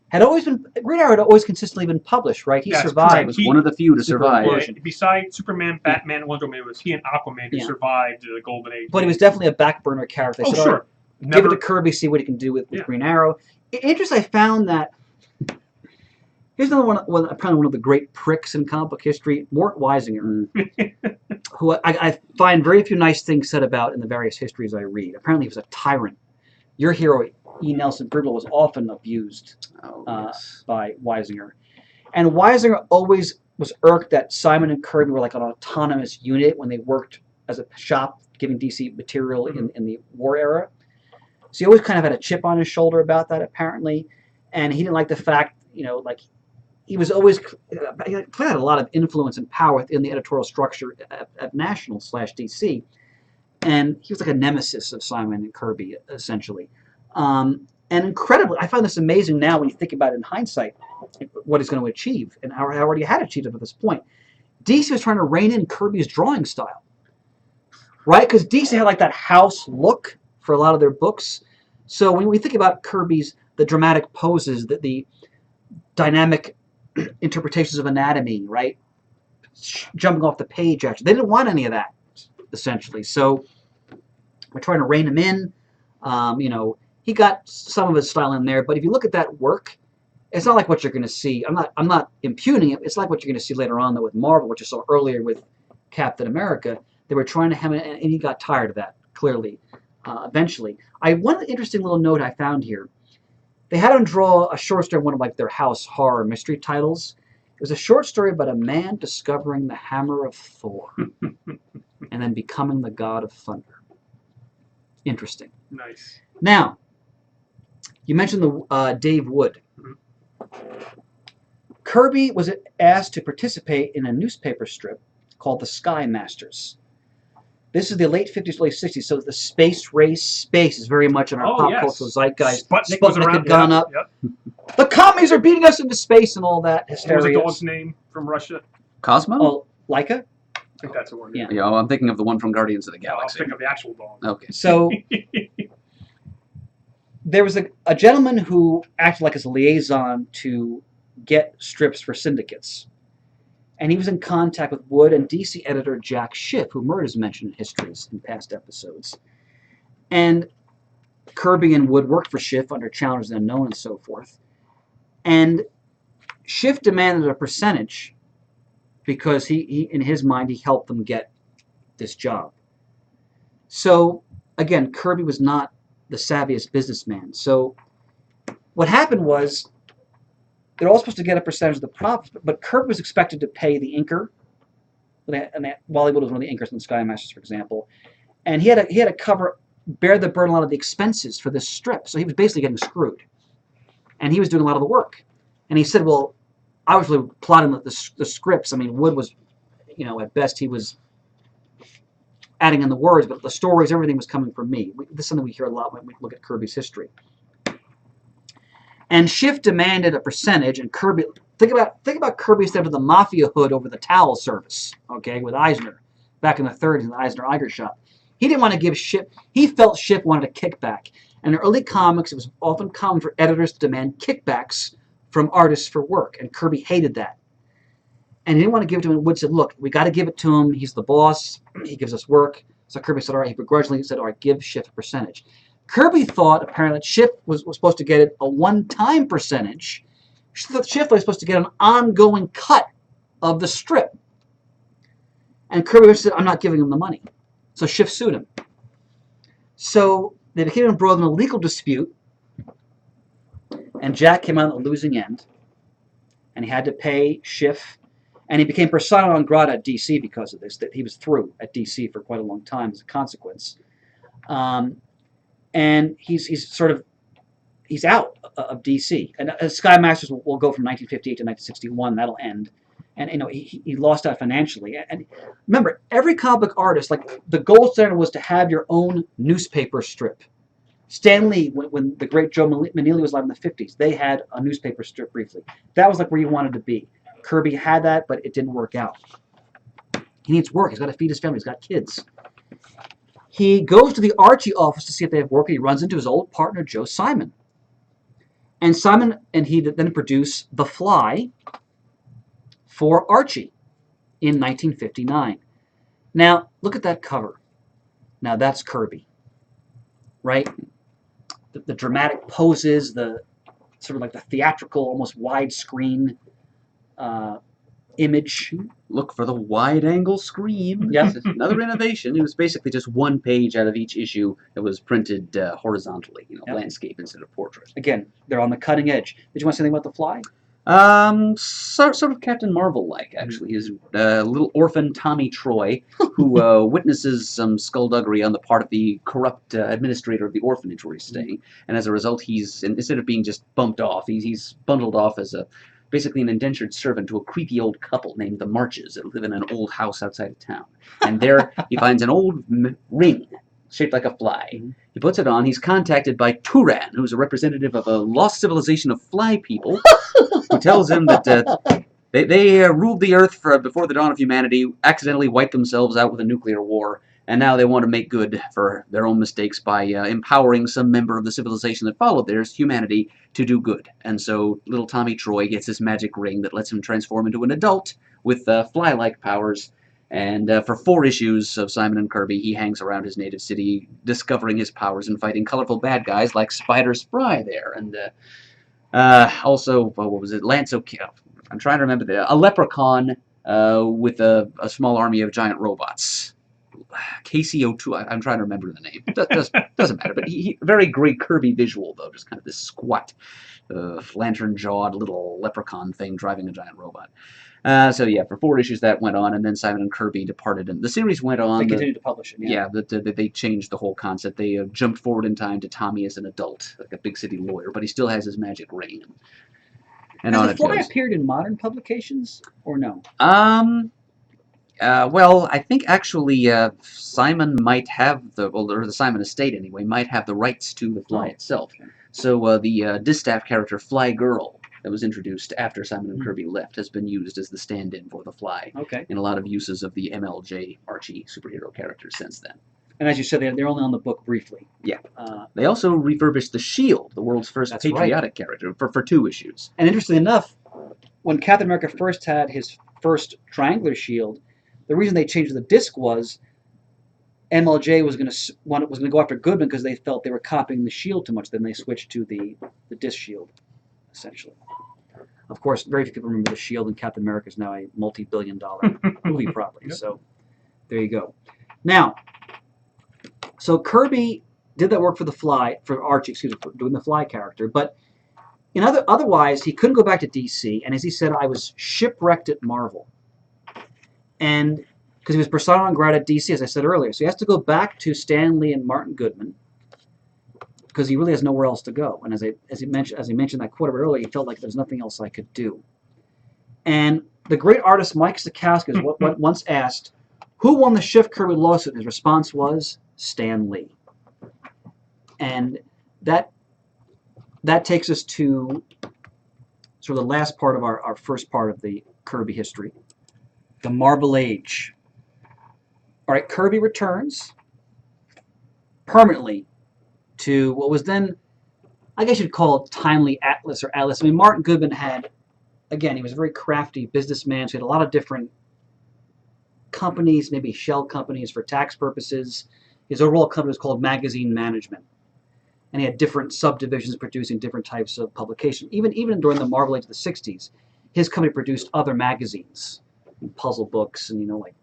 had always been Green Arrow had always consistently been published, right? He survived. He was one of the few to survive. Besides Superman, Batman, and Wonder Woman, it was he and Aquaman who survived the Golden Age. But he was definitely a back burner character. They said, sure. Give it to Kirby, see what he can do with Green Arrow. Interesting, I found that. Here's another one, apparently one of the great pricks in comic book history, Mort Weisinger, who I find very few nice things said about in the various histories I read. Apparently he was a tyrant. Your hero, E. Nelson Bridwell, was often abused by Weisinger. And Weisinger always was irked that Simon and Kirby were like an autonomous unit when they worked as a shop giving DC material in the war era. So he always kind of had a chip on his shoulder about that, apparently. And he didn't like the fact, he was always, he had a lot of influence and power within the editorial structure at National/DC. And he was like a nemesis of Simon and Kirby, essentially. And incredibly, I find this amazing now when you think about it in hindsight, what he's going to achieve, and how already had achieved up to this point. DC was trying to rein in Kirby's drawing style, right? Because DC had like that house look for a lot of their books. So when we think about the dramatic poses, the dynamic interpretations of anatomy, right? Jumping off the page, actually. They didn't want any of that, essentially. So we're trying to rein him in. He got some of his style in there, but if you look at that work, it's not like what you're going to see. I'm not impugning it. It's like what you're going to see later on, though, with Marvel, which you saw earlier with Captain America. They were trying to have it, and he got tired of that, clearly, eventually. One interesting little note I found here. They had him draw a short story, one of like their house horror mystery titles. It was a short story about a man discovering the hammer of Thor and then becoming the god of thunder. Interesting. Nice. Now, you mentioned the Dave Wood. Kirby was asked to participate in a newspaper strip called The Sky Masters. This is the late 50s, early 60s, so the space race is very much in our pop cultural zeitgeist. Sputnik had gone up. Yep. The commies are beating us into space and all that hysteria. What was the dog's name from Russia? Cosmo? Oh, Laika? I think that's the one. Yeah, I'm thinking of the one from Guardians of the Galaxy. I'll think of the actual dog. Okay. So there was a gentleman who acted like as a liaison to get strips for syndicates. And he was in contact with Wood and DC editor Jack Schiff, who Murd has mentioned in histories in past episodes. And Kirby and Wood worked for Schiff under Challengers Unknown and so forth. And Schiff demanded a percentage because he in his mind, he helped them get this job. So, again, Kirby was not the savviest businessman. So what happened was, they're all supposed to get a percentage of the profits, but Kirby was expected to pay the inker. And Wally Wood was one of the inkers in the Sky Masters, for example. And he had to bear the burden a lot of the expenses for this strip. So he was basically getting screwed. And he was doing a lot of the work. And he said, well, I was really plotting the scripts. I mean, Wood was, at best he was adding in the words, but the stories, everything was coming from me. This is something we hear a lot when we look at Kirby's history. And Schiff demanded a percentage, and Kirby, think about Kirby instead of the mafia hood over the towel service, okay, with Eisner, back in the 30s in the Eisner-Iger shop. He didn't want to give Schiff, he felt Schiff wanted a kickback. And in early comics, it was often common for editors to demand kickbacks from artists for work, and Kirby hated that. And he didn't want to give it to him, and Wood said, look, we got to give it to him, he's the boss, he gives us work. So Kirby said, all right, he begrudgingly said, all right, give Schiff a percentage. Kirby thought, apparently, that Schiff was supposed to get it a one-time percentage. Schiff was supposed to get an ongoing cut of the strip. And Kirby said, I'm not giving him the money. So Schiff sued him. So they became embroiled in a legal dispute, and Jack came out on the losing end. And he had to pay Schiff. And he became persona non grata at DC because of this. That he was through at DC for quite a long time as a consequence. And he's out of DC. And Sky Masters will go from 1958 to 1961. That'll end. And he lost out financially. And remember, every comic book artist, like the gold standard was to have your own newspaper strip. Stan Lee, when the great Joe Manili was alive in the 50s, they had a newspaper strip briefly. That was like where you wanted to be. Kirby had that, but it didn't work out. He needs work. He's got to feed his family. He's got kids. He goes to the Archie office to see if they have work, and he runs into his old partner, Joe Simon. And Simon and he then produce The Fly for Archie in 1959. Now, look at that cover. Now, that's Kirby, right? The dramatic poses, the sort of like the theatrical, almost widescreen image. Look for the wide-angle screen. Yep. Another innovation. It was basically just one page out of each issue that was printed horizontally, Yep. landscape instead of portrait. Again, they're on the cutting edge. Did you want to say anything about The Fly? Sort of Captain Marvel-like, actually. His little orphan Tommy Troy, who witnesses some skullduggery on the part of the corrupt administrator of the orphanage where he's staying, and as a result, he's instead of being just bumped off, he's bundled off as basically an indentured servant to a creepy old couple named the Marches that live in an old house outside of town. And there he finds an old ring shaped like a fly. He puts it on. He's contacted by Turan, who's a representative of a lost civilization of fly people, who tells him that they ruled the Earth before the dawn of humanity, accidentally wiped themselves out with a nuclear war, and now they want to make good for their own mistakes by empowering some member of the civilization that followed theirs, humanity, to do good. And so little Tommy Troy gets this magic ring that lets him transform into an adult with fly-like powers. And for 4 issues of Simon and Kirby, he hangs around his native city, discovering his powers and fighting colorful bad guys like Spider Spry there. And also, what was it? Lance O'Kill. I'm trying to remember a leprechaun with a small army of giant robots. Casey O'Toole. I'm trying to remember the name. Doesn't matter. But he very great Kirby visual though, just kind of this squat, lantern-jawed little leprechaun thing driving a giant robot. So yeah, for 4 issues that went on, and then Simon and Kirby departed, and the series went on. They continued to publish it. Yeah, they changed the whole concept. They jumped forward in time to Tommy as an adult, like a big city lawyer, but he still has his magic ring. And Has on The it Fly goes. appeared in modern publications or no? Well, I think actually Simon might have or the Simon estate anyway, might have the rights to the Fly itself. Okay. So the distaff character Fly Girl that was introduced after Simon and Kirby left has been used as the stand-in for the Fly Okay. in a lot of uses of the MLJ Archie superhero characters since then. And as you said, they're only on the book briefly. Yeah. They also refurbished the Shield, the world's first That's right. patriotic character, for 2 issues. And interestingly enough, when Captain America first had his first triangular shield, the reason they changed the disc was MLJ was going to go after Goodman because they felt they were copying the shield too much. Then they switched to the disc shield, essentially. Of course, very few people remember the Shield, and Captain America is now a multi-billion-dollar movie property. Yep. So there you go. Now, so Kirby did that work for Archie, for doing the Fly character, but otherwise he couldn't go back to DC, and as he said, I was shipwrecked at Marvel. And because he was persona non grata at DC, as I said earlier, so he has to go back to Stan Lee and Martin Goodman because he really has nowhere else to go. And as he mentioned that quote earlier, he felt like there's nothing else I could do. And the great artist Mike Stokowski once asked, "Who won the Shift Kirby lawsuit?" His response was Stan Lee. And that takes us to sort of the last part of our first part of the Kirby history. The Marvel Age. All right, Kirby returns permanently to what was then, I guess you'd call it Timely Atlas or Atlas. I mean, Martin Goodman he was a very crafty businessman, so he had a lot of different companies, maybe shell companies for tax purposes. His overall company was called Magazine Management. And he had different subdivisions producing different types of publication. Even during the Marvel Age of the 60s, his company produced other magazines, puzzle books, and like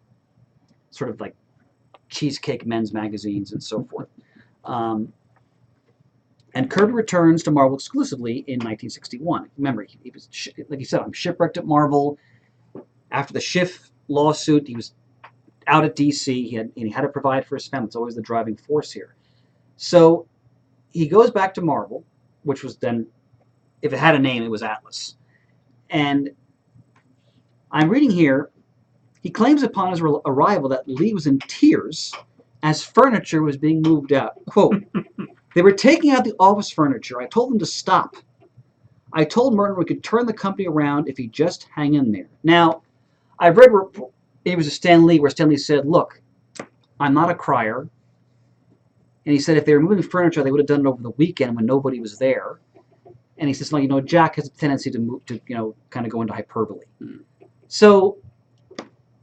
sort of like cheesecake men's magazines and so forth. And Kirby returns to Marvel exclusively in 1961. Remember, he was, like you said, I'm shipwrecked at Marvel. After the Schiff lawsuit, he was out at D.C. He had to provide for his family. It's always the driving force here. So he goes back to Marvel, which was then, if it had a name, it was Atlas. And I'm reading here, he claims upon his arrival that Lee was in tears as furniture was being moved out. Quote, "They were taking out the office furniture. I told them to stop. I told Merton we could turn the company around if he'd just hang in there." Now, I've read it was a Stan Lee where Stan Lee said, "Look, I'm not a crier." And he said if they were moving furniture, they would have done it over the weekend when nobody was there. And he says, "No, Jack has a tendency to move to, kind of go into hyperbole." So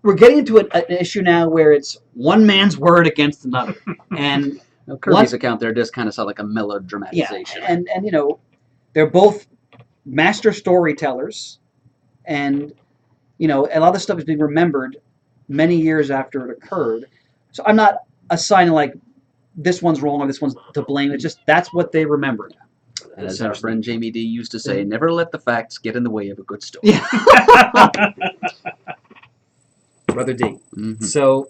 we're getting into an issue now where it's one man's word against another. And Kirby's account there does kind of sound like a melodramatization. Yeah, and they're both master storytellers, and a lot of this stuff is being remembered many years after it occurred. So I'm not assigning like this one's wrong or this one's to blame. It's just that's what they remembered. And as our friend Jamie D used to say, never let the facts get in the way of a good story. Yeah. Brother D. Mm-hmm. So,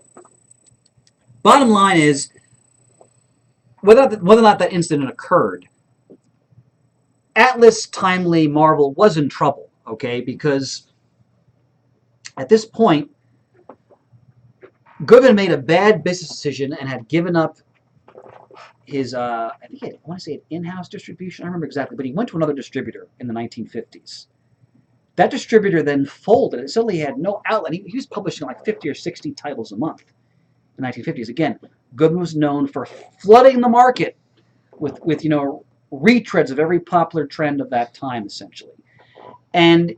bottom line is, whether or not that incident occurred, Atlas, Timely, Marvel was in trouble, okay? Because at this point, Goodman made a bad business decision and had given up his, I want to say an in-house distribution. I don't remember exactly, but he went to another distributor in the 1950s. That distributor then folded, and suddenly he had no outlet. He was publishing like 50 or 60 titles a month in the 1950s. Again, Goodman was known for flooding the market with retreads of every popular trend of that time, essentially. And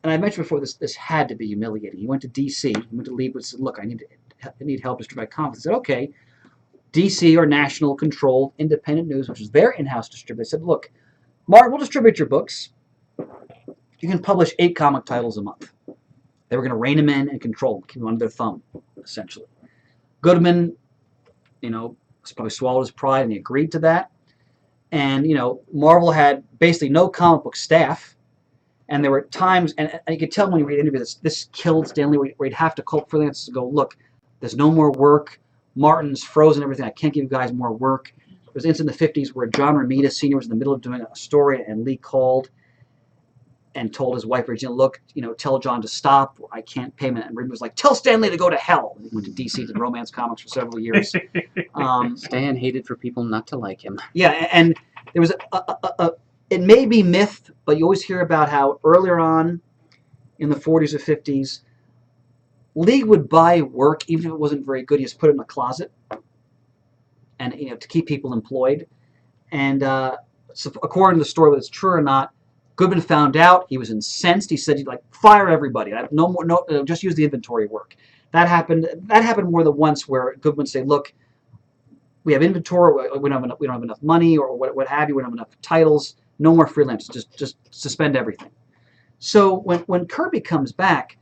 I mentioned before, this had to be humiliating. He went to D.C. He went to Liebowitz and said, "Look, I need help distribute my comics." He said, "Okay." D.C. or National controlled Independent News, which is their in-house distributor. They said, "Look, Mark, we'll distribute your books. You can publish 8 comic titles a month." They were going to rein him in and control him, keep him under their thumb, essentially. Goodman, probably swallowed his pride, and he agreed to that. And, Marvel had basically no comic book staff. And there were times, and you could tell when you read interviews, this killed Stan Lee, where he'd have to call freelancers to go, "Look, there's no more work. Martin's frozen everything. I can't give you guys more work." There was an incident in the 50s where John Romita Sr. was in the middle of doing a story, and Lee called and told his wife Regina, "Look, tell John to stop. I can't pay him." And Regina was like, "Tell Stanley to go to hell." And he went to DC to Romance Comics for several years. Stan hated for people not to like him. Yeah, and there was it may be myth, but you always hear about how earlier on in the 40s or 50s, Lee would buy work, even if it wasn't very good. He just put it in a closet, and to keep people employed. And so according to the story, whether it's true or not, Goodman found out. He was incensed. He said, "He'd fire everybody. Just use the inventory work." That happened more than once, where Goodman would say, "Look, we have inventory. We don't have enough money, or what have you. We don't have enough titles. No more freelance. Just suspend everything." So when Kirby comes back,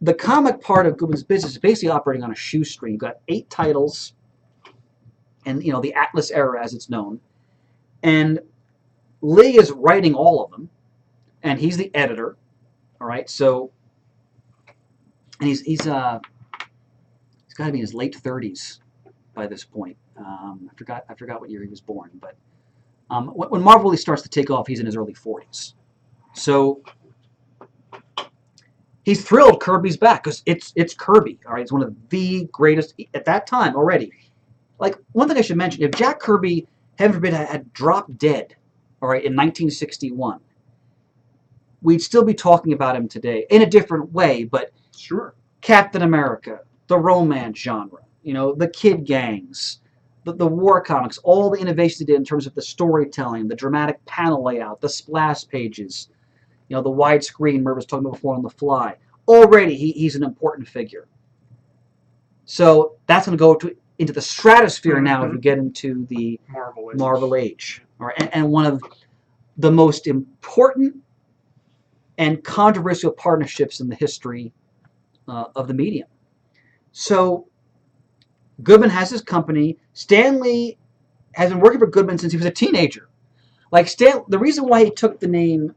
the comic part of Goodman's business is basically operating on a shoestring. You've got 8 titles, and the Atlas era, as it's known, and Lee is writing all of them, and he's the editor. All right, so, and he's got to be in his late 30s by this point. I forgot what year he was born, but when Marvel really starts to take off, he's in his early 40s. So he's thrilled Kirby's back, because it's Kirby. All right, it's one of the greatest at that time already. Like, one thing I should mention: if Jack Kirby, heaven forbid, had dropped dead, all right, in 1961, we'd still be talking about him today in a different way. But sure, Captain America, the romance genre, the kid gangs, the war comics, all the innovations he did in terms of the storytelling, the dramatic panel layout, the splash pages, the widescreen Merv was talking about before on The Fly. Already, he's an important figure. So that's going to go into the stratosphere now if we get into the Marvel Age. All right, and one of the most important and controversial partnerships in the history of the medium. So Goodman has his company. Stan Lee has been working for Goodman since he was a teenager. Like, the reason why he took the name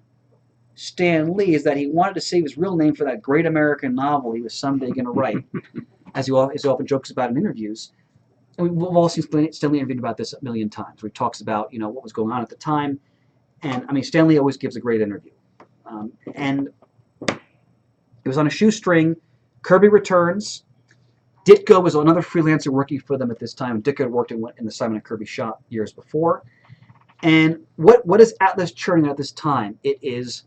Stan Lee is that he wanted to save his real name for that great American novel he was someday going to write, as he often jokes about in interviews. And we've all seen Stan Lee interviewed about this a million times, where he talks about what was going on at the time. And I mean, Stan Lee always gives a great interview. And it was on a shoestring. Kirby returns. Ditko was another freelancer working for them at this time. Ditko had worked in the Simon & Kirby shop years before. And what is Atlas churning at this time? It is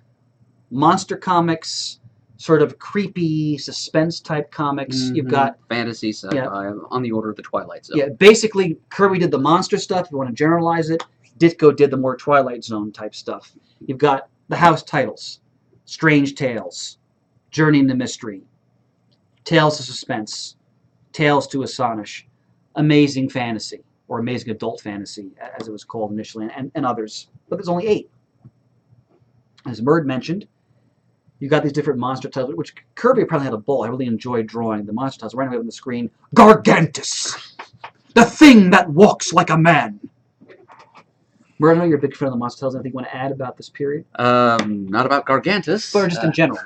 monster comics, sort of creepy suspense type comics. You've got fantasy sci-fi on the order of the Twilight Zone. Yeah, basically Kirby did the monster stuff. If you want to generalize it, Ditko did the more Twilight Zone type stuff. You've got the house titles: Strange Tales, Journey into Mystery, Tales of Suspense, Tales to Astonish, Amazing Fantasy, or Amazing Adult Fantasy, as it was called initially, and others. But there's only 8. As Murd mentioned, you got these different monster titles, which Kirby apparently had a ball. I really enjoyed drawing the monster titles right away on the screen. Gargantus, the thing that walks like a man. Murd, I know you're a big fan of the monster titles. Anything you want to add about this period? Not about Gargantus. But just in general.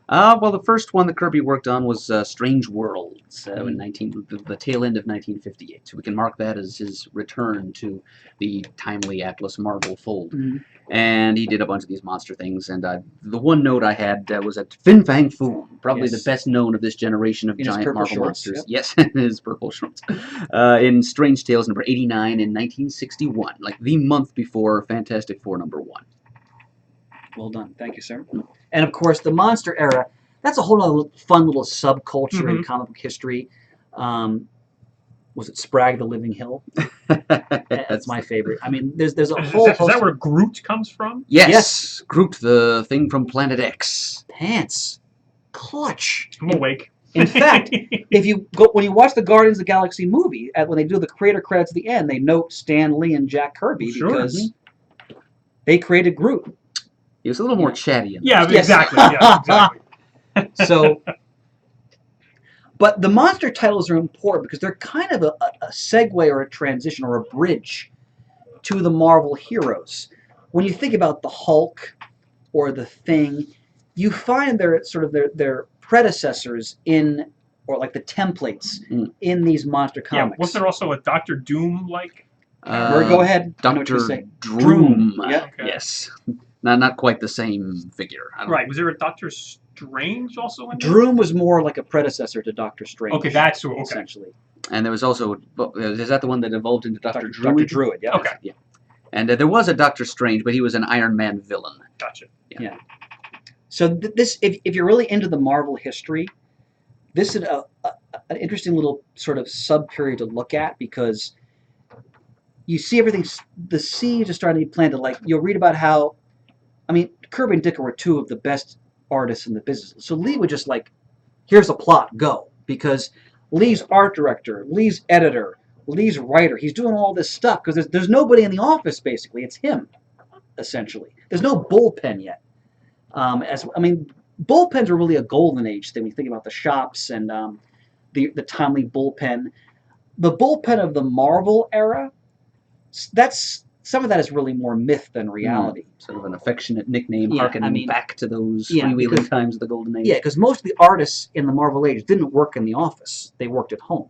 Well, the first one that Kirby worked on was Strange Worlds in the tail end of 1958. So we can mark that as his return to the timely Atlas Marvel fold. And he did a bunch of these monster things. And the one note I had was at Fin Fang Foom, probably the best known of this generation of giant Marvel monsters. Yes, his purple shorts. In Strange Tales number 89 in 1961, like the month before Fantastic Four number 1. Well done. Thank you, sir. And, of course, the monster era, that's a whole other fun little subculture in comic book history. Was it Spragg the Living Hill? That's my favorite. I mean, there's a whole host. Is that where Groot comes from? Yes. Groot, the thing from Planet X. Pants. Clutch. I'm awake. In fact, when you watch the Guardians of the Galaxy movie, when they do the creator credits at the end, they note Stan Lee and Jack Kirby because they created Groot. He was a little more chatty. Exactly. Yeah, exactly. So, but the monster titles are important because they're kind of a segue or a transition or a bridge to the Marvel heroes. When you think about the Hulk or the Thing, you find their predecessors in, or like the templates in these monster comics. Yeah, was there also a Dr. Doom like? Go ahead. Dr. Droom. Yeah. Okay. Yes. Not quite the same figure. Right. Was there a Doctor Strange also in there? Droom was more like a predecessor to Doctor Strange. Okay, that's who. Okay. Essentially. And there was also, is that the one that evolved into Dr. Druid? Dr. Druid, yeah. Okay. Yeah. And there was a Doctor Strange, but he was an Iron Man villain. Gotcha. Yeah. So this, if you're really into the Marvel history, this is an interesting little sort of sub-period to look at because you see everything, the seeds are starting to be planted. Like, you'll read about how, I mean, Kirby and Ditko were 2 of the best artists in the business. So Lee would just like, here's a plot, go. Because Lee's art director, Lee's editor, Lee's writer, he's doing all this stuff because there's nobody in the office, basically. It's him, essentially. There's no bullpen yet. Bullpens are really a golden age thing when you think about the shops and the timely bullpen. The bullpen of the Marvel era, some of that is really more myth than reality. Sort of an affectionate nickname harkening back to those freewheeling times of the golden age. Yeah, because most of the artists in the Marvel age didn't work in the office. They worked at home.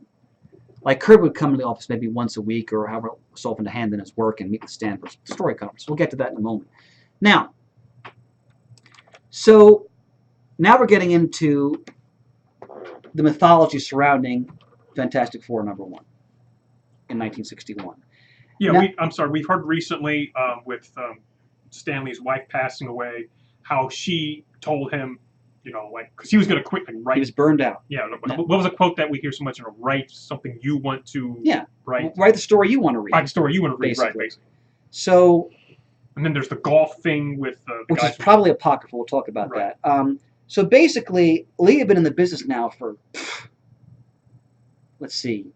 Like, Kirby would come to the office maybe once a week or however so often to hand in his work and meet with Stan for story conference. We'll get to that in a moment. Now, so now we're getting into the mythology surrounding Fantastic Four #1 in 1961. Yeah, now, we've heard recently with Stanley's wife passing away, how she told him, because he was going to quit and write. He was burned out. Yeah. What was a quote that we hear so much? Write something you want to write. Write the story you want to read. Write the story you want to read, basically. right, basically. So... And then there's the golf thing with the which guys is probably apocryphal. We'll talk about that. So basically, Lee had been in the business now for, let's see,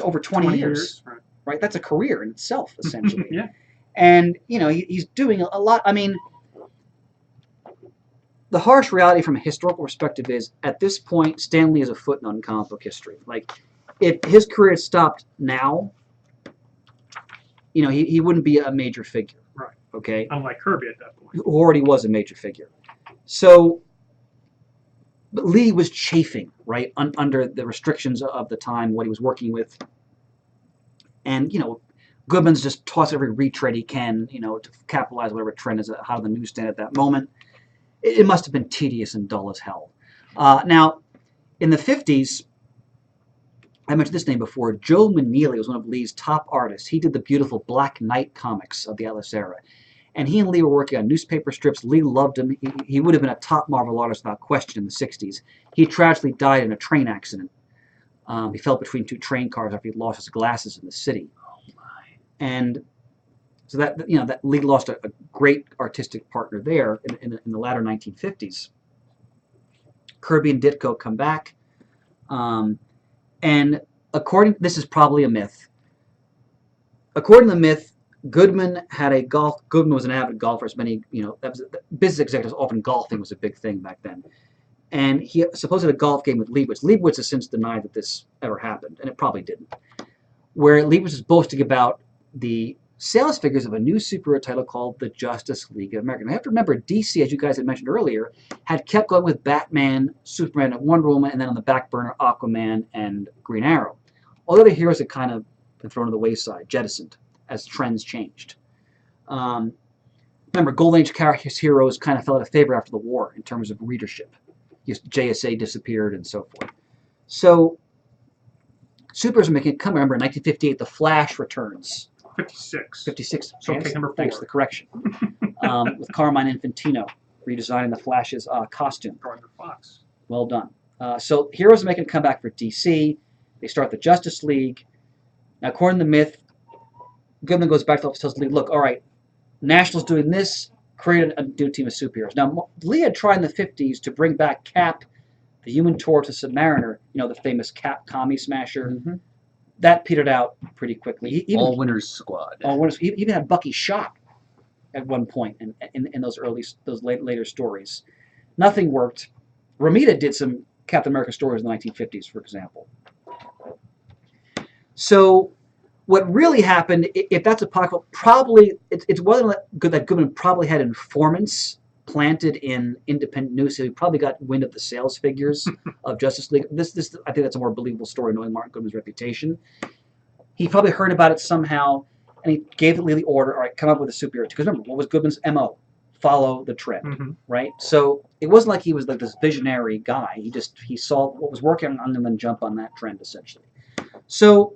over 20 years. Right? That's a career in itself, essentially. Yeah. And, he's doing a lot. I mean, the harsh reality from a historical perspective is, at this point, Stan Lee is a footnote in comic book history. Like, if his career had stopped now, he wouldn't be a major figure. Right. okay, Unlike Kirby at that point. who already was a major figure. So, but Lee was chafing, right, under the restrictions of the time, what he was working with. And, Goodman's just tossed every retread he can, to capitalize whatever trend is out of the newsstand at that moment. It must have been tedious and dull as hell. Now, in the 50s, I mentioned this name before, Joe Maneely was one of Lee's top artists. He did the beautiful Black Knight comics of the Atlas era. And he and Lee were working on newspaper strips. Lee loved him. He would have been a top Marvel artist without question in the 60s. He tragically died in a train accident. He fell between two train cars after he lost his glasses in the city. And so that Lee lost a great artistic partner there in the latter 1950s. Kirby and Ditko come back. And this is probably a myth. According to the myth, Goodman was an avid golfer. As many, business executives, often golfing was a big thing back then. And he supposedly had a golf game with Leibowitz. Leibowitz has since denied that this ever happened, and it probably didn't. Where Leibowitz is boasting about the sales figures of a new superhero title called the Justice League of America. Now, you have to remember, DC, as you guys had mentioned earlier, had kept going with Batman, Superman, and Wonder Woman, and then on the back burner, Aquaman and Green Arrow. All the other heroes had kind of been thrown to the wayside, jettisoned, as trends changed. Remember, Golden Age heroes kind of fell out of favor after the war in terms of readership. JSA disappeared and so forth. So, superheroes are making a comeback. Remember, in 1958, The Flash returns. 56. 56. Showcase number 4. Thanks for the correction. With Carmine Infantino redesigning the Flash's costume. Gardner Fox. Well done. So heroes are making a comeback for DC. They start the Justice League. Now, according to the myth, Goodman goes back to the office and tells Lee, look, all right, National's doing this, create a new team of superheroes. Now, Lee had tried in the 50s to bring back Cap, the Human Torch, the Submariner, the famous Cap commie smasher. Mm-hmm. That petered out pretty quickly. All Winners Squad. All Winners. He even had Bucky shot at one point in those later stories. Nothing worked. Romita did some Captain America stories in the 1950s, for example. So what really happened, if that's apocryphal, probably it wasn't good that Goodman probably had informants planted in independent news, so he probably got wind of the sales figures of Justice League. This I think that's a more believable story, knowing Martin Goodman's reputation. He probably heard about it somehow, and he gave Lee the order, all right, come up with a superhero. Because remember, what was Goodman's MO? Follow the trend, right? So it wasn't like he was like this visionary guy. He saw what was working on him and jump on that trend, essentially. So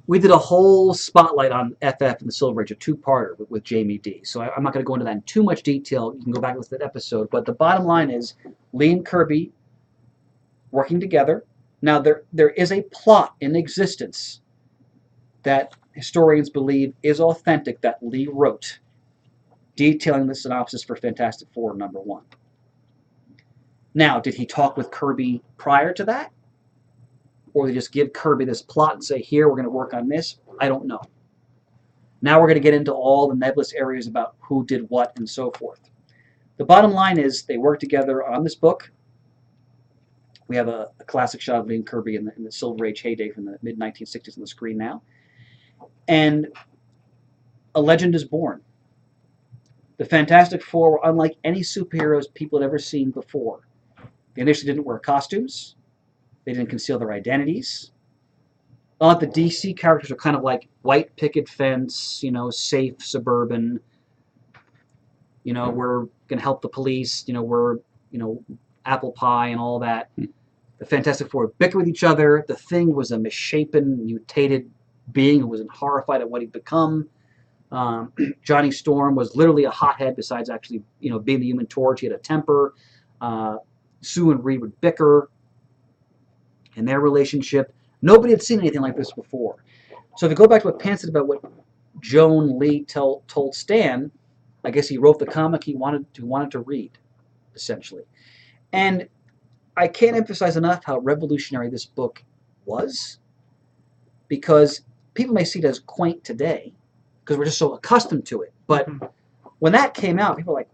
we did a whole spotlight on FF and the Silver Age, a two-parter with Jamie D. So I'm not going to go into that in too much detail. You can go back and listen to that episode. But the bottom line is Lee and Kirby working together. Now, there is a plot in existence that historians believe is authentic that Lee wrote, detailing the synopsis for Fantastic Four #1. Now, did he talk with Kirby prior to that? Or they just give Kirby this plot and say, here, we're going to work on this? I don't know. Now we're going to get into all the nebulous areas about who did what and so forth. The bottom line is they work together on this book. We have a classic shot of Lee and Kirby in the Silver Age heyday from the mid-1960s on the screen now. And a legend is born. The Fantastic Four were unlike any superheroes people had ever seen before. They initially didn't wear costumes. They didn't conceal their identities. All the DC characters are kind of like white picket fence, safe, suburban. We're going to help the police. We're, apple pie and all that. The Fantastic Four bicker with each other. The Thing was a misshapen, mutated being who was horrified at what he'd become. Johnny Storm was literally a hothead besides actually, being the Human Torch. He had a temper. Sue and Reed would bicker. In their relationship, nobody had seen anything like this before. So if you go back to what Pan said about what Joan Lee told Stan, I guess he wrote the comic he wanted to read, essentially. And I can't emphasize enough how revolutionary this book was, because people may see it as quaint today, because we're just so accustomed to it. But when that came out, people were like,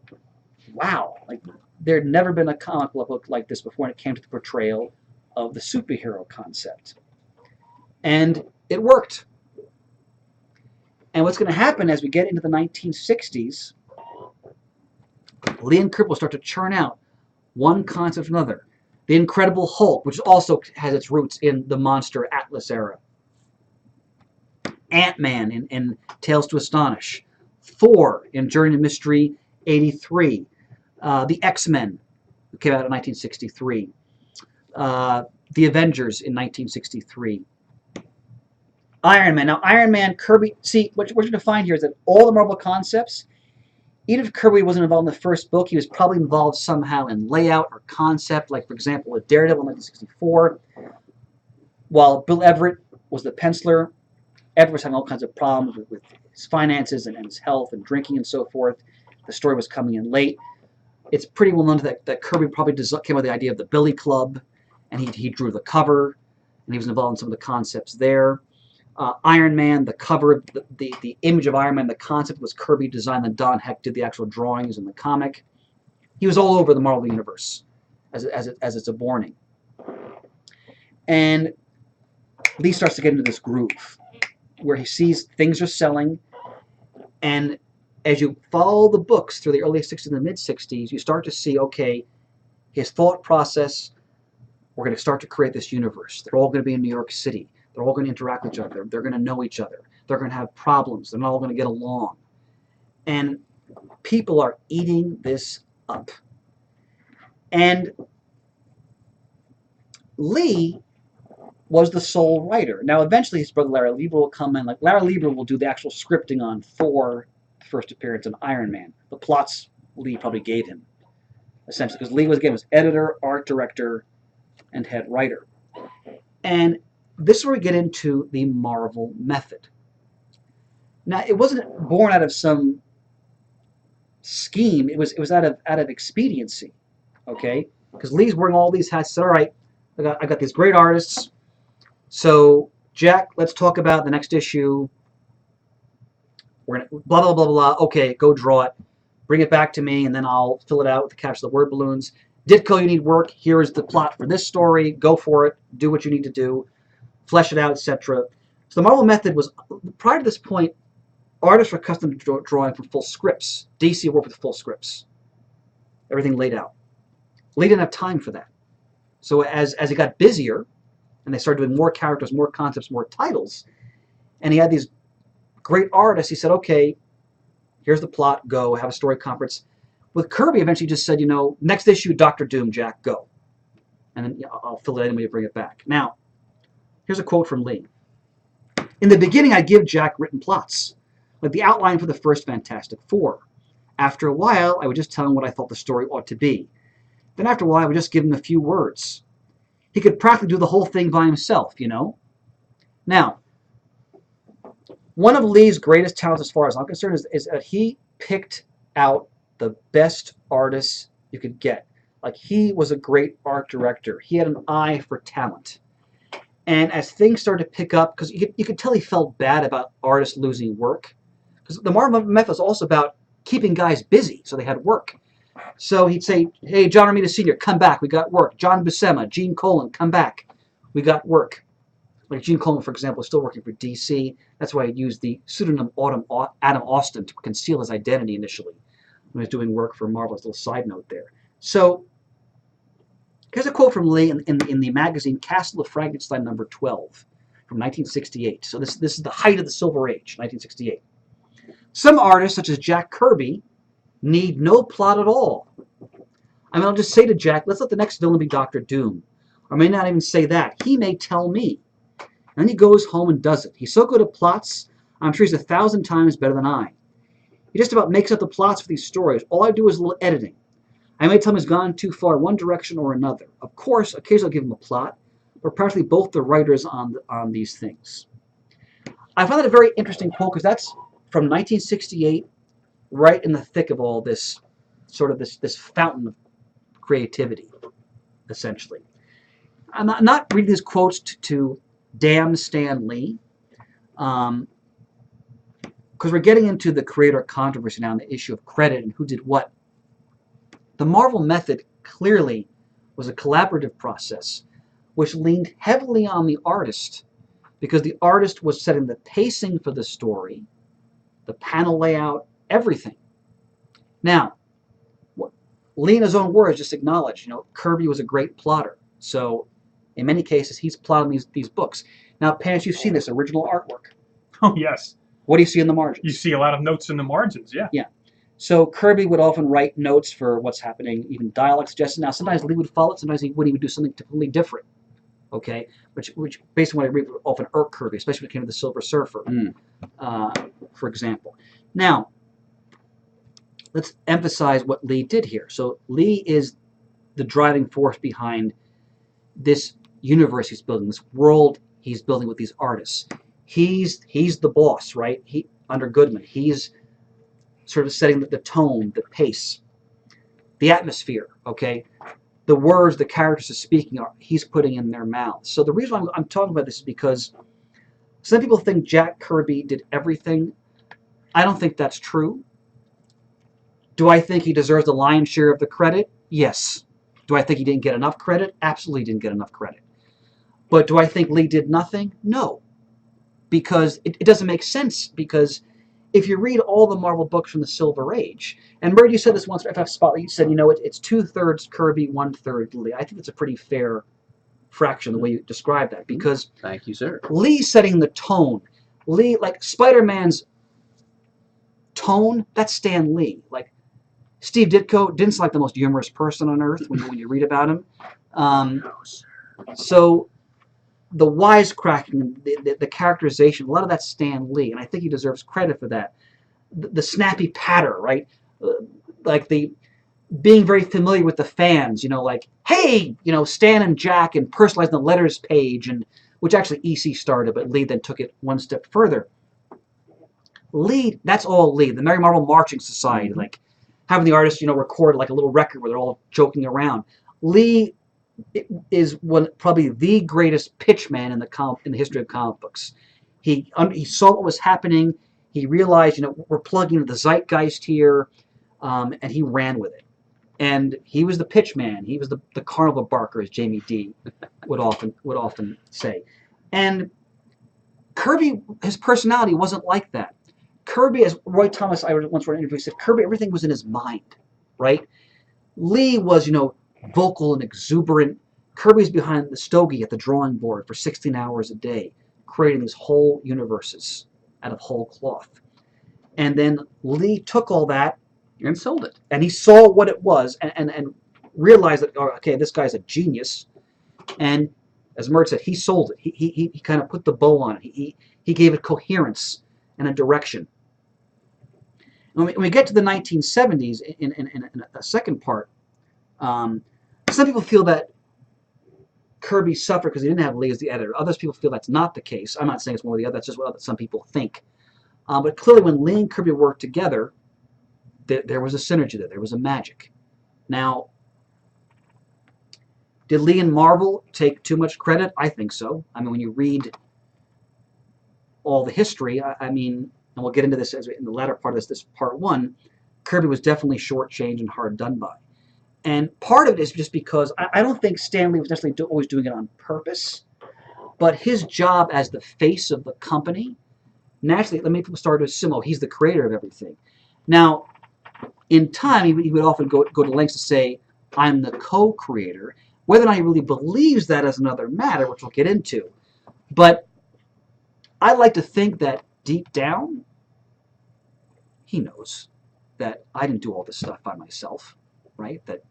wow, like there had never been a comic book like this before, and it came to the portrayal of the superhero concept. And it worked. And what's going to happen as we get into the 1960s, Lee and Kirby will start to churn out one concept after another. The Incredible Hulk, which also has its roots in the Monster Atlas era. Ant-Man in Tales to Astonish. Thor in Journey to Mystery 83. The X-Men, who came out in 1963. The Avengers in 1963. Iron Man. Now, Iron Man, Kirby, see, what you're going to find here is that all the Marvel concepts, even if Kirby wasn't involved in the first book, he was probably involved somehow in layout or concept, like, for example, with Daredevil in 1964. While Bill Everett was the penciler, Everett was having all kinds of problems with his finances and his health and drinking and so forth. The story was coming in late. It's pretty well known that Kirby probably came up with the idea of the Billy Club, and he drew the cover, and he was involved in some of the concepts there. Iron Man, the cover, the image of Iron Man, the concept was Kirby designed, and Don Heck did the actual drawings in the comic. He was all over the Marvel Universe as it's a borning. And Lee starts to get into this groove where he sees things are selling, and as you follow the books through the early 60s and the mid-60s, you start to see, okay, his thought process, we're going to start to create this universe. They're all going to be in New York City. They're all going to interact with each other. They're going to know each other. They're going to have problems. They're not all going to get along. And people are eating this up. And Lee was the sole writer. Now, eventually his brother Larry Lieber will come in. Like, Larry Lieber will do the actual scripting on Thor, the first appearance, and Iron Man. The plots Lee probably gave him, essentially, because Lee was editor, art director, and head writer. And this is where we get into the Marvel method. Now, it wasn't born out of some scheme. It was out of expediency, okay? Because Lee's wearing all these hats. He said, all right, I got these great artists. So, Jack, let's talk about the next issue. We're gonna blah, blah, blah, blah. Okay, go draw it. Bring it back to me, and then I'll fill it out with the capture the word balloons. Ditko, you need work. Here's the plot for this story. Go for it. Do what you need to do. Flesh it out, etc. So the Marvel method was, prior to this point, artists were accustomed to drawing from full scripts. DC worked with full scripts. Everything laid out. Lee didn't have time for that. So as it got busier, and they started doing more characters, more concepts, more titles, and he had these great artists, he said, okay, here's the plot, go, have a story conference. With Kirby, eventually just said, next issue, Dr. Doom, Jack, go. And then I'll fill it in when you bring it back. Now, here's a quote from Lee. In the beginning, I'd give Jack written plots, like the outline for the first Fantastic Four. After a while, I would just tell him what I thought the story ought to be. Then after a while, I would just give him a few words. He could practically do the whole thing by himself, Now, one of Lee's greatest talents, as far as I'm concerned, is that he picked out the best artists you could get. Like, he was a great art director. He had an eye for talent. And as things started to pick up, because you could tell he felt bad about artists losing work. Because the Marvel method is also about keeping guys busy so they had work. So he'd say, hey, John Romita Sr., come back, we got work. John Buscema, Gene Colan, come back, we got work. Like Gene Colan, for example, is still working for DC. That's why he used the pseudonym Adam Austin to conceal his identity initially when he was doing work for Marvel. As a little side note there. So here's a quote from Lee in the magazine Castle of Frankenstein number 12 from 1968. So this is the height of the Silver Age, 1968. Some artists, such as Jack Kirby, need no plot at all. I'll just say to Jack, let's let the next villain be Dr. Doom. Or may not even say that. He may tell me. And then he goes home and does it. He's so good at plots, I'm sure he's 1,000 times better than I. He just about makes up the plots for these stories. All I do is a little editing. I may tell him he's gone too far in one direction or another. Of course, occasionally I'll give him a plot, but practically both the writers on these things. I find that a very interesting quote because that's from 1968, right in the thick of all this, sort of this fountain of creativity, essentially. I'm not reading these quotes to damn Stan Lee, because we're getting into the creator controversy now on the issue of credit and who did what. The Marvel method clearly was a collaborative process which leaned heavily on the artist because the artist was setting the pacing for the story the panel layout, everything. Now, Lee, in his own words, just acknowledged, Kirby was a great plotter. So, in many cases, he's plotting these books. Now, parents, you've seen this original artwork. Oh, yes. What do you see in the margins? You see a lot of notes in the margins, yeah. Yeah. So Kirby would often write notes for what's happening, even dialogue suggestions. Now, sometimes Lee would follow it. Sometimes he would do something completely different. Okay, which based on what I read, would often irk Kirby, especially when it came to the Silver Surfer, for example. Now, let's emphasize what Lee did here. So Lee is the driving force behind this universe he's building, this world he's building with these artists. He's the boss, right? Under Goodman, he's sort of setting the tone, the pace, the atmosphere, okay? The words the characters are speaking he's putting in their mouths. So the reason I'm talking about this is because some people think Jack Kirby did everything. I don't think that's true. Do I think he deserves the lion's share of the credit? Yes. Do I think he didn't get enough credit? Absolutely didn't get enough credit. But do I think Lee did nothing? No. Because it doesn't make sense, because if you read all the Marvel books from the Silver Age, and Bird, you said this once for FF Spotlight, you said, it's 2/3 Kirby, 1/3 Lee. I think that's a pretty fair fraction, the way you describe that, because Thank you, sir. Lee setting the tone. Lee, like Spider-Man's tone, that's Stan Lee. Like Steve Ditko didn't seem like the most humorous person on earth when you read about him. So the wisecracking, the characterization, a lot of that's Stan Lee, and I think he deserves credit for that. The snappy patter, right? Like the being very familiar with the fans, like, hey, Stan and Jack, and personalizing the letters page, and which actually EC started, but Lee then took it one step further. Lee, that's all Lee. The Merry Marvel Marching Society, like having the artists, record like a little record where they're all joking around. Lee is probably the greatest pitchman in the history of comic books. He saw what was happening. He realized, we're plugging into the zeitgeist here, and he ran with it. And he was the pitchman. He was the carnival barker, as Jamie D would often say. And Kirby, his personality wasn't like that. Kirby, as Roy Thomas, I once read an interview, said Kirby, everything was in his mind, right? Lee was, vocal and exuberant. Kirby's behind the stogie at the drawing board for 16 hours a day, creating these whole universes out of whole cloth. And then Lee took all that And sold it. and he saw what it was and realized that, okay, this guy's a genius. And as Mert said, he sold it. He kind of put the bow on it. He gave it coherence and a direction. When we get to the 1970s, in a second part, some people feel that Kirby suffered because he didn't have Lee as the editor. Others people feel that's not the case. I'm not saying it's one or the other. That's just what some people think. But clearly when Lee and Kirby worked together, there was a synergy there. There was a magic. Now, did Lee and Marvel take too much credit? I think so. I mean, when you read all the history, I mean, and we'll get into this in the latter part of this part one, Kirby was definitely shortchanged and hard done by. And part of it is just because I don't think Stan Lee was necessarily always doing it on purpose, but his job as the face of the company, naturally, many people started to assume, oh, he's the creator of everything. Now, in time, he would often go to lengths to say, I'm the co-creator. Whether or not he really believes that is another matter, which we'll get into. But I like to think that deep down, he knows that I didn't do all this stuff by myself, right? That,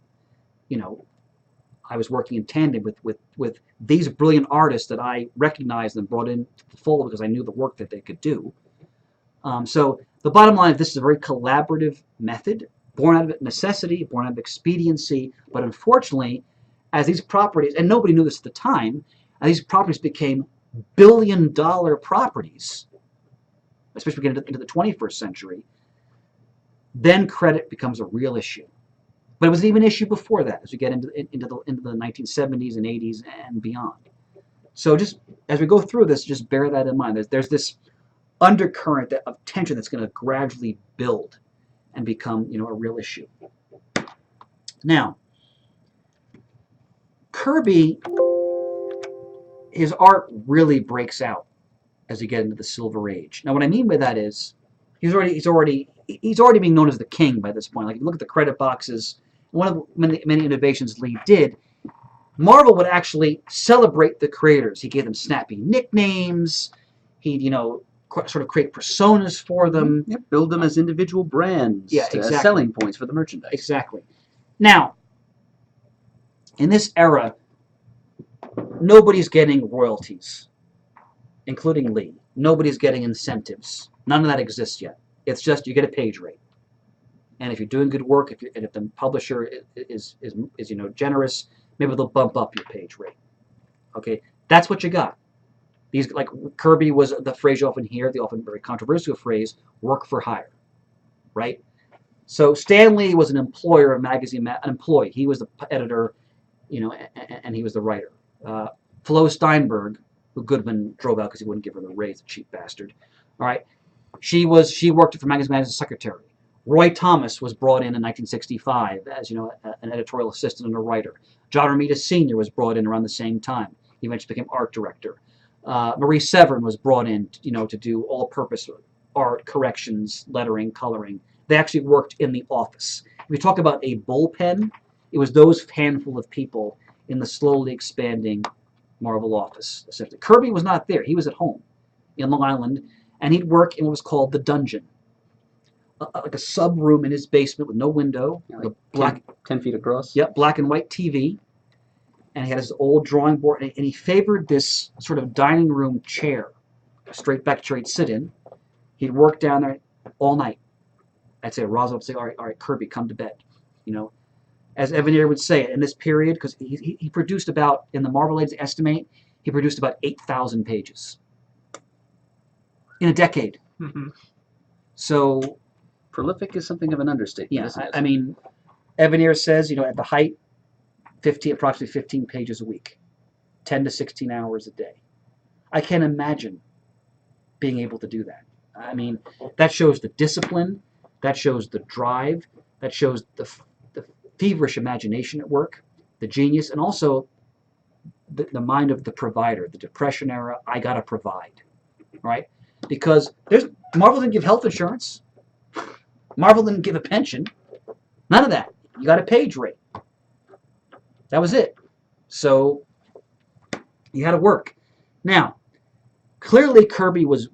I was working in tandem with these brilliant artists that I recognized and brought into the fold because I knew the work that they could do. So the bottom line is this is a very collaborative method, born out of necessity, born out of expediency, but unfortunately, as these properties, and nobody knew this at the time, as these properties became billion-dollar properties, especially getting into the 21st century, then credit becomes a real issue. But it was even an issue before that, as we get into the 1970s and 80s and beyond. So just as we go through this, just bear that in mind. There's this undercurrent of tension that's going to gradually build and become, a real issue. Now, Kirby, his art really breaks out as you get into the Silver Age. Now, what I mean by that is, he's already being known as the king by this point. Like if you look at the credit boxes, one of the many innovations Lee did, Marvel would actually celebrate the creators. He gave them snappy nicknames. He'd sort of create personas for them. Yep, build them as individual brands. Yeah, exactly. Selling points for the merchandise. Exactly. Now, in this era, nobody's getting royalties, including Lee. Nobody's getting incentives. None of that exists yet. It's just you get a page rate, and if you're doing good work, if the publisher is generous, maybe they'll bump up your page rate. Okay, that's what you got. These, like Kirby was the phrase you often hear, the often very controversial phrase, work for hire, right? So Stan Lee was an employer of magazine, an employee. He was the editor, and he was the writer. Flo Steinberg, who Goodman drove out because he wouldn't give her the raise, the cheap bastard. All right, she worked for Magazine as a secretary. Roy Thomas was brought in 1965 as an editorial assistant and a writer. John Romita Sr. was brought in around the same time. He eventually became art director. Marie Severin was brought in, to do all-purpose art, corrections, lettering, coloring. They actually worked in the office. If we talk about a bullpen, it was those handful of people in the slowly expanding Marvel office. Essentially, Kirby was not there. He was at home in Long Island, and he'd work in what was called the dungeon, like a sub room in his basement with no window, like black 10 feet across. Yep, black and white TV. And he had his old drawing board, and he favored this sort of dining room chair, a straight back chair he'd sit in. He'd work down there all night. I'd say, Roswell would say, all right, Kirby, come to bed. As Evanier would say, in this period, because he produced about, in the Marvel Age estimate, he produced about 8,000 pages in a decade. Mm-hmm. So prolific is something of an understatement. Yeah, isn't it? I mean, Evanier says, at the height, approximately 15 pages a week, 10 to 16 hours a day. I can't imagine being able to do that. I mean, that shows the discipline, that shows the drive, that shows the feverish imagination at work, the genius, and also the mind of the provider, the Depression era, I gotta provide, right? Because Marvel didn't give health insurance. Marvel didn't give a pension. None of that. You got a page rate. That was it. So you had to work. Now, clearly Kirby was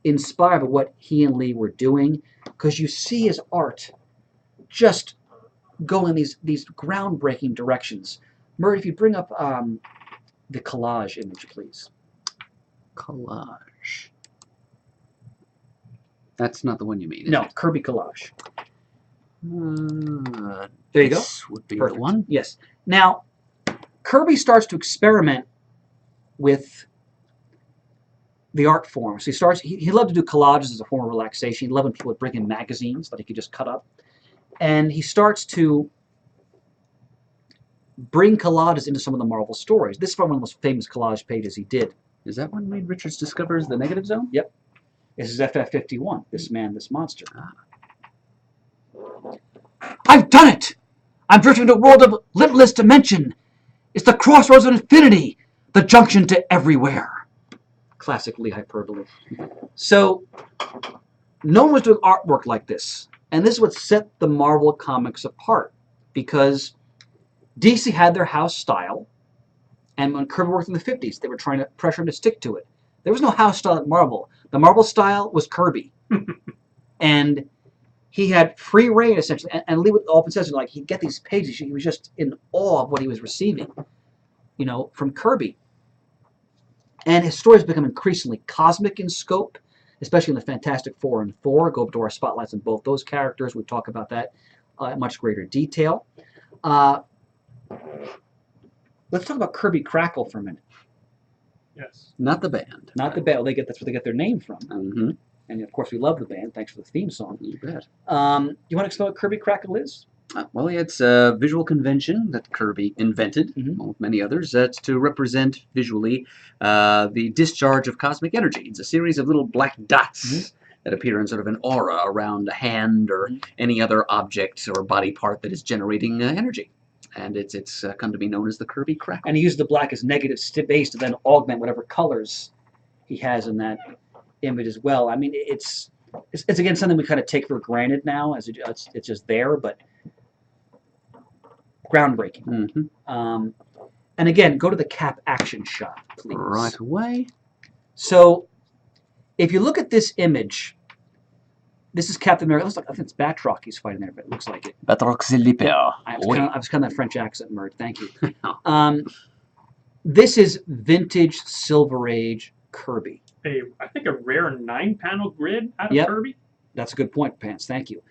inspired by what he and Lee were doing, because you see his art just go in these groundbreaking directions. Murray, if you bring up the collage image, please. Collage. That's not the one you mean. No, Is Kirby collage. it? There you go. This would be Perfect. the one. Yes. Now, Kirby starts to experiment with the art form. So he loved to do collages as a form of relaxation. He loved when people would bring him magazines that he could just cut up. And he starts to bring collages into some of the Marvel stories. This is probably one of the most famous collage pages he did. Is that when Reed Richards discovers the negative zone? Yep. This is FF51, This Man, This Monster. I've done it! I'm drifting into a world of limitless dimension. It's the crossroads of infinity, the junction to everywhere. Classic Lee hyperbole. So, no one was doing artwork like this. And this is what set the Marvel comics apart. Because DC had their house style. And when Kirby worked in the 50s, they were trying to pressure him to stick to it. There was no house style at Marvel. The Marvel style was Kirby. And he had free reign, essentially. And Lee often says, he'd get these pages. He was just in awe of what he was receiving, from Kirby. And his stories become increasingly cosmic in scope, especially in the Fantastic Four and Thor. Go up to our spotlights on both those characters. We talk about that in much greater detail. Let's talk about Kirby Crackle for a minute. Yes. Not the band. Not the band. That's where they get their name from. Mm-hmm. And of course, we love the band. Thanks for the theme song. You bet. You want to explain what Kirby Crackle is? Well, it's a visual convention that Kirby invented, along with many others, to represent visually the discharge of cosmic energy. It's a series of little black dots that appear in sort of an aura around a hand or any other object or body part that is generating energy. And it's come to be known as the Kirby Crackle. And he uses the black as negative space to then augment whatever colors he has in that image as well. I mean, it's it's again something we kind of take for granted now, as it's just there, but groundbreaking. And again, go to the Cap action shot, please. Right away. So, if you look at this image, this is Captain America. It looks like, I think it's Batroc he's fighting there, but it looks like it. Batroc c'est l'hyper. I was kind of that French accent, Mert. Thank you. This is vintage Silver Age Kirby. I think a rare 9-panel grid out of Kirby. That's a good point, Pants. Thank you.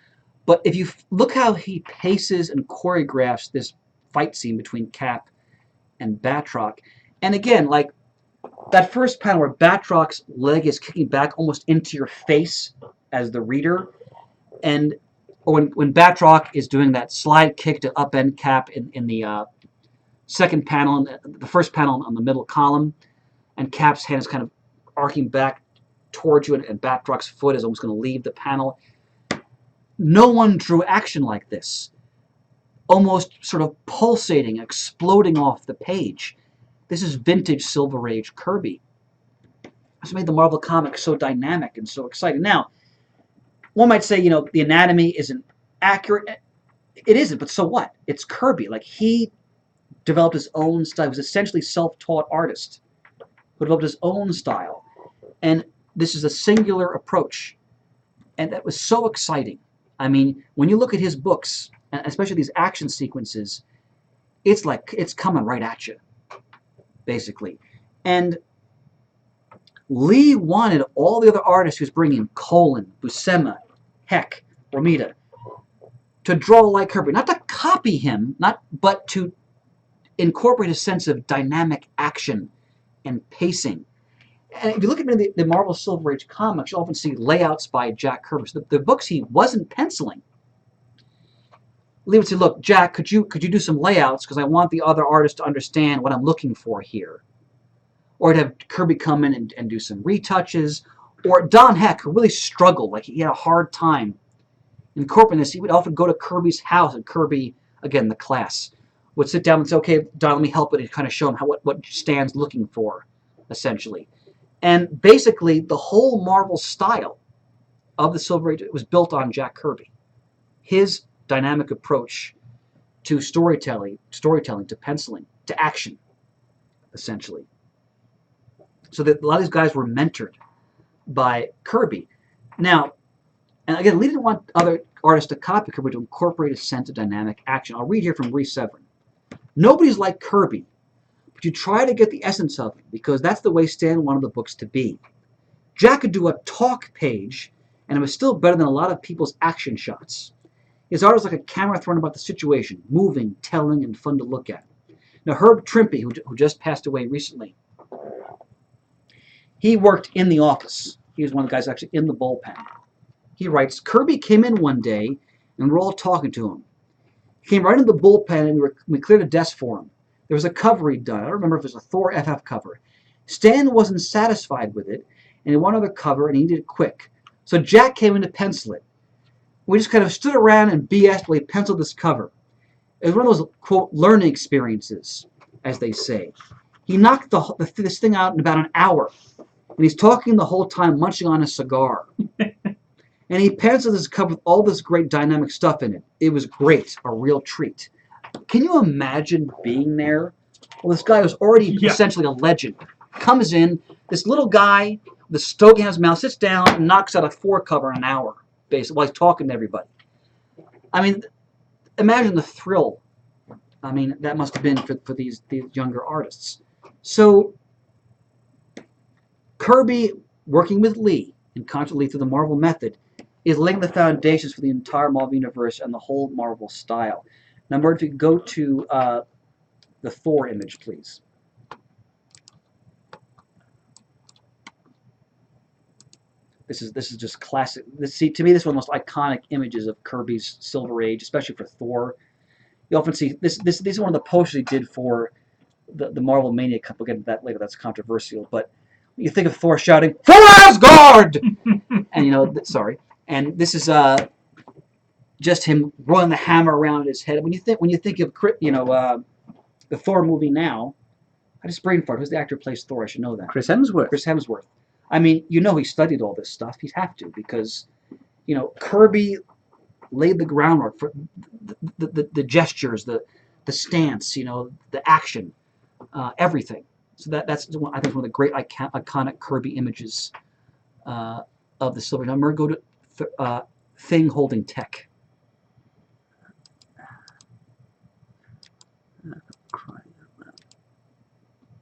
But if you look how he paces and choreographs this fight scene between Cap and Batroc, and again, like that first panel where Batroc's leg is kicking back almost into your face as the reader, and or when Batroc is doing that slide kick to upend Cap in the second panel, the first panel on the middle column, and Cap's hand is kind of arcing back towards you, and Batroc's foot is almost going to leave the panel. No one drew action like this. Almost sort of pulsating, exploding off the page. This is vintage Silver Age Kirby. That's what made the Marvel comics so dynamic and so exciting. Now, one might say, you know, the anatomy isn't accurate. It isn't, but so what? It's Kirby. Like, he developed his own style. He was essentially self-taught artist who developed his own style. And this is a singular approach. And that was so exciting. I mean, when you look at his books, and especially these action sequences, it's like it's coming right at you, basically. And Lee wanted all the other artists he was bringing, Colin, Buscema, Heck, Romita, to draw like Kirby. Not to copy him, but to incorporate a sense of dynamic action and pacing. And if you look at the Marvel Silver Age comics, you often see layouts by Jack Kirby. So the books he wasn't penciling. Lee would say, look, Jack, could you do some layouts because I want the other artists to understand what I'm looking for here. Or to have Kirby come in and do some retouches. Or Don Heck, who really struggled, like he had a hard time incorporating this. He would often go to Kirby's house, and Kirby, again, the class, would sit down and say, okay, Don, let me help it, and kind of show him what Stan's looking for, essentially. And basically, the whole Marvel style of the Silver Age was built on Jack Kirby. His dynamic approach to storytelling, to penciling, to action, essentially. So that a lot of these guys were mentored by Kirby. Now, and again, Lee didn't want other artists to copy Kirby, to incorporate a sense of dynamic action. I'll read here from Reese Severin. Nobody's like Kirby, but you try to get the essence of it, because that's the way Stan wanted the books to be. Jack could do a talk page, and it was still better than a lot of people's action shots. His art was like a camera thrown about the situation, moving, telling, and fun to look at. Now, Herb Trimpe, who just passed away recently, he worked in the office. He was one of the guys actually in the bullpen. He writes, Kirby came in one day, and we're all talking to him. He came right into the bullpen, and we cleared a desk for him. There was a cover he'd done. I don't remember if it was a Thor FF cover. Stan wasn't satisfied with it, and he wanted another cover, and he did it quick. So Jack came in to pencil it. We just kind of stood around and BS'd while he penciled this cover. It was one of those, quote, learning experiences, as they say. He knocked this thing out in about an hour, and he's talking the whole time, munching on a cigar. And he penciled this cover with all this great dynamic stuff in it. It was great, a real treat. Can you imagine being there? Well, this guy was already essentially a legend. Comes in, this little guy, the stogie in his mouth, sits down and knocks out a 4 cover in an hour, basically, while he's talking to everybody. I mean, imagine the thrill. I mean, that must have been for these younger artists. So, Kirby, working with Lee, and constantly through the Marvel method, is laying the foundations for the entire Marvel Universe and the whole Marvel style. Now, Bert, if you could go to the Thor image, please. This is just classic. See, to me, this is one of the most iconic images of Kirby's Silver Age, especially for Thor. You often see this is one of the posters he did for the Marvel Mania Cup. We'll get into that later. That's controversial, but you think of Thor shouting, "For Asgard!" And you know, sorry. And this is just him rolling the hammer around his head. When you think of the Thor movie now, I just brain fart. Who's the actor who plays Thor? I should know that. Chris Hemsworth. Chris Hemsworth. I mean, he studied all this stuff. He'd have to because, Kirby laid the groundwork for the gestures, the stance, the action, everything. So that's I think one of the great iconic Kirby images of the Silver. Now I'm going to go to Thing holding tech.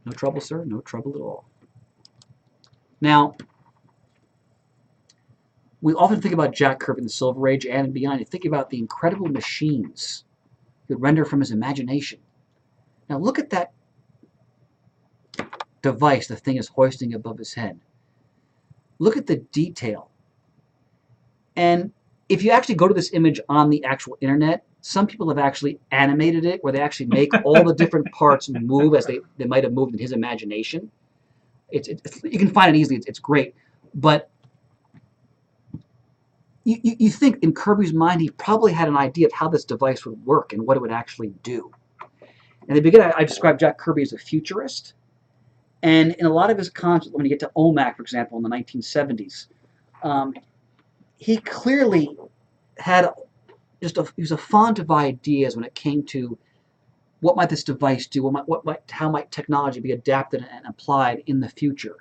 No trouble, sir. No trouble at all. Now, we often think about Jack Kirby in the Silver Age and beyond. You think about the incredible machines he would render from his imagination. Now, look at that device the thing is hoisting above his head. Look at the detail. And if you actually go to this image on the actual internet, some people have actually animated it where they actually make all the different parts move as they might have moved in his imagination. You can find it easily. It's great. But you think in Kirby's mind, he probably had an idea of how this device would work and what it would actually do. In the beginning, I described Jack Kirby as a futurist. And in a lot of his concepts, when you get to OMAC, for example, in the 1970s, he clearly had he was a font of ideas when it came to what might this device do, how might technology be adapted and applied in the future.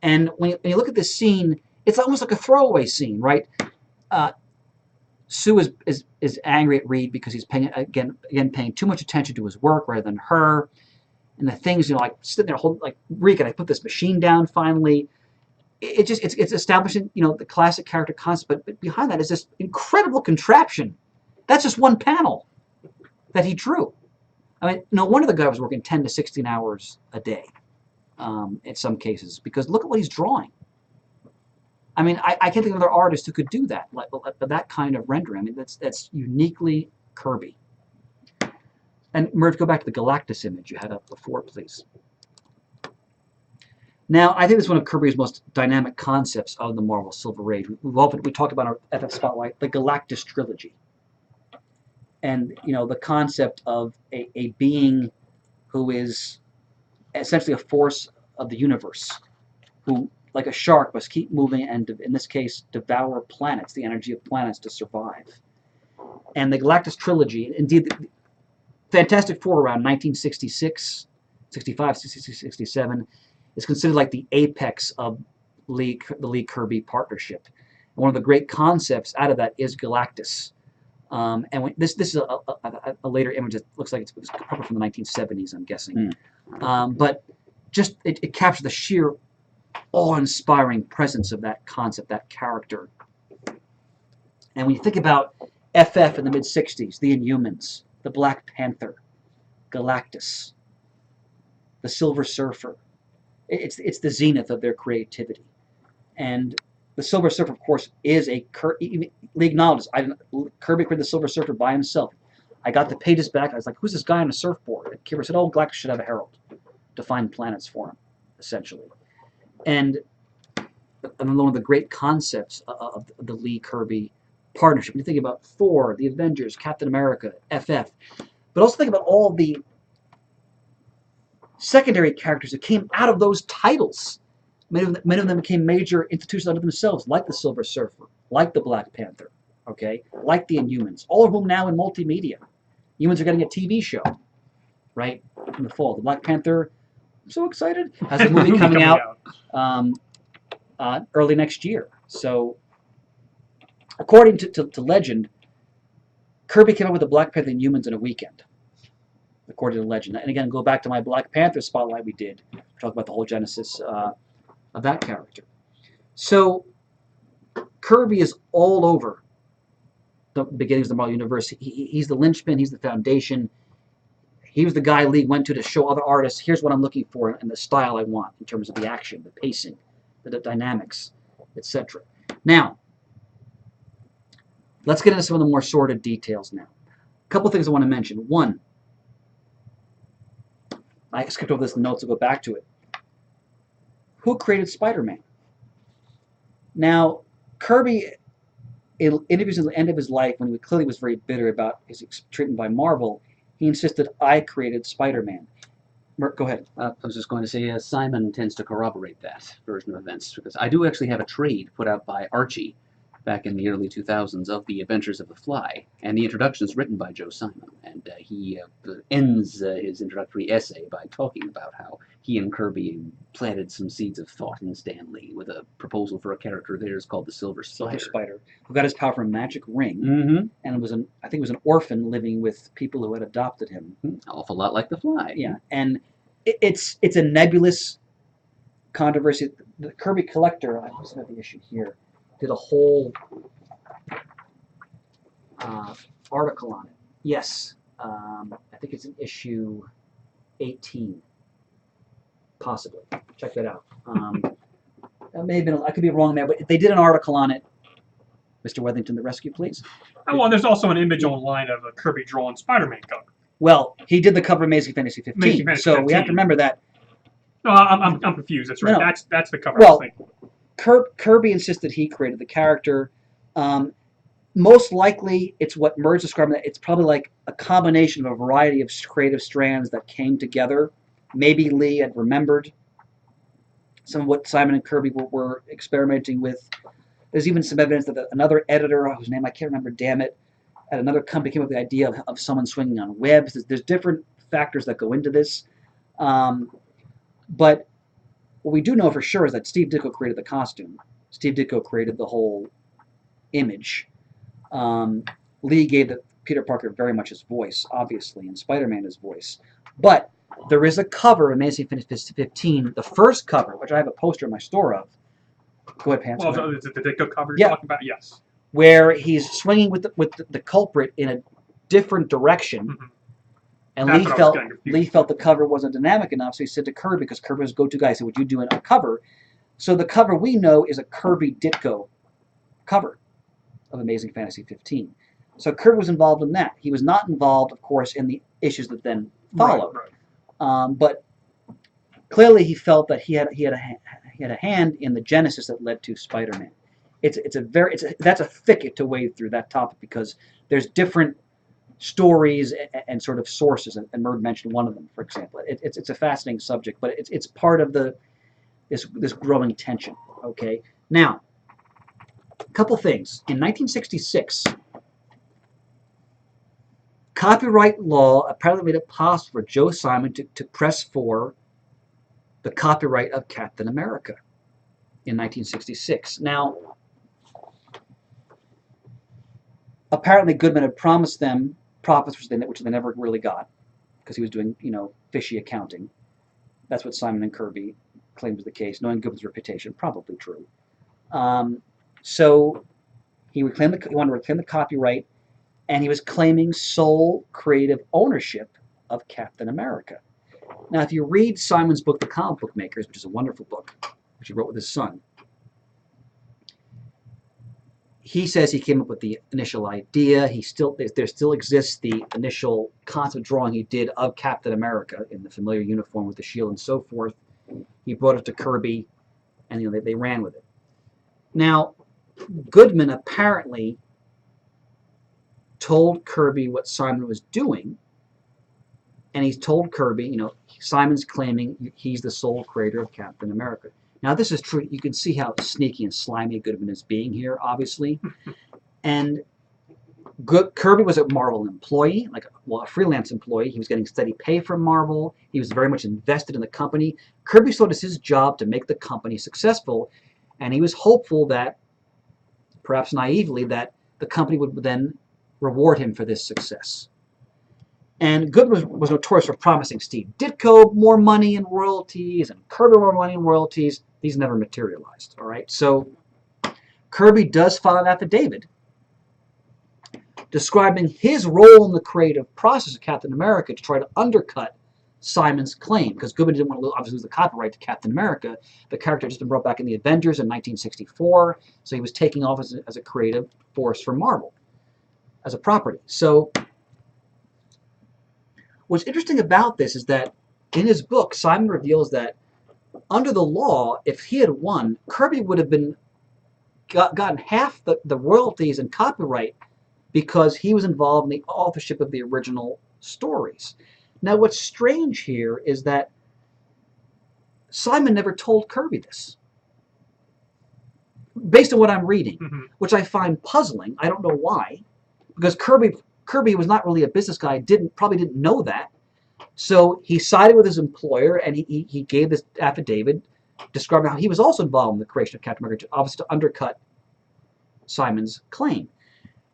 And when you look at this scene, it's almost like a throwaway scene, right? Sue is angry at Reed because he's paying too much attention to his work rather than her. And the things, like sitting there holding, like, Reed, can I put this machine down finally? It's establishing, the classic character concept, but behind that is this incredible contraption. That's just one panel that he drew. I mean, no wonder the guy was working 10 to 16 hours a day in some cases, because look at what he's drawing. I mean, I can't think of another artist who could do that, like that kind of rendering. I mean, that's uniquely Kirby. And Merv, go back to the Galactus image you had up before, please. Now, I think this is one of Kirby's most dynamic concepts of the Marvel Silver Age. We talked about our FF Spotlight, the Galactus trilogy. And, the concept of a being who is essentially a force of the universe, who, like a shark, must keep moving and, in this case, devour planets, the energy of planets, to survive. And the Galactus trilogy, indeed, the Fantastic Four around 1966, 65, 66, 67, is considered like the apex of the Lee Kirby partnership. And one of the great concepts out of that is Galactus. This is a later image that looks like it's probably from the 1970s, I'm guessing. But just it captures the sheer awe-inspiring presence of that concept, that character. And when you think about FF in the mid-60s, the Inhumans, the Black Panther, Galactus, the Silver Surfer, it's the zenith of their creativity. And the Silver Surfer, of course, is Lee acknowledges, Kirby created the Silver Surfer by himself. I got the pages back. I was like, who's this guy on a surfboard? And Kirby said, oh, Galactus should have a herald to find planets for him, essentially. And one of the great concepts of the Lee Kirby partnership, when you think about Thor, the Avengers, Captain America, FF, but also think about all the secondary characters that came out of those titles. Many of them became major institutions unto themselves, like the Silver Surfer, like the Black Panther, okay, like the Inhumans, all of whom now in multimedia. Humans are getting a TV show, right, in the fall. The Black Panther, I'm so excited, has a movie coming out early next year. So, according to legend, Kirby came up with the Black Panther and Humans in a weekend, according to legend. And again, go back to my Black Panther spotlight we did. We talked about the whole genesis of that character. So Kirby is all over the beginnings of the Marvel Universe. He's the linchpin. He's the foundation. He was the guy Lee went to show other artists, here's what I'm looking for and the style I want in terms of the action, the pacing, the dynamics, etc. Now, let's get into some of the more sordid details now. A couple things I want to mention. One, I skipped over this in the notes, I'll go back to it. Who created Spider-Man? Now, Kirby, in interviews at the end of his life, when he clearly was very bitter about his treatment by Marvel, he insisted, I created Spider-Man. Go ahead. I was just going to say Simon tends to corroborate that version of events, because I do actually have a trade put out by Archie back in the early 2000s of The Adventures of the Fly, and the introduction is written by Joe Simon, and he ends his introductory essay by talking about how he and Kirby planted some seeds of thought in Stan Lee with a proposal for a character of theirs called the Silver Spider. Silver Spider, who got his power from a magic ring, Mm-hmm. and was I think it was an orphan living with people who had adopted him. An awful lot like the Fly. Yeah, and it's a nebulous controversy. The Kirby Collector, I just have the issue here, did a whole article on it. Yes, I think it's in issue 18, possibly. Check that out. That may have been, I could be wrong there, but they did an article on it. Mr. Wethington, the rescue, please. Oh, well, there's also an image online of a Kirby drawn Spider-Man cover. Well, he did the cover of Amazing Fantasy 15, Amazing Fantasy so we have 15. to remember that. No, I'm confused. That's right. No. That's the cover. Well, I was thinking. Kirby insisted he created the character. Most likely, it's what Merge described. That it's probably like a combination of a variety of creative strands that came together. Maybe Lee had remembered some of what Simon and Kirby were experimenting with. There's even some evidence that another editor, whose name I can't remember, damn it, at another company came up with the idea of someone swinging on webs. There's different factors that go into this. But what we do know for sure is that Steve Ditko created the costume. Steve Ditko created the whole image. Lee gave Peter Parker very much his voice, obviously, and Spider-Man his voice. But there is a cover of Amazing Fantasy 15, the first cover, which I have a poster in my store of. Go ahead, Pants. Well, is it the Ditko cover Yeah. you're talking about? Yes. Where he's swinging with the culprit in a different direction. Mm-hmm. And That's what I was getting confused. Lee felt the cover wasn't dynamic enough, so he said to Kirby, because Kirby was go-to guy, he said, would you do a cover? So the cover we know is a Kirby Ditko cover of Amazing Fantasy 15. So Kirby was involved in that. He was not involved, of course, in the issues that then followed. Right. But clearly he felt that he had a hand in the genesis that led to Spider-Man. That's a thicket to wade through, that topic, because there's different stories and sort of sources, and Murd mentioned one of them, for example. It's a fascinating subject, but it's part of this growing tension. Okay, now a couple things. In 1966, copyright law apparently made it possible for Joe Simon to press for the copyright of Captain America in 1966. Now, apparently Goodman had promised them profits, which they never really got, because he was doing, fishy accounting. That's what Simon and Kirby claimed was the case, knowing Goodman's reputation. Probably true. So he wanted to reclaim the copyright, and he was claiming sole creative ownership of Captain America. Now, if you read Simon's book, The Comic Book Makers, which is a wonderful book, which he wrote with his son, he says he came up with the initial idea. There still exists the initial concept drawing he did of Captain America in the familiar uniform with the shield and so forth. He brought it to Kirby, and they ran with it. Now, Goodman apparently told Kirby what Simon was doing, and he's told Kirby, Simon's claiming he's the sole creator of Captain America. Now, this is true. You can see how sneaky and slimy Goodman is being here, obviously. And Kirby was a Marvel employee, a freelance employee. He was getting steady pay from Marvel. He was very much invested in the company. Kirby saw it as his job to make the company successful, and he was hopeful that, perhaps naively, that the company would then reward him for this success. And Goodman was notorious for promising Steve Ditko more money in royalties and Kirby more money in royalties. These never materialized, all right? So Kirby does file an affidavit describing his role in the creative process of Captain America to try to undercut Simon's claim, because Goodman didn't want to obviously lose the copyright to Captain America. The character had just been brought back in the Avengers in 1964, so he was taking off as a creative force for Marvel, as a property. So what's interesting about this is that in his book, Simon reveals that under the law, if he had won, Kirby would have gotten half the royalties and copyright because he was involved in the authorship of the original stories. Now, what's strange here is that Simon never told Kirby this, based on what I'm reading, which I find puzzling. I don't know why, because Kirby was not really a business guy. Probably didn't know that. So he sided with his employer, and he gave this affidavit describing how he was also involved in the creation of Captain America, obviously to undercut Simon's claim.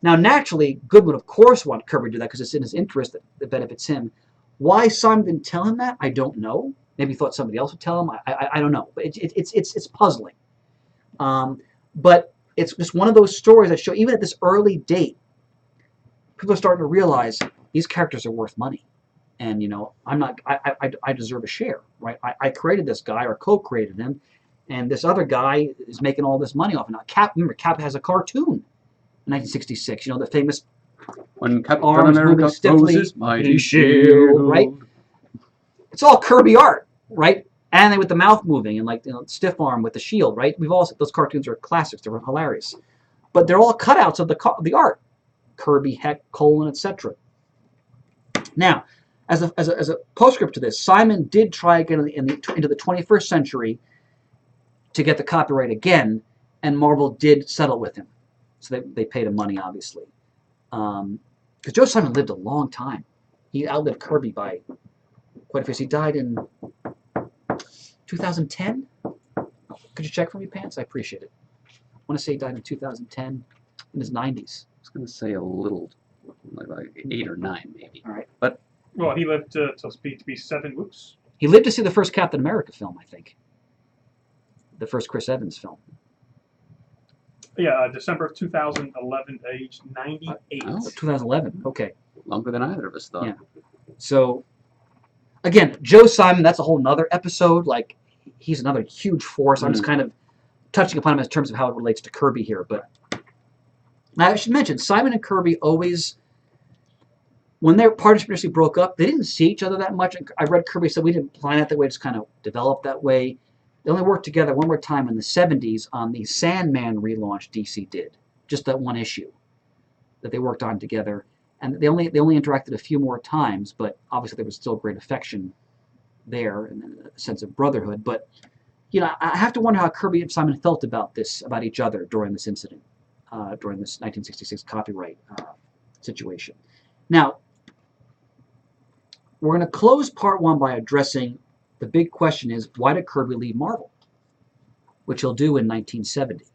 Now, naturally, Goodwin, of course, wanted Kirby to do that because it's in his interest that it benefits him. Why Simon didn't tell him that, I don't know. Maybe he thought somebody else would tell him. I don't know. But it's puzzling. But it's just one of those stories that show, even at this early date, people are starting to realize these characters are worth money. And, you know, I deserve a share, right? I created this guy, or co-created him, and this other guy is making all this money off. And now remember, Cap has a cartoon in 1966, you know, the famous when Captain arms America moving stiffly, poses mighty shield, right? It's all Kirby art, right? And then with the mouth moving and like, you know, stiff arm with the shield, right? Those cartoons are classics. They're hilarious, but they're all cutouts of the art. Kirby, Heck, Colin, etc. Now, as a postscript to this, Simon did try again into the 21st century to get the copyright again, and Marvel did settle with him. So they paid him money, obviously. Because Joe Simon lived a long time. He outlived Kirby by quite a few years. He died in 2010. Could you check for me, Pants? I appreciate it. I want to say he died in 2010, in his 90s. I was going to say a little, like 8 or 9 maybe. All right. But well, he lived to be 7. Whoops. He lived to see the first Captain America film, I think. The first Chris Evans film. Yeah, December of 2011, age 98. 2011. Okay. Longer than either of us thought. Yeah. So, again, Joe Simon, that's a whole nother episode. Like, he's another huge force. I'm just kind of touching upon him in terms of how it relates to Kirby here. But I should mention, Simon and Kirby always, when their partnership initially broke up, they didn't see each other that much. I read Kirby said we didn't plan it that way, just kind of developed that way. They only worked together one more time in the 70s on the Sandman relaunch DC did. Just that one issue that they worked on together. And they only interacted a few more times, but obviously there was still great affection there and a sense of brotherhood. But, you know, I have to wonder how Kirby and Simon felt about each other during this incident, during this 1966 copyright situation. Now, we're going to close part 1 by addressing the big question is, why did Kirby leave Marvel? Which he'll do in 1970. Now,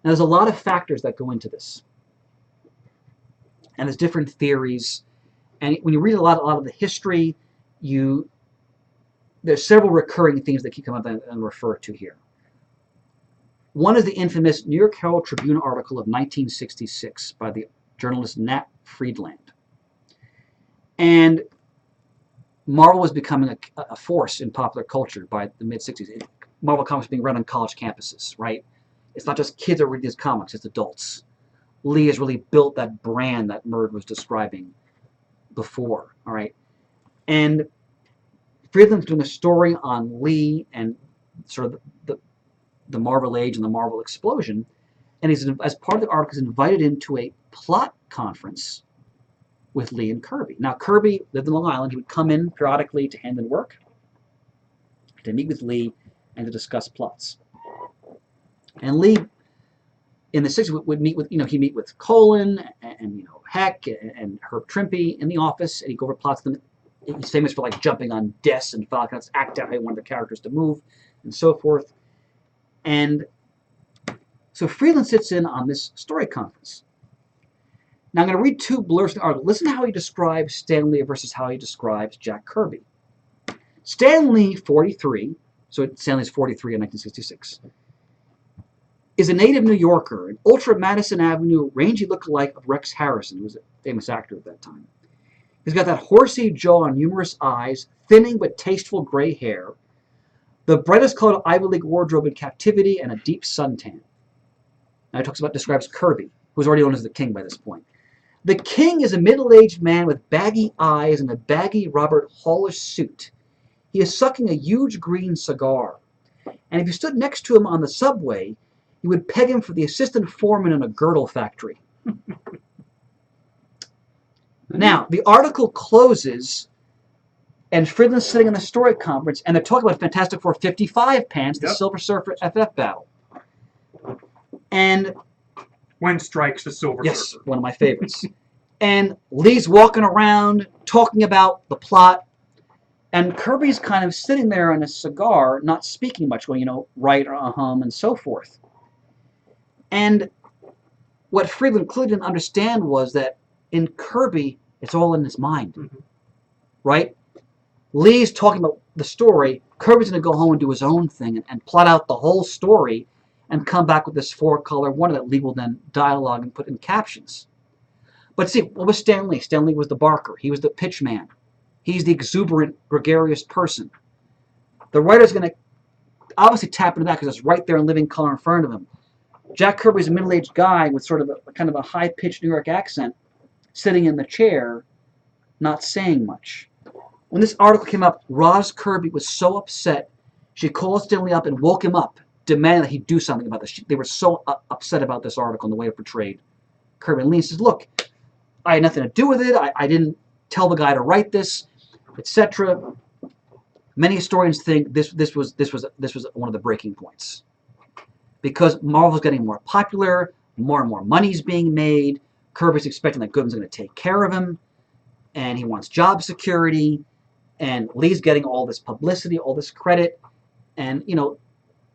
there's a lot of factors that go into this. And there's different theories. And when you read a lot of the history, there's several recurring themes that keep coming up and refer to here. One is the infamous New York Herald Tribune article of 1966 by the journalist Nat Friedland. And Marvel was becoming a force in popular culture by the mid-60s. Marvel Comics being run on college campuses, right? It's not just kids that read these comics, it's adults. Lee has really built that brand that Murd was describing before, all right? And Friedland's doing a story on Lee and sort of the Marvel Age and the Marvel explosion, and he's, as part of the article, is invited into a plot conference with Lee and Kirby. Now, Kirby lived in Long Island. He would come in periodically to hand in work, to meet with Lee, and to discuss plots. And Lee, in the 60s, would meet with, he'd meet with Colin and Heck and Herb Trimpe in the office, and he'd go over plots. He's famous for like jumping on desks and falcons, act out how he wanted the characters to move, and so forth. And so Friedland sits in on this story conference. Now, I'm going to read 2 blurs in the article. Listen to how he describes Stan Lee versus how he describes Jack Kirby. Stan Lee, 43, so Stan Lee's 43 in 1966, is a native New Yorker, an ultra-Madison Avenue rangy look-alike of Rex Harrison, who was a famous actor at that time. He's got that horsey jaw and humorous eyes, thinning but tasteful gray hair, the brightest colored Ivy League wardrobe in captivity, and a deep suntan. Now he describes Kirby, who's already known as the King by this point. The King is a middle-aged man with baggy eyes and a baggy Robert Hallish suit. He is sucking a huge green cigar. And if you stood next to him on the subway, you would peg him for the assistant foreman in a girdle factory. Now, the article closes And Fridlin's sitting in the story conference, and they're talking about Fantastic Four 55 Pants, the Yep. Silver Surfer FF battle. And When strikes the Silver yes, Surfer. one of my favorites. And Lee's walking around talking about the plot, and Kirby's kind of sitting there on a cigar, not speaking much, going, right or and so forth. And what Fridlin clearly didn't understand was that in Kirby, it's all in his mind, right? Lee's talking about the story. Kirby's going to go home and do his own thing and plot out the whole story and come back with this 4-color one that Lee will then dialogue and put in captions. But see, what was Stan Lee? Stan Lee was the barker. He was the pitch man. He's the exuberant, gregarious person. The writer's going to obviously tap into that because it's right there in living color in front of him. Jack Kirby's a middle-aged guy with sort of a kind of a high-pitched New York accent, sitting in the chair, not saying much. When this article came up, Roz Kirby was so upset, she called Stan Lee up and woke him up, demanding that he do something about this. They were so upset about this article and the way it portrayed Kirby. And Lee says, look, I had nothing to do with it. I didn't tell the guy to write this, etc. Many historians think this was one of the breaking points. Because Marvel's getting more popular, more and more money's being made, Kirby's expecting that Goodman's going to take care of him, and he wants job security, and Lee's getting all this publicity, all this credit, and,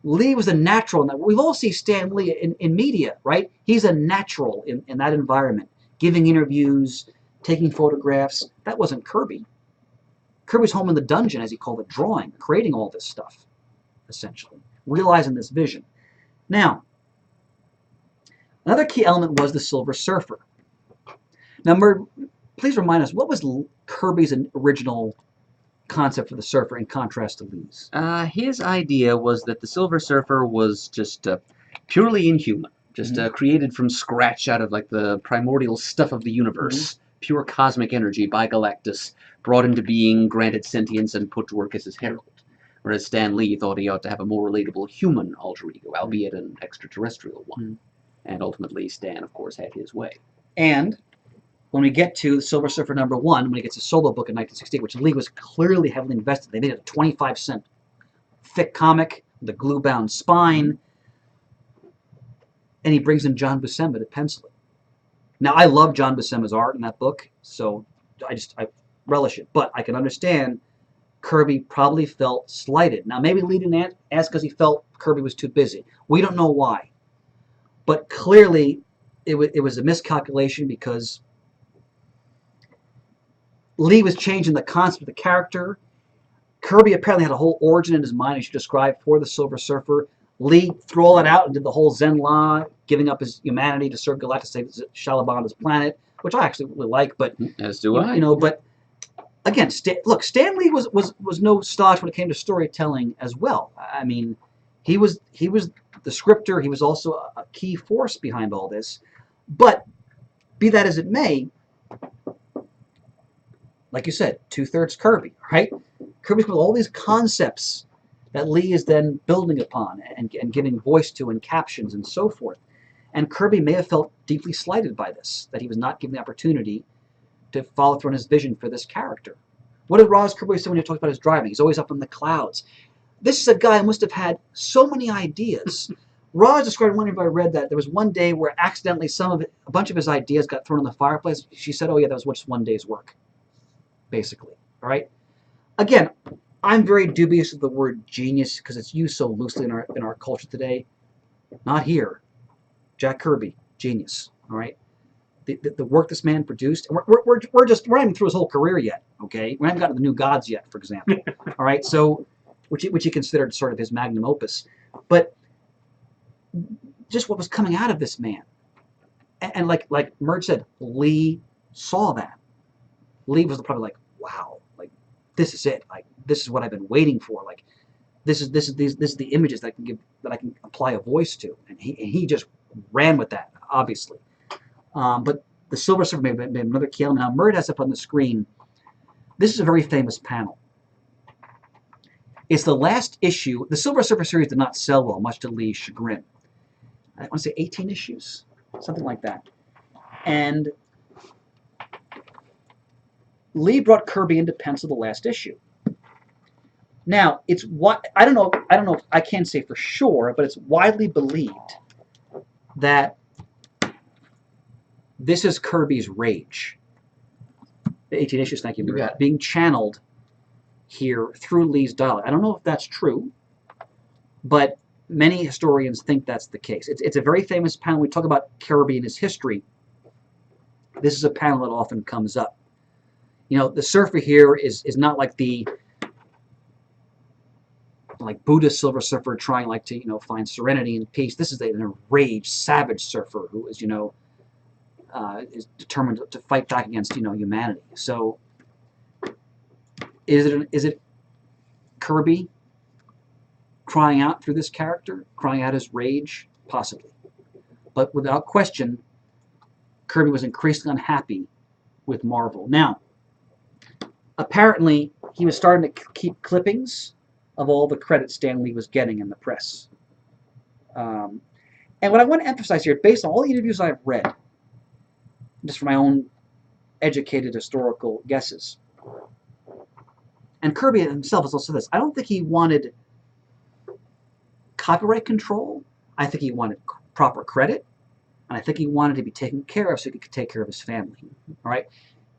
Lee was a natural in that. We've all seen Stan Lee in media, right? He's a natural in that environment, giving interviews, taking photographs. That wasn't Kirby. Kirby's home in the dungeon, as he called it, drawing, creating all this stuff, essentially, realizing this vision. Now, another key element was the Silver Surfer. Now, please remind us, what was Kirby's original concept for the Surfer in contrast to Lee's? His idea was that the Silver Surfer was just purely inhuman, just created from scratch out of like the primordial stuff of the universe, pure cosmic energy by Galactus, brought into being, granted sentience, and put to work as his herald. Whereas Stan Lee thought he ought to have a more relatable human alter ego, albeit an extraterrestrial one. And ultimately, Stan, of course, had his way. And when we get to the Silver Surfer #1, when he gets a solo book in 1968, which Lee was clearly heavily invested, they made it a 25-cent thick comic with a glue-bound spine, and he brings in John Buscema to pencil it. Now, I love John Buscema's art in that book, so I relish it. But I can understand Kirby probably felt slighted. Now, maybe Lee didn't ask because he felt Kirby was too busy. We don't know why. But clearly, it was a miscalculation because Lee was changing the concept of the character. Kirby apparently had a whole origin in his mind, as you described, for the Silver Surfer. Lee threw all that out and did the whole Zen Law, giving up his humanity to serve Galactus, save Shalaban, his planet, which I actually really like. But as do I. But again, Stan Lee was no slouch when it came to storytelling as well. I mean, he was the scripter. He was also a key force behind all this. But be that as it may, like you said, 2/3 Kirby, right? Kirby's with all these concepts that Lee is then building upon and giving voice to in captions and so forth. And Kirby may have felt deeply slighted by this, that he was not given the opportunity to follow through on his vision for this character. What did Roz Kirby say when he talked about his driving? He's always up in the clouds. This is a guy who must have had so many ideas. Roz described one, if I read that, there was one day where accidentally a bunch of his ideas got thrown in the fireplace. She said, oh yeah, that was just one day's work, basically. All right? Again, I'm very dubious of the word genius because it's used so loosely in our culture today. Not here. Jack Kirby, genius. All right? The work this man produced, and we're not even through his whole career yet. Okay, we haven't gotten to the New Gods yet, for example. All right, so which he considered sort of his magnum opus, but just what was coming out of this man, and like Merge said, Lee saw that. Lee was probably like, wow, like this is it. Like this is what I've been waiting for. Like this is the images that I can apply a voice to, and he just ran with that, obviously. But the Silver Surfer may have been another key element. Now, Murd has up on the screen. This is a very famous panel. It's the last issue. The Silver Surfer series did not sell well, much to Lee's chagrin. I want to say 18 issues, something like that. And Lee brought Kirby into pencil the last issue. Now, it's what I don't know. I can't say for sure, but it's widely believed that this is Kirby's rage. The 18 issues, thank you, bet. being channeled here through Lee's dialogue. I don't know if that's true, but many historians think that's the case. It's a very famous panel. We talk about Kirby and his history. This is a panel that often comes up. You know, the surfer here is not like the Buddhist Silver Surfer trying to find serenity and peace. This is an enraged, savage surfer who is is determined to fight back against humanity. So is it Kirby crying out through this character, crying out his rage? Possibly, but without question, Kirby was increasingly unhappy with Marvel. Now, apparently, he was starting to keep clippings of all the credit Stan Lee was getting in the press. And what I want to emphasize here, based on all the interviews I've read, just from my own educated historical guesses, and Kirby himself has also said this, I don't think he wanted copyright control. I think he wanted proper credit, and I think he wanted to be taken care of so he could take care of his family. All right,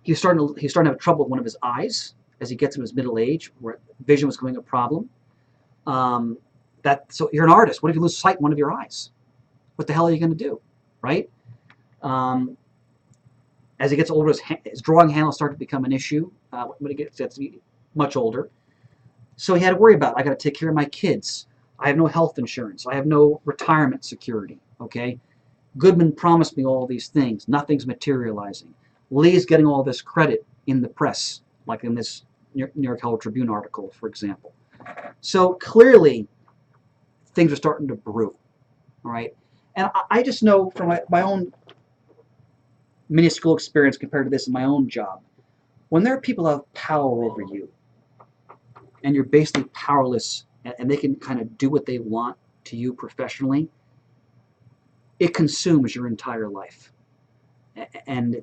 he's starting to have trouble with one of his eyes as he gets into his middle age, where vision was becoming a problem. So you're an artist. What if you lose sight in one of your eyes? What the hell are you going to do, right? As he gets older, his drawing hand will start to become an issue when he gets to be much older. So he had to worry about, I got to take care of my kids. I have no health insurance. I have no retirement security. Okay, Goodman promised me all these things. Nothing's materializing. Lee's getting all this credit in the press, like in this New York Herald Tribune article, for example. So clearly, things are starting to brew. All right, and I just know from my own minuscule experience compared to this in my own job, when there are people who have power over you, and you're basically powerless, and they can kind of do what they want to you professionally, it consumes your entire life, and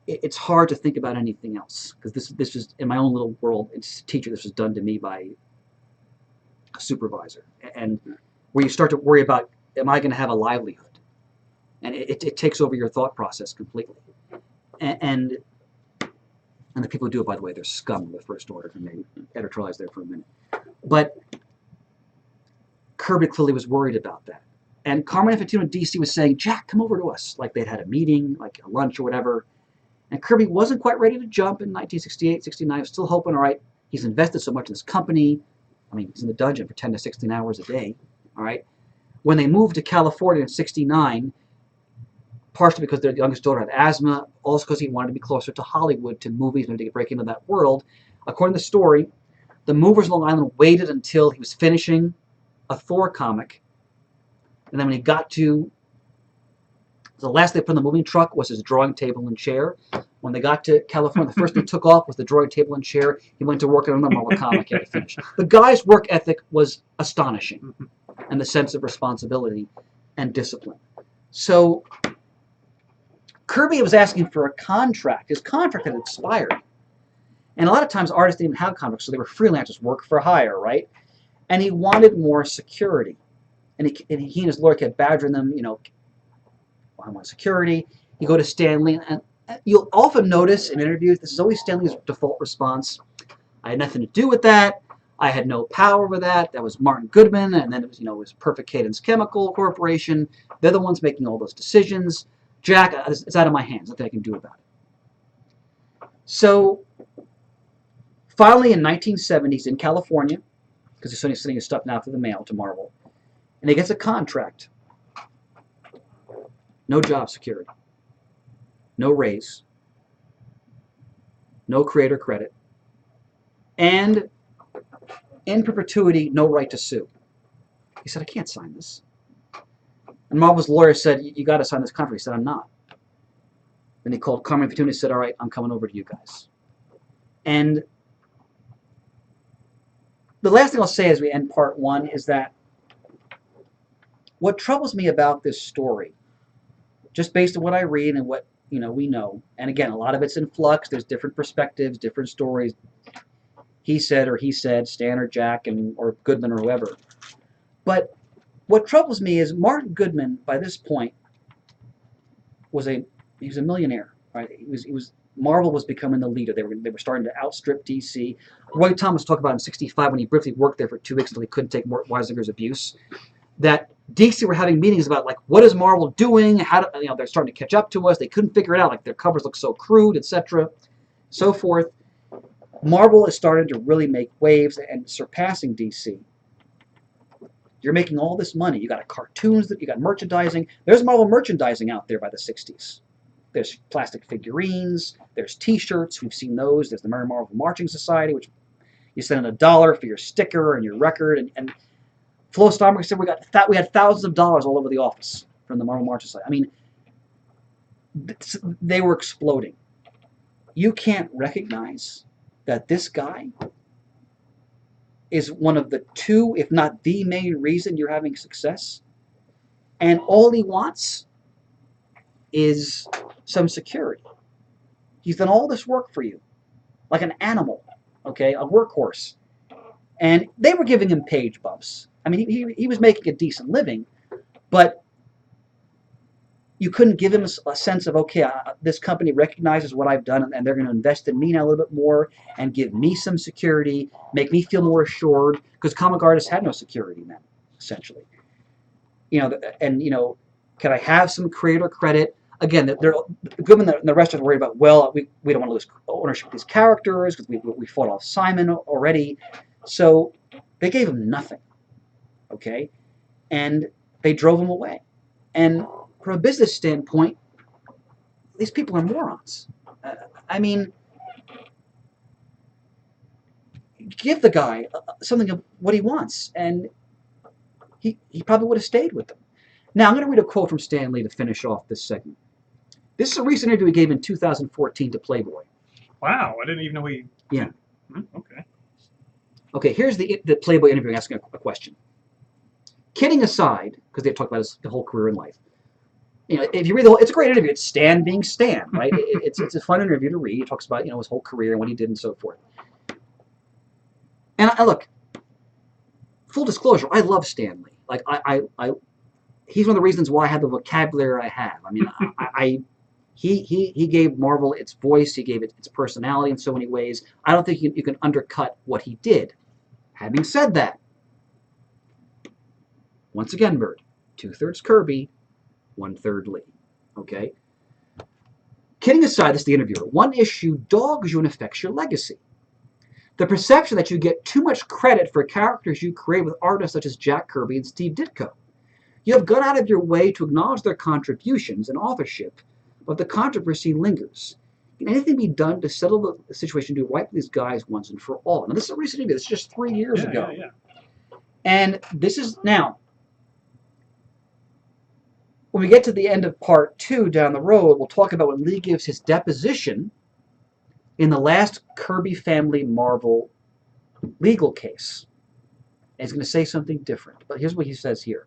it's hard to think about anything else, because this is in my own little world. It's a teacher. This was done to me by a supervisor, and where you start to worry about, am I going to have a livelihood? And it takes over your thought process completely. And the people who do it, by the way, they're scum of the first order. And maybe editorialize there for a minute. But Kirby clearly was worried about that. And Carmine Infantino in DC was saying, Jack, come over to us. Like they'd had a meeting, like a lunch or whatever. And Kirby wasn't quite ready to jump in 1968, 69. Still hoping, all right, he's invested so much in this company. I mean, he's in the dungeon for 10 to 16 hours a day. All right. When they moved to California in 69, partially because their youngest daughter had asthma, also because he wanted to be closer to Hollywood, to movies, maybe to break into that world. According to the story, the movers on Long Island waited until he was finishing a Thor comic, and then when he got to the last they put in the moving truck was his drawing table and chair. When they got to California, the first thing he took off was the drawing table and chair. He went to work on another Marvel comic he had to finish. The guy's work ethic was astonishing, and the sense of responsibility and discipline. So Kirby was asking for a contract. His contract had expired. And a lot of times artists didn't even have contracts, so they were freelancers, work for hire, right? And he wanted more security. And he and his lawyer kept badgering them, I want security. You go to Stan Lee, and you'll often notice in interviews, this is always Stan Lee's default response. I had nothing to do with that. I had no power over that. That was Martin Goodman, and then it was Perfect Cadence Chemical Corporation. They're the ones making all those decisions. Jack, it's out of my hands. Nothing I can do about it. So, finally in 1970s in California, because he's sending his stuff now through the mail to Marvel, and he gets a contract. No job security. No raise. No creator credit. And in perpetuity, no right to sue. He said, I can't sign this. And Marvel's lawyer said, you got to sign this contract. He said, I'm not. Then he called Carmine Infantino and said, all right, I'm coming over to you guys. And the last thing I'll say as we end part one is that what troubles me about this story, just based on what I read and what we know, and again, a lot of it's in flux, there's different perspectives, different stories, he said or he said, Stan or Jack or Goodman or whoever. But what troubles me is Martin Goodman, by this point, he was a millionaire. Right? He was Marvel was becoming the leader. They were starting to outstrip DC. Roy Thomas talked about in '65 when he briefly worked there for 2 weeks until he couldn't take Weisinger's abuse, that DC were having meetings about like what is Marvel doing? How do, they're starting to catch up to us. They couldn't figure it out. Like their covers look so crude, etc., so forth. Marvel is starting to really make waves and surpassing DC. You're making all this money. You got cartoons, you got merchandising. There's Marvel merchandising out there by the '60s. There's plastic figurines. There's T-shirts. We've seen those. There's the Merry Marvel Marching Society, which you send in $1 for your sticker and your record. And Flo Steinberg said we had thousands of dollars all over the office from the Marvel Marching Society. I mean, they were exploding. You can't recognize that this guy is one of the two, if not the main reason you're having success. And all he wants is some security. He's done all this work for you, like an animal, okay, a workhorse. And they were giving him page bumps. I mean, he was making a decent living, but you couldn't give him a sense of, okay, this company recognizes what I've done, and they're going to invest in me now a little bit more and give me some security, make me feel more assured, because comic artists had no security then, essentially. Can I have some creator credit? Again, Goodman and the rest are worried about, well, we don't want to lose ownership of these characters because we fought off Simon already. So they gave him nothing, okay? And they drove him away. And from a business standpoint, these people are morons. I mean, give the guy something of what he wants, and he probably would have stayed with them. Now, I'm going to read a quote from Stan Lee to finish off this segment. This is a recent interview he gave in 2014 to Playboy. Wow, I didn't even know he... Yeah. Okay. Okay, here's the Playboy interview asking a question. Kidding aside, because they talk about his whole career in life, if you read the whole, it's a great interview. It's Stan being Stan, right? It's a fun interview to read. He talks about his whole career and what he did and so forth. And I look, full disclosure, I love Stan Lee. Like he's one of the reasons why I have the vocabulary I have. I mean, he gave Marvel its voice. He gave it its personality in so many ways. I don't think you can undercut what he did. Having said that, once again, Bert, 2/3 Kirby, 1/3 Lee. Okay? Kidding aside, this is the interviewer. One issue dogs you and affects your legacy. The perception that you get too much credit for characters you create with artists such as Jack Kirby and Steve Ditko. You have gone out of your way to acknowledge their contributions and authorship, but the controversy lingers. Can anything be done to settle the situation to wipe these guys once and for all? Now, this is a recent interview. This is just 3 years ago. Yeah. And this is now, when we get to the end of part 2 down the road, we'll talk about when Lee gives his deposition in the last Kirby family Marvel legal case. And he's going to say something different. But here's what he says here.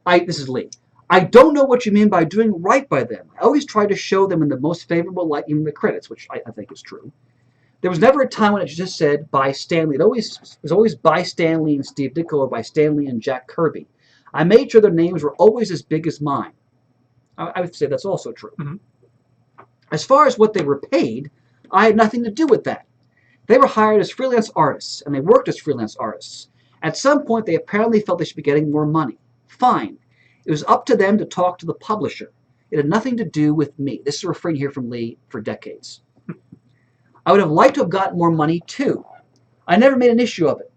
This is Lee. I don't know what you mean by doing right by them. I always try to show them in the most favorable light, even the credits, which I think is true. There was never a time when it just said by Stan Lee. It was always by Stan Lee and Steve Ditko or by Stan Lee and Jack Kirby. I made sure their names were always as big as mine. I would say that's also true. Mm-hmm. As far as what they were paid, I had nothing to do with that. They were hired as freelance artists, and they worked as freelance artists. At some point, they apparently felt they should be getting more money. Fine. It was up to them to talk to the publisher. It had nothing to do with me. This is a refrain here from Lee for decades. I would have liked to have gotten more money, too. I never made an issue of it.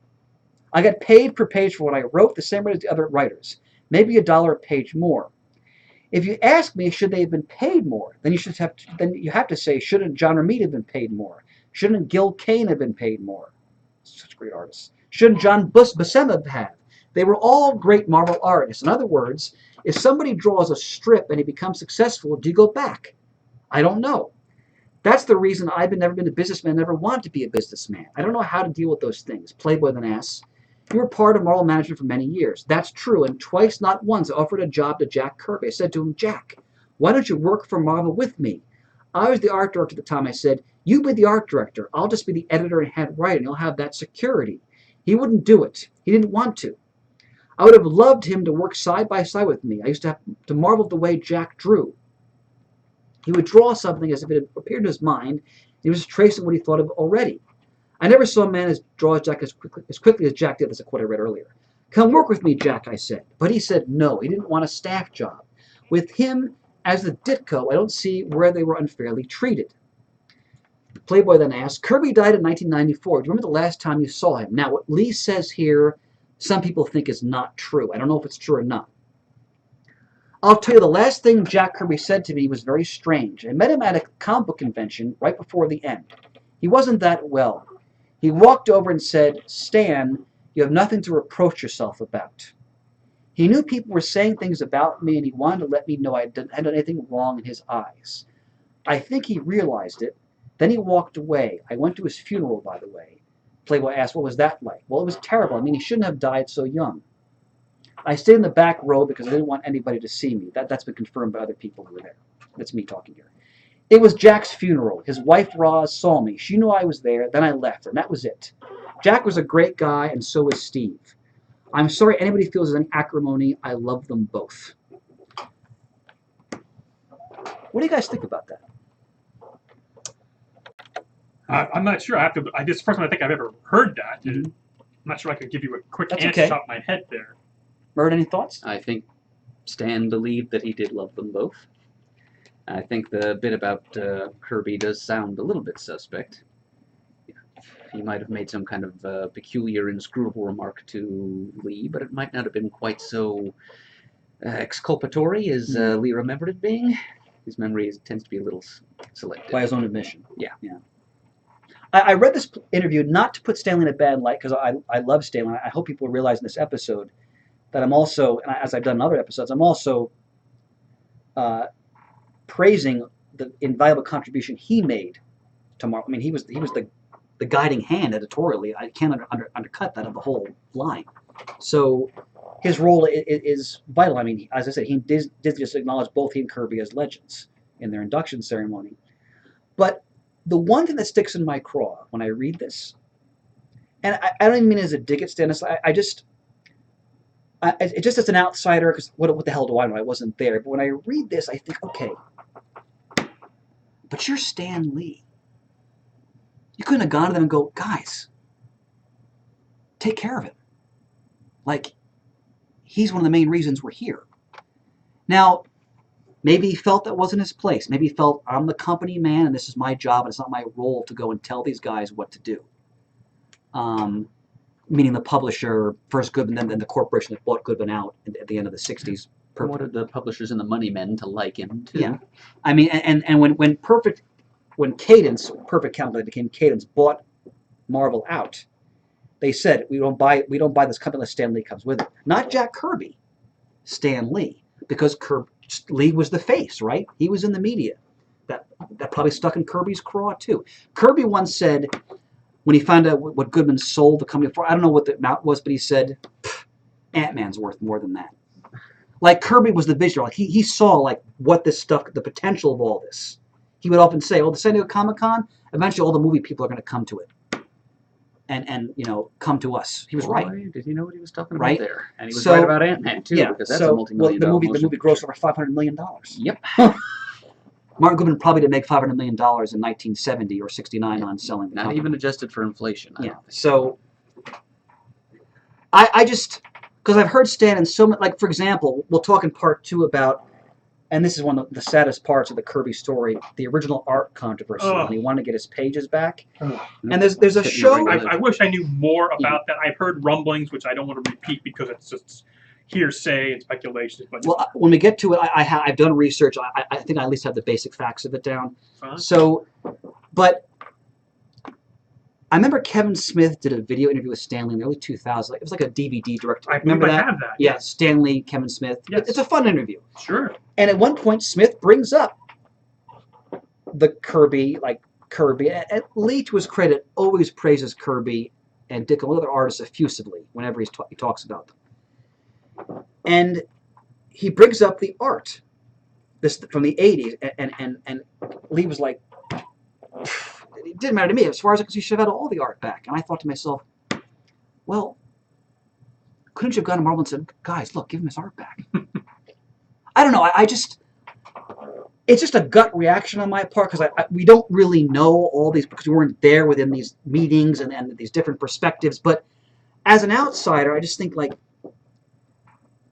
I got paid per page for what I wrote, the same way as the other writers. Maybe $1 a page more. If you ask me, should they have been paid more, then you have to say, shouldn't John Romita have been paid more? Shouldn't Gil Kane have been paid more? Such great artists. Shouldn't John Buscema have? They were all great Marvel artists. In other words, if somebody draws a strip and he becomes successful, do you go back? I don't know. That's the reason I've never been a businessman, never wanted to be a businessman. I don't know how to deal with those things. Playboy than ass. You were part of Marvel management for many years. That's true, and twice, not once, I offered a job to Jack Kirby. I said to him, Jack, why don't you work for Marvel with me? I was the art director at the time. I said, you be the art director. I'll just be the editor and head writer, and you'll have that security. He wouldn't do it. He didn't want to. I would have loved him to work side by side with me. I used to have to marvel at the way Jack drew. He would draw something as if it had appeared in his mind, and he was tracing what he thought of already. I never saw a man draw Jack as quickly as Jack did. That's a quote I read earlier. Come work with me, Jack, I said. But he said no. He didn't want a staff job. With him as the Ditko, I don't see where they were unfairly treated. Playboy then asked, Kirby died in 1994. Do you remember the last time you saw him? Now, what Lee says here, some people think is not true. I don't know if it's true or not. I'll tell you, the last thing Jack Kirby said to me was very strange. I met him at a comic book convention right before the end. He wasn't that well. He walked over and said, Stan, you have nothing to reproach yourself about. He knew people were saying things about me, and he wanted to let me know I hadn't done anything wrong in his eyes. I think he realized it. Then he walked away. I went to his funeral, by the way. Playboy asked, what was that like? Well, it was terrible. I mean, he shouldn't have died so young. I stayed in the back row because I didn't want anybody to see me. That's been confirmed by other people who were there. That's me talking here. It was Jack's funeral. His wife, Roz, saw me. She knew I was there. Then I left, and that was it. Jack was a great guy, and so was Steve. I'm sorry anybody feels there's any acrimony. I love them both. What do you guys think about that? I'm not sure. This is the first time I think I've ever heard that. I'm not sure I could give you a quick That's answer okay. off my head there. Mert, any thoughts? I think Stan believed that he did love them both. I think the bit about Kirby does sound a little bit suspect. He might have made some kind of peculiar, inscrutable remark to Lee, but it might not have been quite so exculpatory as Lee remembered it being. His memory tends to be a little selective. By his own admission. Yeah. I read this interview not to put Stanley in a bad light, because I love Stanley. I hope people realize in this episode that I'm also, and as I've done in other episodes, I'm also praising the invaluable contribution he made to Marvel. I mean, he was the guiding hand editorially. I can't undercut that of the whole line. So his role is vital. I mean, as I said, Disney just acknowledged both he and Kirby as legends in their induction ceremony. But the one thing that sticks in my craw when I read this, and I don't even mean as a dig at Stannis, it just as an outsider, because what the hell do I know? I wasn't there. But when I read this, I think, okay, but you're Stan Lee. You couldn't have gone to them and go, guys, take care of him. Like, he's one of the main reasons we're here. Now, maybe he felt that wasn't his place. Maybe he felt, I'm the company man and this is my job and it's not my role to go and tell these guys what to do. Meaning the publisher, first Goodman, then the corporation that bought Goodman out at the end of the 60s. Wanted the publishers and the money men to like him, too. Yeah. I mean, and when Cadence, Perfect Count that became Cadence, bought Marvel out, they said, we don't buy this company unless Stan Lee comes with it. Not Jack Kirby, Stan Lee, because Lee was the face, right? He was in the media. That probably stuck in Kirby's craw too. Kirby once said, when he found out what Goodman sold the company for, I don't know what the amount was, but he said, Ant-Man's worth more than that. Like, Kirby was the visionary. Like, he saw like what this stuff, the potential of all this. He would often say, the San Diego Comic-Con, eventually all the movie people are going to come to it. And come to us. He was right. Did he know what he was talking about there? And he was So, right about Ant-Man, too, because that's a multi-million dollar the movie grossed over $500 million. Yep. Martin Goodman probably didn't make $500 million in 1970 or 69 on selling the Not company. even adjusted for inflation. Yeah. So, I just, because I've heard Stan in so much, like, for example, we'll talk in part 2 about, and this is one of the saddest parts of the Kirby story, the original art controversy, when he wanted to get his pages back. And there's a show. I wish I knew more about that. I've heard rumblings, which I don't want to repeat because it's just hearsay and speculations. But well, when we get to it, I've done research. I think I at least have the basic facts of it down. So, but I remember Kevin Smith did a video interview with Stanley in the early 2000s. It was like a DVD director. I remember that? have that. Yeah, Stanley, Kevin Smith. Yes. It's a fun interview. Sure. And at one point, Smith brings up the Kirby. And Lee, to his credit, always praises Kirby and Dick and other artists effusively whenever he talks about them. And he brings up the art this from the 80s, and Lee was like, it didn't matter to me. As far as I could see, he should have had all the art back. And I thought to myself, well, couldn't you have gone to Marvel and said, guys, look, give him his art back? I don't know. I just, it's just a gut reaction on my part because we don't really know all these because we weren't there within these meetings and these different perspectives. But as an outsider, I just think like,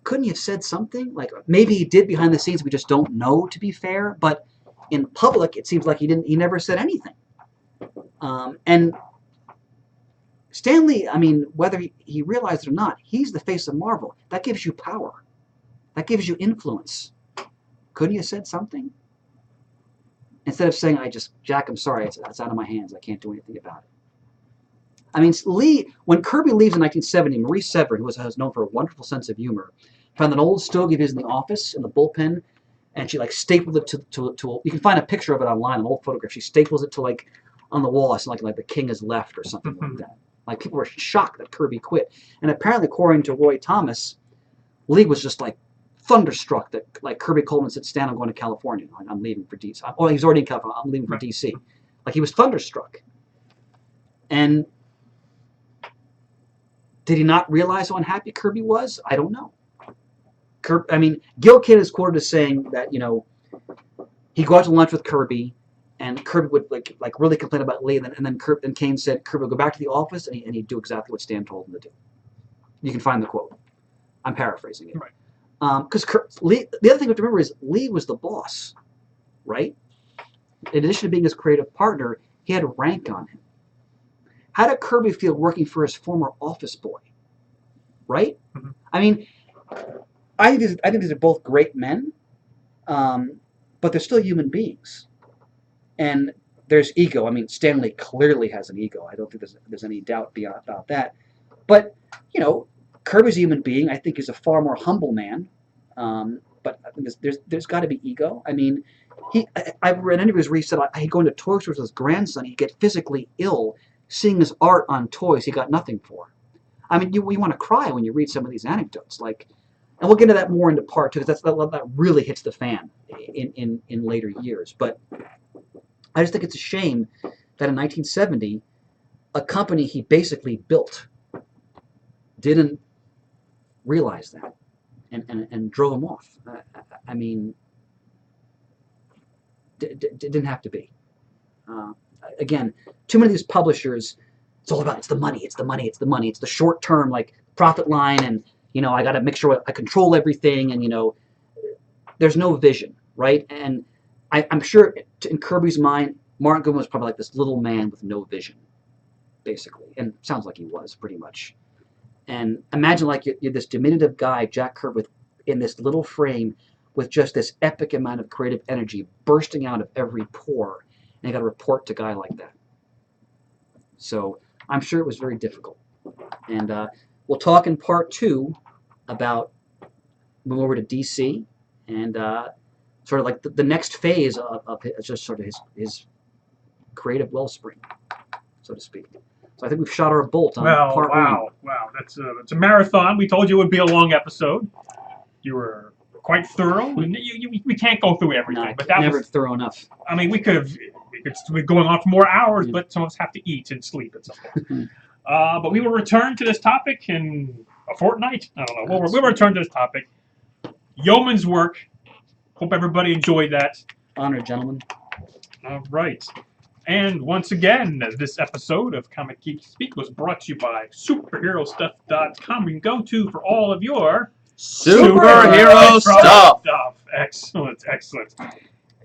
couldn't he have said something? Like maybe he did behind the scenes. We just don't know, to be fair. But in public, it seems like he didn't. He never said anything. And Stan Lee, I mean, whether he realized it or not, he's the face of Marvel. That gives you power. That gives you influence. Couldn't you have said something? Instead of saying, Jack, I'm sorry, it's out of my hands. I can't do anything about it. I mean, Lee, when Kirby leaves in 1970, Marie Severin, who was known for a wonderful sense of humor, found an old stogie of his in the office, in the bullpen, and she like stapled it to you can find a picture of it online, an old photograph. She staples it to like on the wall, it's like the king has left or something like that. Like people were shocked that Kirby quit. And apparently, according to Roy Thomas, Lee was just like thunderstruck that like Kirby Coleman said, Stan, I'm going to California. I'm leaving for DC. Oh, he's already in California. I'm leaving for DC. Like he was thunderstruck. And did he not realize how unhappy Kirby was? I don't know. I mean, Gil Kane is quoted as saying that, you know, he'd go out to lunch with Kirby, and Kirby would like really complain about Lee, and then Kane said Kirby would go back to the office, and he'd do exactly what Stan told him to do. You can find the quote. I'm paraphrasing it. Right. Because Lee, the other thing we have to remember is Lee was the boss, right? In addition to being his creative partner, he had rank on him. How did Kirby feel working for his former office boy? Right? Mm-hmm. I mean, I think these are both great men, but they're still human beings. And there's ego. I mean, Stan Lee clearly has an ego. I don't think there's any doubt about that. But, you know, Kirby's a human being. I think he's a far more humble man. But I think there's got to be ego. I mean, I've read interviews where he said he'd go into toy stores with his grandson. He'd get physically ill seeing his art on toys he got nothing for. I mean, you want to cry when you read some of these anecdotes. Like, and we'll get into that more into part two because that really hits the fan in later years. But I just think it's a shame that in 1970, a company he basically built didn't realize that and drove him off. I mean, didn't have to be. Again, too many of these publishers, it's all about it's the money, it's the short term like profit line, and you know I got to make sure I control everything, and you know there's no vision, right? And I'm sure in Kirby's mind, Mark Goodman was probably like this little man with no vision, basically, and sounds like he was pretty much. And imagine like you're this diminutive guy, Jack Kirby, in this little frame with just this epic amount of creative energy bursting out of every pore, and you got to report to a guy like that. So I'm sure it was very difficult. And we'll talk in part two about moving over to DC and sort of like the next phase of just sort of his creative wellspring, so to speak. So I think we've shot our bolt on part one. Wow, that's a marathon. We told you it would be a long episode. You were quite thorough. We can't go through everything, No, but that never was thorough enough. I mean, we could be going on for more hours, but some of us have to eat and sleep at some point. But we will return to this topic in a fortnight. I don't know. We'll return to this topic. Yeoman's work. Hope everybody enjoyed that. Honored, gentlemen. All right. And once again, this episode of Comic Geek Speak was brought to you by SuperheroStuff.com. You can go to for all of your Superhero stuff. Excellent, excellent.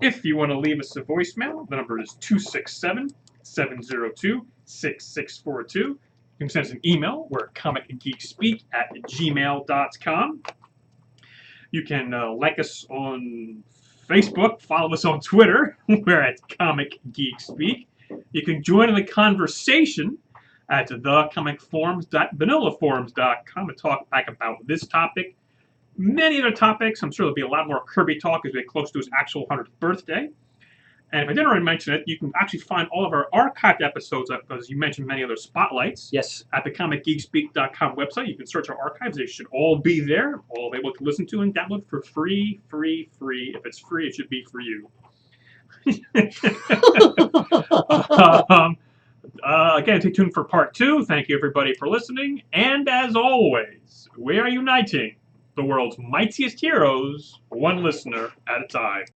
If you want to leave us a voicemail, the number is 267-702-6642. You can send us an email. We're comicgeekspeak@gmail.com. You can like us on Facebook, follow us on Twitter. We're at Comic Geek Speak. You can join in the conversation at thecomicforums.vanillaforums.com and talk back about this topic. Many other topics. I'm sure there'll be a lot more Kirby talk as we get close to his actual 100th birthday. And if I didn't already mention it, you can actually find all of our archived episodes, because you mentioned many other spotlights, Yes. at the comicgeekspeak.com website. You can search our archives. They should all be there, all available to listen to and download for free. If it's free, it should be for you. Again, stay tuned for part 2. Thank you, everybody, for listening. And as always, we are uniting the world's mightiest heroes, one listener at a time.